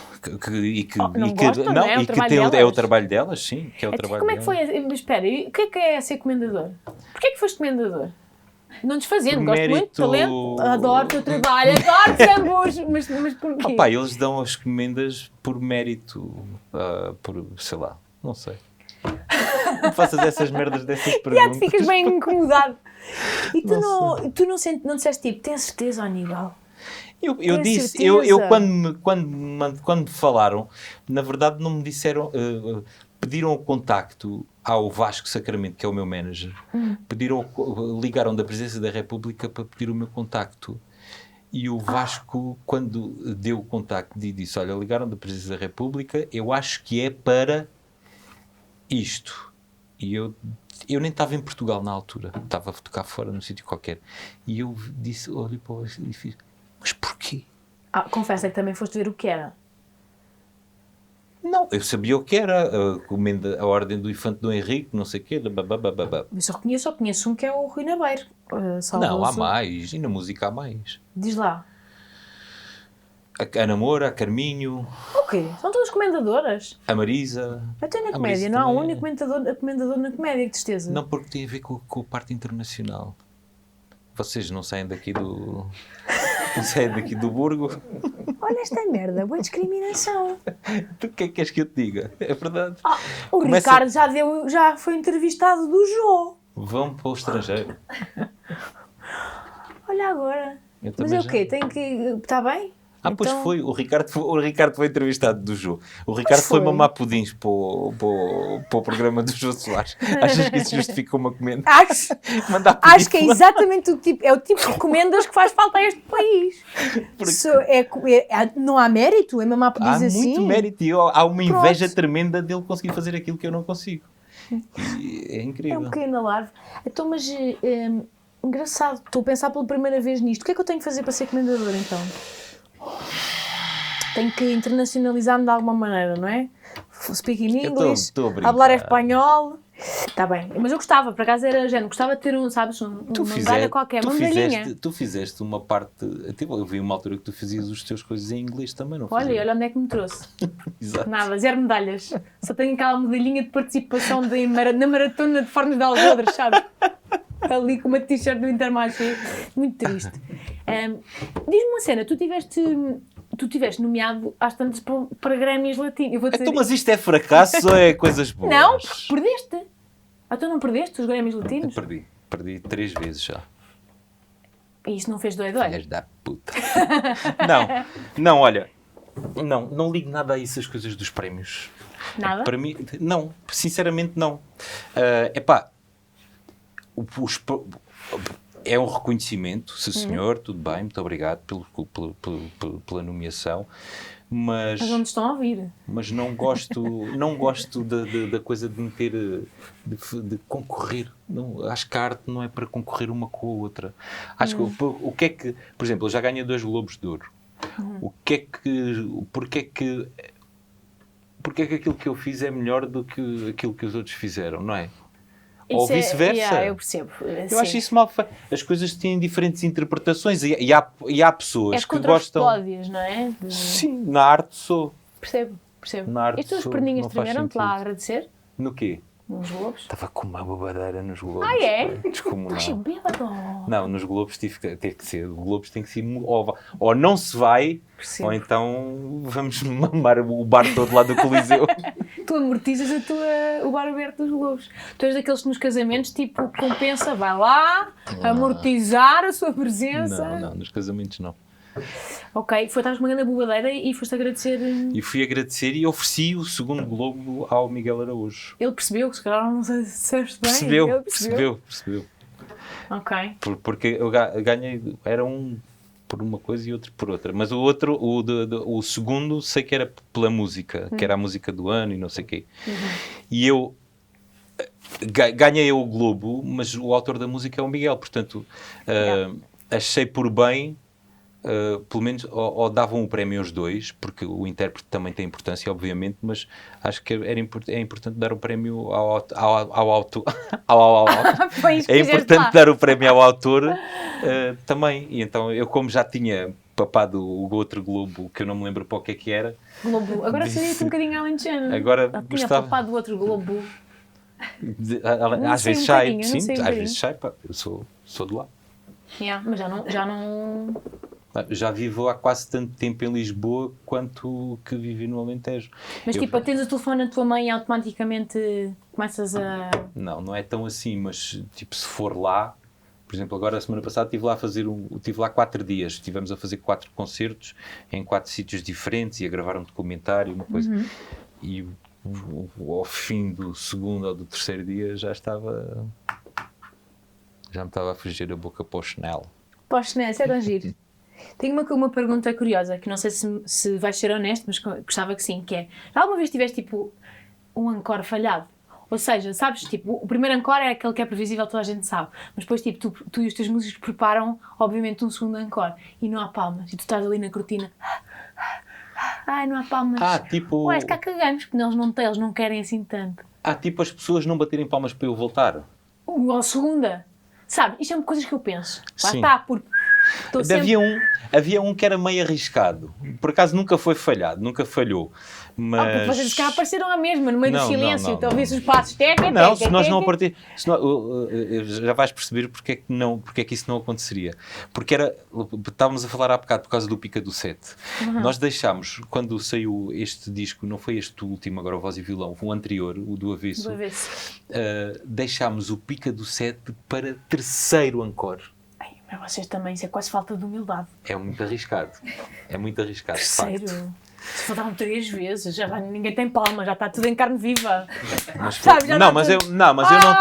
e que é o trabalho delas, sim, que é o trabalho
como é que foi? Mas espera, o que é ser comendador? Porquê que foste comendador? Não desfazendo, gosto muito de talento, adoro o teu trabalho, adoro Sambos, mas porquê?
Eles dão as comendas por mérito, por, sei lá, não sei. me faças essas merdas dessas perguntas.
Já te ficas bem incomodado. E tu não disseste tipo, tens certeza, Aníbal?
Eu disse, eu quando me falaram, na verdade não me disseram, pediram o contacto ao Vasco Sacramento, que é o meu manager, ligaram da Presidência da República para pedir o meu contacto. E o Vasco, quando deu o contacto, disse, olha, ligaram da Presidência da República, eu acho que é para isto. E eu nem estava em Portugal na altura, estava a tocar fora num sítio qualquer. E eu disse, olhei para o Vasco e fiz, mas porquê?
Confessa que também foste ver o que era.
Não, eu sabia o que era, a Ordem do Infante Dom Henrique, não sei o quê, bababababá.
Eu só conheço um que é o Rui Nabeiro.
Não, há mais, e na música há mais.
Diz lá.
A Ana Moura, a Carminho...
O quê? São todas comendadoras?
A Marisa...
Até na comédia, não há um único comentador na comédia, que tristeza.
Não, porque tem a ver com a parte internacional. Vocês não saem daqui do... Não saem daqui do burgo.
Olha esta merda, boa discriminação.
Tu o que é que queres que eu te diga? É verdade.
O Ricardo já foi entrevistado do Jô.
Vão para o estrangeiro.
Olha agora. Mas é o quê? Tem que... Está bem?
Pois foi. O Ricardo foi entrevistado do Jô. O Ricardo foi mamar pudins para o programa do Jô Soares. Achas que isso justifica uma comenda?
Acho que é exatamente o tipo de comendas que faz falta a este país. Não há mérito em mamar pudins assim?
Há muito mérito e há uma inveja tremenda dele conseguir fazer aquilo que eu não consigo. E é incrível.
É um bocadinho na larva. Então, mas... engraçado. Estou a pensar pela primeira vez nisto. O que é que eu tenho que fazer para ser comendador, então? Tenho que internacionalizar-me de alguma maneira, não é? Speak in English, falar espanhol. Está bem, mas eu gostava, por acaso era género, gostava de ter uma medalha qualquer, uma medalhinha.
Tu fizeste uma parte, eu vi uma altura que tu fazias os teus coisas em inglês também, não
fazia? Olha onde é que me trouxe.
Exato.
Nada, 0 medalhas. Só tenho aquela medalhinha de participação na maratona de Fornos de Algodres, sabe? Ali com uma t-shirt do Intermarché. Muito triste. Diz-me uma cena, tu tiveste nomeado às tantas para Grammys latinos.
Então, mas isto é fracasso ou é coisas boas?
Não, perdeste. Tu não perdeste os Grammys latinos?
Perdi 3 vezes já.
E isso não fez dói-dói?
Filhas da puta. Não, olha, não ligo nada a isso, as coisas dos prémios.
Nada?
Para mim, não, sinceramente não. É um reconhecimento, sim senhor, tudo bem, muito obrigado pela nomeação, mas
onde estão a ouvir?
Mas não gosto da coisa de meter, de concorrer. Não, acho que a arte não é para concorrer uma com a outra. Acho que o que é que, por exemplo, eu já ganhei 2 Globos de Ouro. Porque é que aquilo que eu fiz é melhor do que aquilo que os outros fizeram, não é? Ou vice-versa.
Eu percebo.
Eu acho isso mal feito. As coisas têm diferentes interpretações e há pessoas que gostam...
É contra os não é?
Sim, na arte sou.
Percebo.
Na arte
e tu, os perninhas tremeram-te lá a agradecer?
No quê?
Nos Globos?
Estava com uma bobadeira nos Globos.
É?
Descomunal.
Estás bêbado?
Não, nos Globos tem que ser. O Globos tem que ser... Ou não se vai,
percebo.
Ou então vamos mamar o bar todo lá do Coliseu.
Tu amortizas o bar aberto dos Globos. Tu és daqueles que nos casamentos, tipo, compensa, vai lá, amortizar a sua presença.
Não, nos casamentos não.
Ok, estás com uma grande bobadeira e foste agradecer...
E fui agradecer e ofereci o segundo Globo ao Miguel Araújo.
Ele percebeu, que se calhar não sei se disseste bem.
Percebeu.
Ok.
Porque eu ganhei, era um por uma coisa e outro por outra. Mas o outro, o segundo, sei que era pela música, que era a música do ano e não sei o quê. E eu ganhei o Globo, mas o autor da música é o Miguel, portanto, achei por bem... pelo menos ou davam o prémio aos dois, porque o intérprete também tem importância, obviamente, mas acho que é importante dar o prémio ao autor. É importante dar o prémio ao autor também. E então eu, como já tinha papado o outro Globo, que eu não me lembro para o que era.
Globo, agora seria-te um bocadinho alentejano.
Agora
tinha papado o outro Globo.
Às vezes sai, sim, às vezes sai, eu sou de lá.
Mas já não
Já vivo há quase tanto tempo em Lisboa quanto que vivi no Alentejo.
Mas tipo, atendes o telefone na tua mãe e automaticamente começas a...
Não é tão assim, mas tipo, se for lá, por exemplo, agora a semana passada estive lá 4 dias, estivemos a fazer 4 concertos em 4 sítios diferentes e a gravar um documentário, uma coisa. E ao fim do segundo ou do terceiro dia já me estava a fugir a boca para o Chanel.
Para o Chanel, isso é tão giro. Tenho uma pergunta curiosa, que não sei se vais ser honesto, mas gostava que sim, que é, já alguma vez tiveste tipo um encore falhado? Ou seja, sabes, tipo, o primeiro encore é aquele que é previsível, toda a gente sabe, mas depois tipo, tu e os teus músicos preparam obviamente um segundo encore e não há palmas, e tu estás ali na cortina, ai, não há palmas,
tipo...
Ué, cá cagamos, porque eles não querem assim tanto.
Tipo as pessoas não baterem palmas para eu voltar.
Ou a segunda, sabe, isto é uma coisa que eu penso, lá
Sim.
está, porque...
Havia um que era meio arriscado. Por acaso nunca foi falhado, nunca falhou. Mas...
porque vocês se calhar apareceram à mesma, no meio do silêncio. Então ouviste os passos.
Se nós não partir, já vais perceber porque é que isso não aconteceria. Porque estávamos a falar há bocado por causa do Pica do 7. Nós deixámos, quando saiu este disco, não foi este último, agora o Voz e Violão, foi o anterior, o do Avesso. Deixámos o Pica do 7 para terceiro encore.
Mas vocês também, isso é quase falta de humildade.
É muito arriscado.
Terceiro. Se faltaram 3 vezes, ninguém tem palma, já está tudo em carne viva.
Eu não tenho...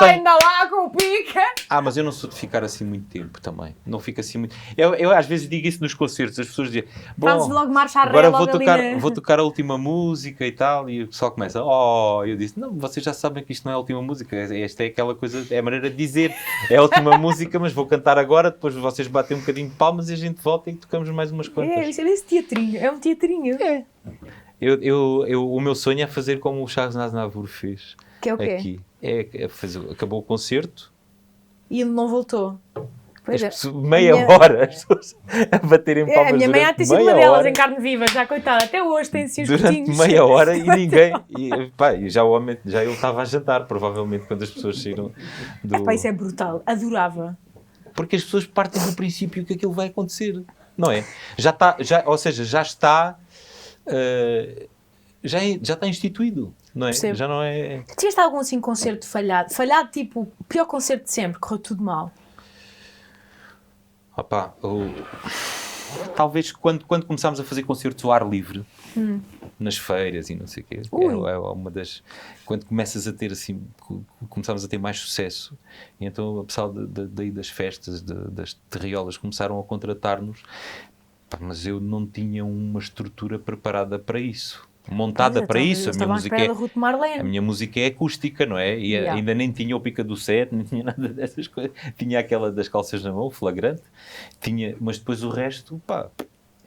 ainda lá com o pica!
Mas eu não sou de ficar assim muito tempo também. Não fico assim muito... Eu às vezes digo isso nos concertos, as pessoas dizem...
Fazes logo marcha a ré,
agora vou tocar a última música e tal, e o pessoal começa... eu disse, não, vocês já sabem que isto não é a última música, esta é aquela coisa, é a maneira de dizer, é a última música, mas vou cantar agora, depois vocês batem um bocadinho de palmas e a gente volta e tocamos mais umas quantas.
Isso é desse teatrinho, é um teatrinho.
É. O meu sonho é fazer como o Charles Aznavour fez.
Que é o quê?
Aqui. Acabou o concerto.
E ele não voltou.
Meia hora as pessoas a baterem palmas.
A minha mãe há de ter sido uma delas em carne viva, já coitada. Até hoje tem assim os
durante meia hora e ninguém... já ele estava a jantar, provavelmente, quando as pessoas saíram do...
Isso é brutal. Adorava.
Porque as pessoas partem do princípio que aquilo vai acontecer. Não é? Já está... já está instituído, não é?
Percebo.
Já não é...
Tiveste algum assim concerto falhado? Falhado, tipo, o pior concerto de sempre, correu tudo mal?
Talvez quando começámos a fazer concertos ao ar livre, nas feiras e não sei o quê, é uma das... Quando começas a ter assim, começámos a ter mais sucesso, e então o pessoal daí das festas, das terriolas, começaram a contratar-nos. Mas eu não tinha uma estrutura preparada para isso, montada para isso. A minha música é acústica, não é? E ainda nem tinha o Pica do 7, nem tinha nada dessas coisas. Tinha aquela das calças na mão, flagrante. Mas depois o resto,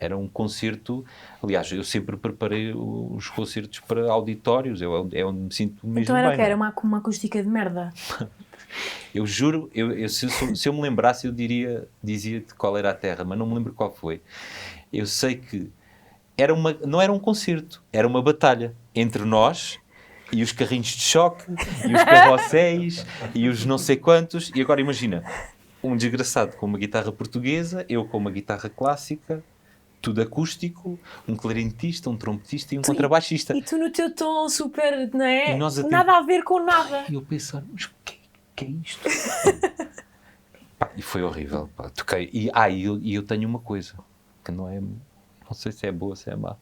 era um concerto. Aliás, eu sempre preparei os concertos para auditórios, é onde me sinto mesmo
então era
bem.
o que? Era uma acústica de merda?
Eu juro, se eu me lembrasse, eu dizia-te qual era a terra, mas não me lembro qual foi. Eu sei que não era um concerto, era uma batalha entre nós e os carrinhos de choque, e os carrosséis, e os não sei quantos. E agora imagina, um desgraçado com uma guitarra portuguesa, eu com uma guitarra clássica, tudo acústico, um clarinetista, um trompetista e um contrabaixista.
E tu no teu tom super, não é? Nada a ver com nada.
E eu pensar, mas que é isto? E foi horrível. Toquei. E eu tenho uma coisa que não sei se é boa, se é má,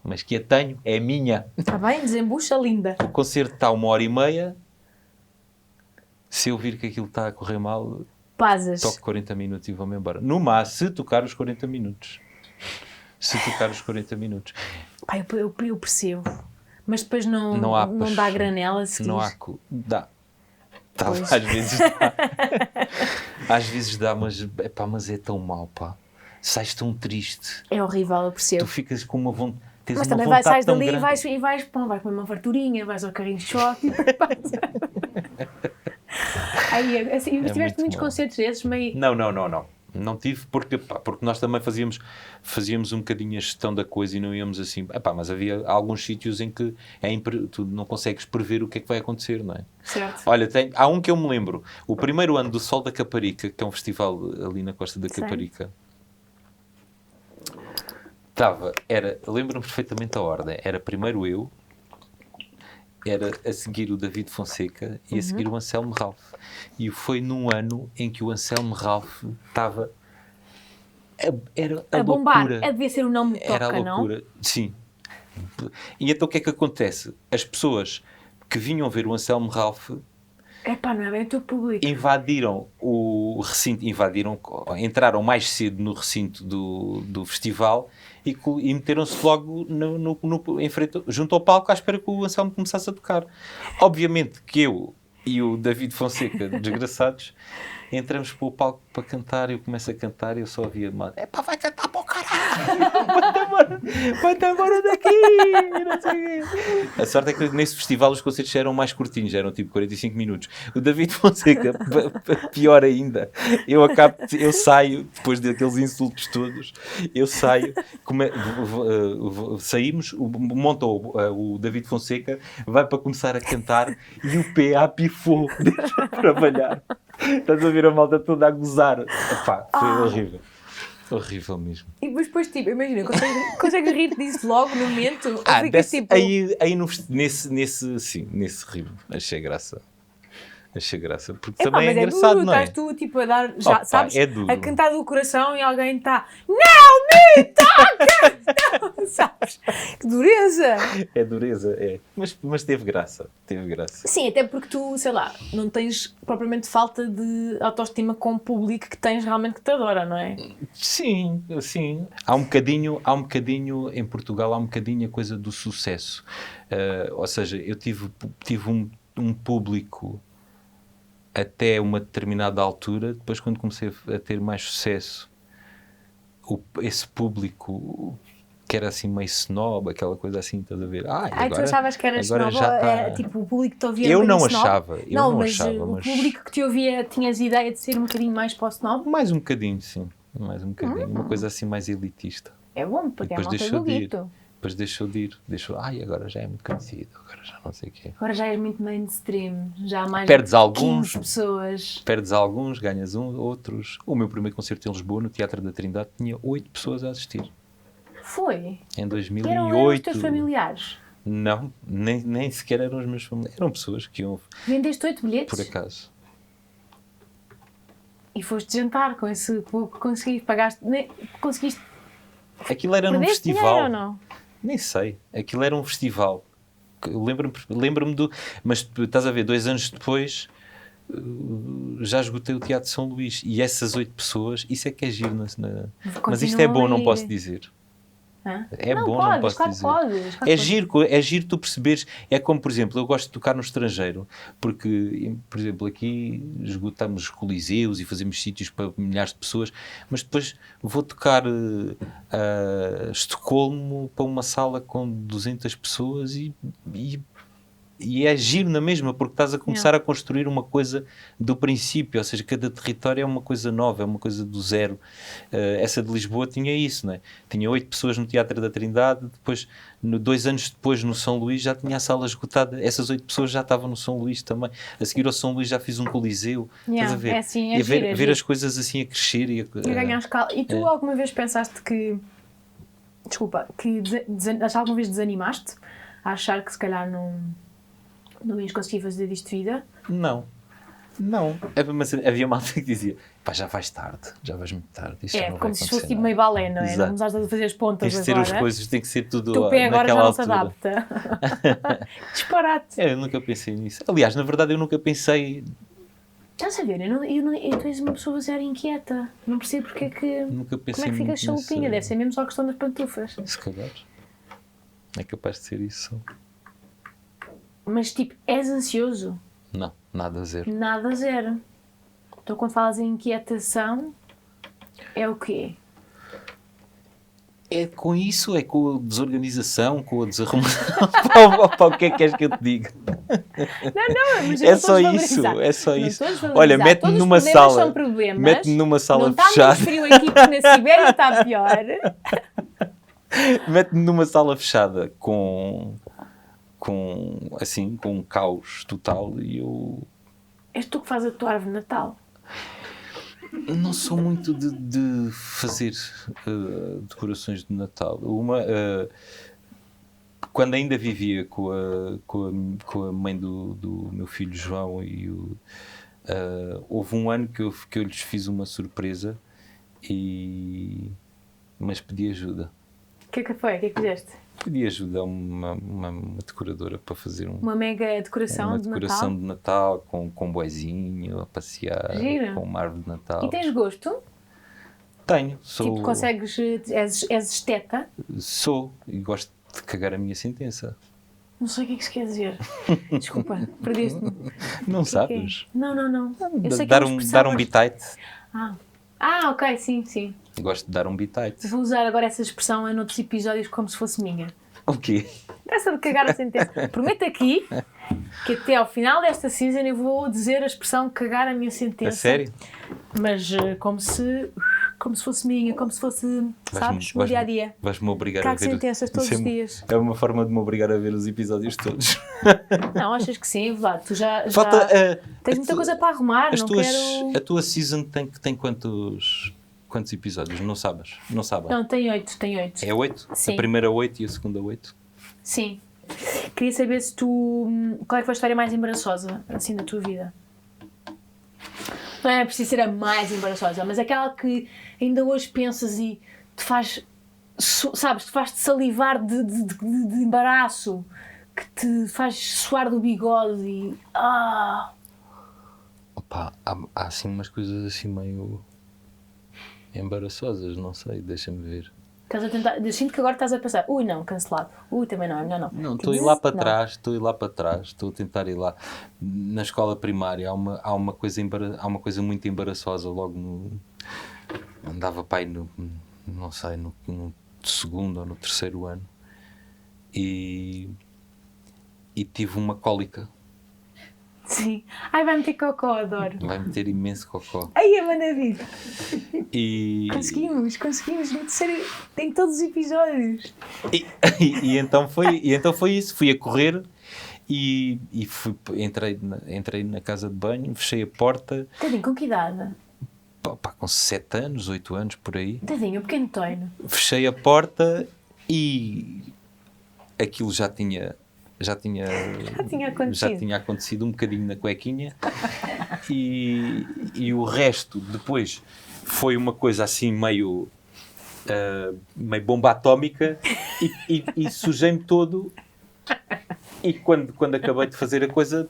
mas que a tenho, é minha.
Está bem, desembucha, linda.
O concerto está 1h30. Se eu vir que aquilo está a correr mal, toco 40 minutos e vou-me embora. No máximo, se tocar os 40 minutos.
Eu percebo. Mas depois não dá granela, se
não há... Dá. Às vezes dá, mas é tão mau, sais tão triste.
É horrível, eu percebo.
Tu ficas com uma vontade.
Mas também sais dali e vais comer uma farturinha, vais ao carrinho de choque. Assim, tiveste muitos concertos desses meio...
Não tive, porque nós também fazíamos um bocadinho a gestão da coisa e não íamos assim... mas havia alguns sítios em que tu não consegues prever o que é que vai acontecer, não é?
Certo.
Olha, há um que eu me lembro. O primeiro ano do Sol da Caparica, que é um festival ali na Costa da Caparica, lembro-me perfeitamente a ordem. Era primeiro eu, era a seguir o David Fonseca e a seguir o Anselmo Ralph. E foi num ano em que o Anselmo Ralph estava... Era a
bombar.
loucura.
Devia ser o nome que
Era a
toca,
loucura.
não?
Sim. E então o que é que acontece? As pessoas que vinham ver o Anselmo Ralph
Não é bem o teu público.
invadiram o recinto, entraram mais cedo no recinto do festival e meteram-se logo em frente, junto ao palco à espera que o Anselmo começasse a tocar. Obviamente que eu e o David Fonseca, desgraçados, entramos para o palco para cantar, eu começo a cantar e eu só ouvia vai cantar para o caralho, vai-te embora daqui, não sei o quê. A sorte é que nesse festival os concertos já eram mais curtinhos, já eram tipo 45 minutos. O David Fonseca, pior ainda, eu saio, depois daqueles insultos todos, eu saio, saímos, monta o David Fonseca, vai para começar a cantar e o PA pifou, deixa de trabalhar. Estás a ver a malta toda a gozar. Epá, foi horrível. Horrível mesmo.
E depois tipo, imagina, consegues rir disso logo no momento? Ou ficas tipo...
Aí nesse rio, achei graça. Porque também é engraçado,
duro,
não é?
Estás tu tipo a dar, já, sabes,
é duro.
a cantar do coração e alguém está não me toca! Não, sabes? Que dureza!
É dureza, é. Mas teve graça.
Sim, até porque tu, sei lá, não tens propriamente falta de autoestima com o público que tens realmente que te adora, não é?
Sim. Há um bocadinho em Portugal, há um bocadinho a coisa do sucesso. Ou seja, eu tive um público até uma determinada altura, depois quando comecei a ter mais sucesso, esse público que era assim meio snob, aquela coisa assim, estás a ver?
Agora, tu achavas que eras snob? Tipo, o público que te ouvia
eu
era
não
snob?
achava.
Mas o público que te ouvia, tinhas ideia de ser um bocadinho mais para o snob?
Mais um bocadinho, sim. Uma coisa assim mais elitista.
É bom, porque é malta do guito.
Depois deixou de ir. Agora já é muito conhecido. Agora já não sei o quê.
Agora já és muito mainstream. Já há mais
perdes
de
alguns,
15 pessoas.
Perdes alguns, ganhas outros. O meu primeiro concerto em Lisboa, no Teatro da Trindade, tinha 8 pessoas a assistir.
Foi?
Em 2008.
Eram os teus familiares?
Não, nem sequer eram os meus familiares. Eram pessoas que iam...
Vendeste 8 bilhetes?
Por acaso.
E foste jantar com esse... Conseguiste...
Aquilo era num festival.
Dinheiro, ou não?
Nem sei. Aquilo era um festival. Lembro-me do... Mas estás a ver, 2 anos depois já esgotei o Teatro de São Luís. E essas 8 pessoas, isso é que é giro. Mas isto é bom, não posso dizer. É
não,
bom,
podes,
não posso
claro
dizer.
Podes,
É giro tu perceberes. É como, por exemplo, eu gosto de tocar no estrangeiro, porque, por exemplo, aqui esgotamos coliseus e fazemos sítios para milhares de pessoas, mas depois vou tocar a Estocolmo para uma sala com 200 pessoas e é giro na mesma, porque estás a começar a construir uma coisa do princípio, ou seja, cada território é uma coisa nova, é uma coisa do zero. Essa de Lisboa tinha isso, não é? Tinha 8 pessoas no Teatro da Trindade, depois, 2 anos depois, no São Luís, já tinha a sala esgotada. Essas 8 pessoas já estavam no São Luís também. A seguir ao São Luís já fiz um coliseu. Estás a ver?
É assim,
ver as coisas assim a crescer e
a ganhar escala. E tu alguma vez pensaste que... Desculpa, alguma vez desanimaste a achar que se calhar não ias conseguir fazer disto de vida?
Não. Mas havia malta que dizia, já vais muito tarde. Isto já não
como
vai
se fosse tipo meio balé, não é?
Exato.
Não começares a fazer as pontas
agora. Tem de ser as coisas, tem que ser tudo
naquela altura. O teu pé agora já não se
altura.
adapta. Disparate.
Eu nunca pensei nisso. Aliás, na verdade, eu nunca pensei...
Estás a ver? Tu és uma pessoa zero inquieta. Não percebo porque é que...
Nunca pensei
como é que ficas chalupinha? Deve ser mesmo só a questão das pantufas.
Se calhar. É capaz de ser isso.
Mas tipo, és ansioso?
Não, nada, zero.
Nada, zero. Então quando falas em inquietação, é o quê?
É com isso, é com a desorganização, com a desarrumação. Para o que é que queres que eu te diga?
Não, mas
é só isso, é só isso. Olha, mete-me numa sala. Mete-me numa sala fechada.
Não está muito frio aqui porque na Sibéria está pior.
Mete-me numa sala fechada com um caos total e eu...
És tu que fazes a tua árvore de Natal?
Não sou muito de fazer decorações de Natal. Quando ainda vivia com a mãe do meu filho João houve um ano que eu lhes fiz uma surpresa, mas pedi ajuda.
O que é que foi? O que é que fizeste?
Pedi ajuda a uma decoradora para fazer
uma mega decoração de
Natal com um boizinho a passear. Gira. Com uma árvore de Natal.
E tens gosto?
Tenho.
Tipo, consegues... És esteta?
Sou. E gosto de cagar a minha sentença.
Não sei o que é que isso quer dizer. Desculpa, perdeste-me.
Não sabes?
Não. Eu sei
dar um bitite.
Ok, sim.
Gosto de dar um bitite.
Vou usar agora essa expressão em outros episódios como se fosse minha.
O quê?
Essa de cagar a sentença. Prometo aqui que até ao final desta season eu vou dizer a expressão cagar a minha sentença.
A sério?
Mas como se fosse minha, como se fosse, sabes, o dia a dia.
Vais-me obrigar
Cago
a ver.
sentenças todos os dias.
É uma forma de me obrigar a ver os episódios todos.
Não, achas que sim, Vlad? Tu já tens muita coisa para arrumar.
A tua season tem quantos episódios? Não sabes?
Não, tem 8.
É 8?
Sim.
A primeira 8 e a segunda 8?
Sim. Queria saber qual é que foi a história mais embaraçosa, assim, da tua vida? Não é preciso ser a mais embaraçosa, mas aquela que ainda hoje pensas e te faz, sabes, te faz-te salivar de embaraço, que te faz suar do bigode e...
Opa, há assim umas coisas assim meio embaraçosas, não sei, deixa-me ver.
Estás a tentar, eu sinto que agora estás a pensar, não, cancelado, também não, é melhor não.
Não, estou a ir lá para trás, estou a tentar ir lá. Na escola primária há uma coisa muito embaraçosa logo andava para aí no segundo ou no terceiro ano e tive uma cólica.
Sim. Ai, vai meter cocó, adoro.
Vai meter imenso cocó.
Ai, é maravilha.
E... Conseguimos
em todos os episódios.
E então foi isso. Fui a correr e entrei na casa de banho, fechei a porta.
Tadinho, com que idade?
Com 7 anos, 8 anos, por aí.
Tadinho, pequeno toino.
Fechei a porta e aquilo já tinha acontecido um bocadinho na cuequinha e o resto depois foi uma coisa assim meio bomba atómica e sujei-me todo e quando acabei de fazer a coisa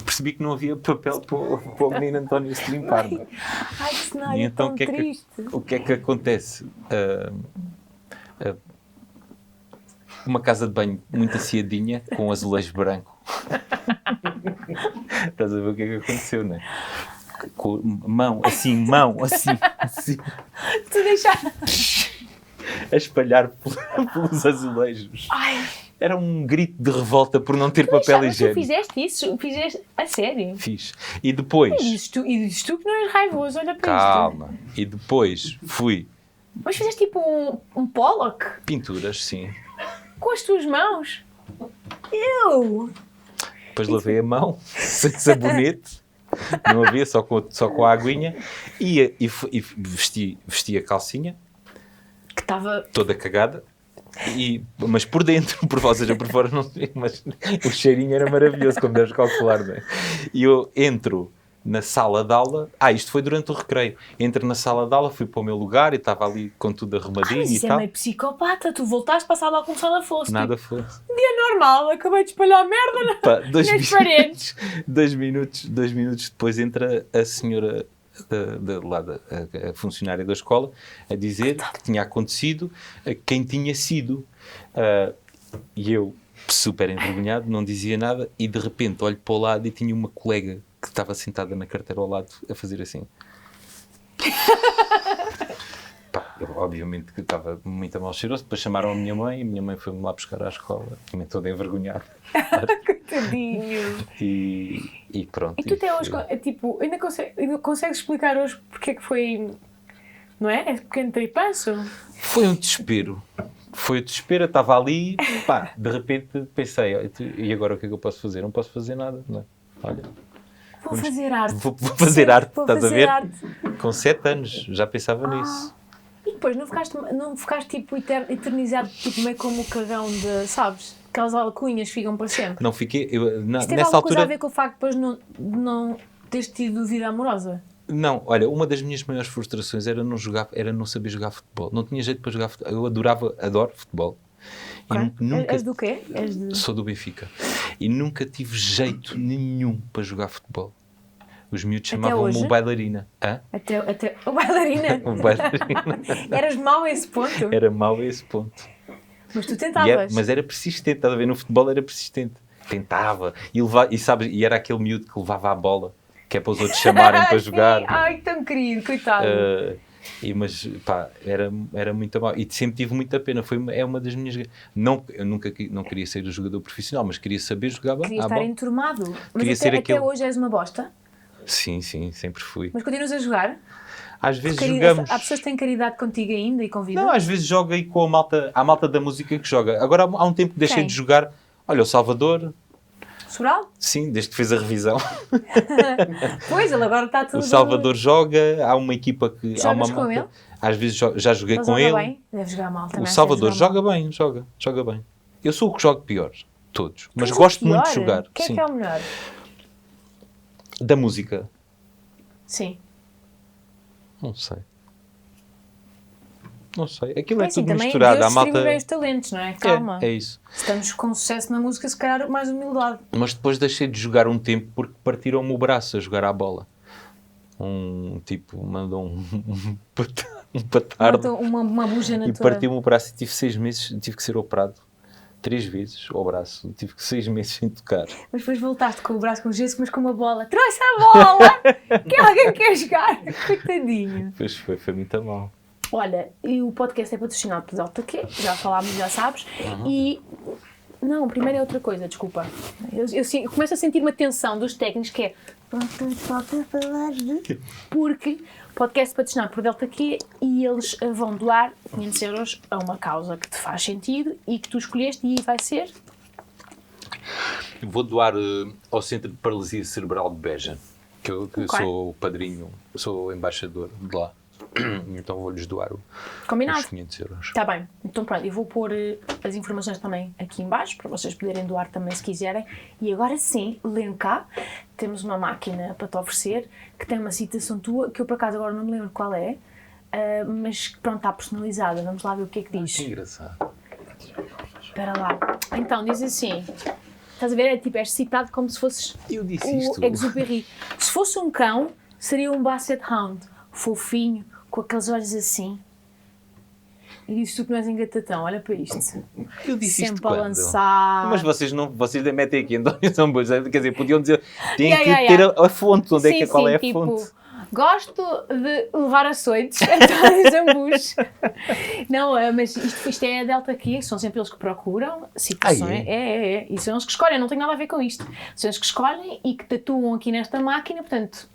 percebi que não havia papel para o menino António se limpar.
Ai, que cenário
então,
tão triste.
O que é que acontece? Uma casa de banho muito aciadinha, com azulejo branco. Estás a ver o que é que aconteceu, não é? Com mão assim.
Tu deixaste
a espalhar pelos azulejos.
Ai.
Era um grito de revolta por não ter papel higiênico.
Tu fizeste isso? Fizeste a sério?
Fiz. E depois...
E dizes tu que não és raivoso, olha para
Calma. E depois fui...
Mas fizeste tipo um Pollock?
Pinturas, sim.
Com as tuas mãos?
Depois lavei a mão, sem sabonete, não havia, só com a aguinha, e vesti a calcinha,
que estava
toda cagada, mas por dentro, ou seja, por fora não sei, mas o cheirinho era maravilhoso, como deves calcular, não é? E eu entro na sala de aula, isto foi durante o recreio, entro na sala de aula, fui para o meu lugar e estava ali com tudo arrumadinho e tal.
É meio psicopata, tu voltaste para a sala como se nada fosse.
Nada fosse.
Dia normal, acabei de espalhar merda nas paredes.
2 minutos depois entra a senhora a funcionária da escola a dizer que tinha acontecido, quem tinha sido. E eu, super envergonhado, não dizia nada e de repente olho para o lado e tinha uma colega que estava sentada na carteira ao lado a fazer assim. Eu, obviamente que estava muito mal cheiroso. Depois chamaram a minha mãe foi-me lá buscar à escola, também toda envergonhada.
Coitadinho.
E pronto.
E tu até hoje, tipo, ainda consegues explicar hoje porque é que foi, não é? É pequeno tripanço?
Foi um desespero. Eu estava ali, de repente pensei, e agora o que é que eu posso fazer? Não posso fazer nada, não é? Olha.
Vou fazer arte.
Vou fazer arte,
Vou
estás
fazer
a ver?
arte.
Com 7 anos, já pensava nisso.
E depois não ficaste tipo eternizado, tipo meio como o cagão de, sabes? Aquelas alcunhas ficam para sempre.
Não fiquei...
Isso teve
nessa
alguma coisa
altura...
a ver com o facto de depois não teres tido vida amorosa?
Não, olha, uma das minhas maiores frustrações era não saber jogar futebol. Não tinha jeito para jogar futebol. Eu adoro futebol.
Okay.
E nunca...
És do quê?
Sou do Benfica. E nunca tive jeito nenhum para jogar futebol. Os miúdos chamavam-me o bailarina. Hã?
Até o bailarina?
O bailarina.
Eras mau a esse ponto?
Era mau a esse ponto.
Mas tu tentavas.
Mas era persistente, estás a ver? No futebol era persistente. Tentava. E era aquele miúdo que levava a bola, que é para os outros chamarem para jogar.
Ai, tão querido, coitado.
Mas pá, era muito mal. E sempre tive muita pena. É uma das minhas... Eu nunca não queria ser jogador profissional, mas queria saber jogar bem.
Queria estar enturmado. Mas
queria ser
até hoje és uma bosta?
Sim, sempre fui.
Mas continuas a jogar?
Às vezes jogamos.
Há pessoas que têm caridade contigo ainda e convidam?
Não, às vezes jogo aí com a malta da música que joga. Agora há um tempo que deixei de jogar. Olha, o Salvador...
Sobral?
Sim, desde que fez a revisão.
Pois, ele agora está tudo...
O Salvador joga, há uma equipa que...
Jogas com ele?
Às vezes já joguei com ele.
Bem? Deve jogar mal também.
O Salvador joga bem, joga bem. Eu sou o que jogo pior, todos. Mas gosto muito de jogar.
Quem é que é o melhor?
Da música?
Sim.
Não sei. Aquilo é
assim,
tudo misturado.
Deus
a malta...
bem os talentos, não é? Calma.
É isso.
Se estamos com sucesso na música, se calhar mais humildade.
Mas depois deixei de jogar um tempo porque partiram-me o braço a jogar à bola. Um tipo mandou um petardo.
Uma buja na
e partiu-me o braço e tive 6 meses, tive que ser operado 3 vezes ao braço, tive 6 meses sem tocar.
Mas depois voltaste com o braço com gesso, mas com uma bola. Trouxe a bola! Que alguém quer jogar! Coitadinho.
Pois foi muito mal.
Olha, e o podcast é patrocinado por Delta Q, já falámos, já sabes, e... Não, primeiro é outra coisa, desculpa. Eu começo a sentir uma tensão dos técnicos que é... Falta falar de... Porque o podcast é patrocinado por Delta Q e eles vão doar 500 euros a uma causa que te faz sentido e que tu escolheste e vai ser...
Vou doar ao Centro de Paralisia Cerebral de Beja, que eu sou o padrinho, sou o embaixador de lá. Então vou-lhes doar os 500 euros.
Está bem. Então pronto, eu vou pôr as informações também aqui em baixo, para vocês poderem doar também se quiserem. E agora sim, lendo cá, temos uma máquina para te oferecer, que tem uma citação tua, que eu por acaso agora não me lembro qual é, mas pronto, está personalizada. Vamos lá ver o que é que diz.
Que engraçado.
Espera lá. Então, diz assim... Estás a ver? É tipo, és citado como se fosses o Exupéry. Se fosse um cão, seria um Basset Hound. Fofinho, com aqueles olhos assim. E dizes tu que não és engatatão, olha para isto.
Eu disse
sempre
isto
a
quando?
lançar.
Mas vocês metem aqui António Zambujo, quer dizer, podiam dizer, tem que ter a fonte, qual é a fonte?
Gosto de levar açoites, António Zambujo. Não, mas isto é a Delta Q, são sempre eles que procuram citações. É. E são eles que escolhem, não tem nada a ver com isto. São eles que escolhem e que tatuam aqui nesta máquina, portanto...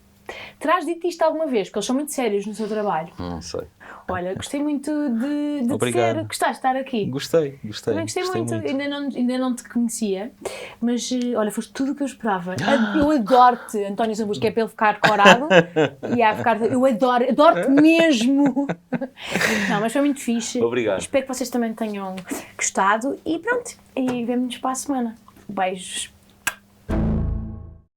Terás dito isto alguma vez? Porque eles são muito sérios no seu trabalho.
Não sei.
Olha, gostei muito de te ser. Gostaste de estar aqui?
Gostei.
Também gostei muito. Ainda não te conhecia, mas olha, foste tudo o que eu esperava. Eu adoro-te, António Zambujo, que é para ele ficar corado. Eu adoro-te mesmo. Não, mas foi muito fixe.
Obrigado.
Espero que vocês também tenham gostado e pronto. E vemo-nos para a semana. Beijos.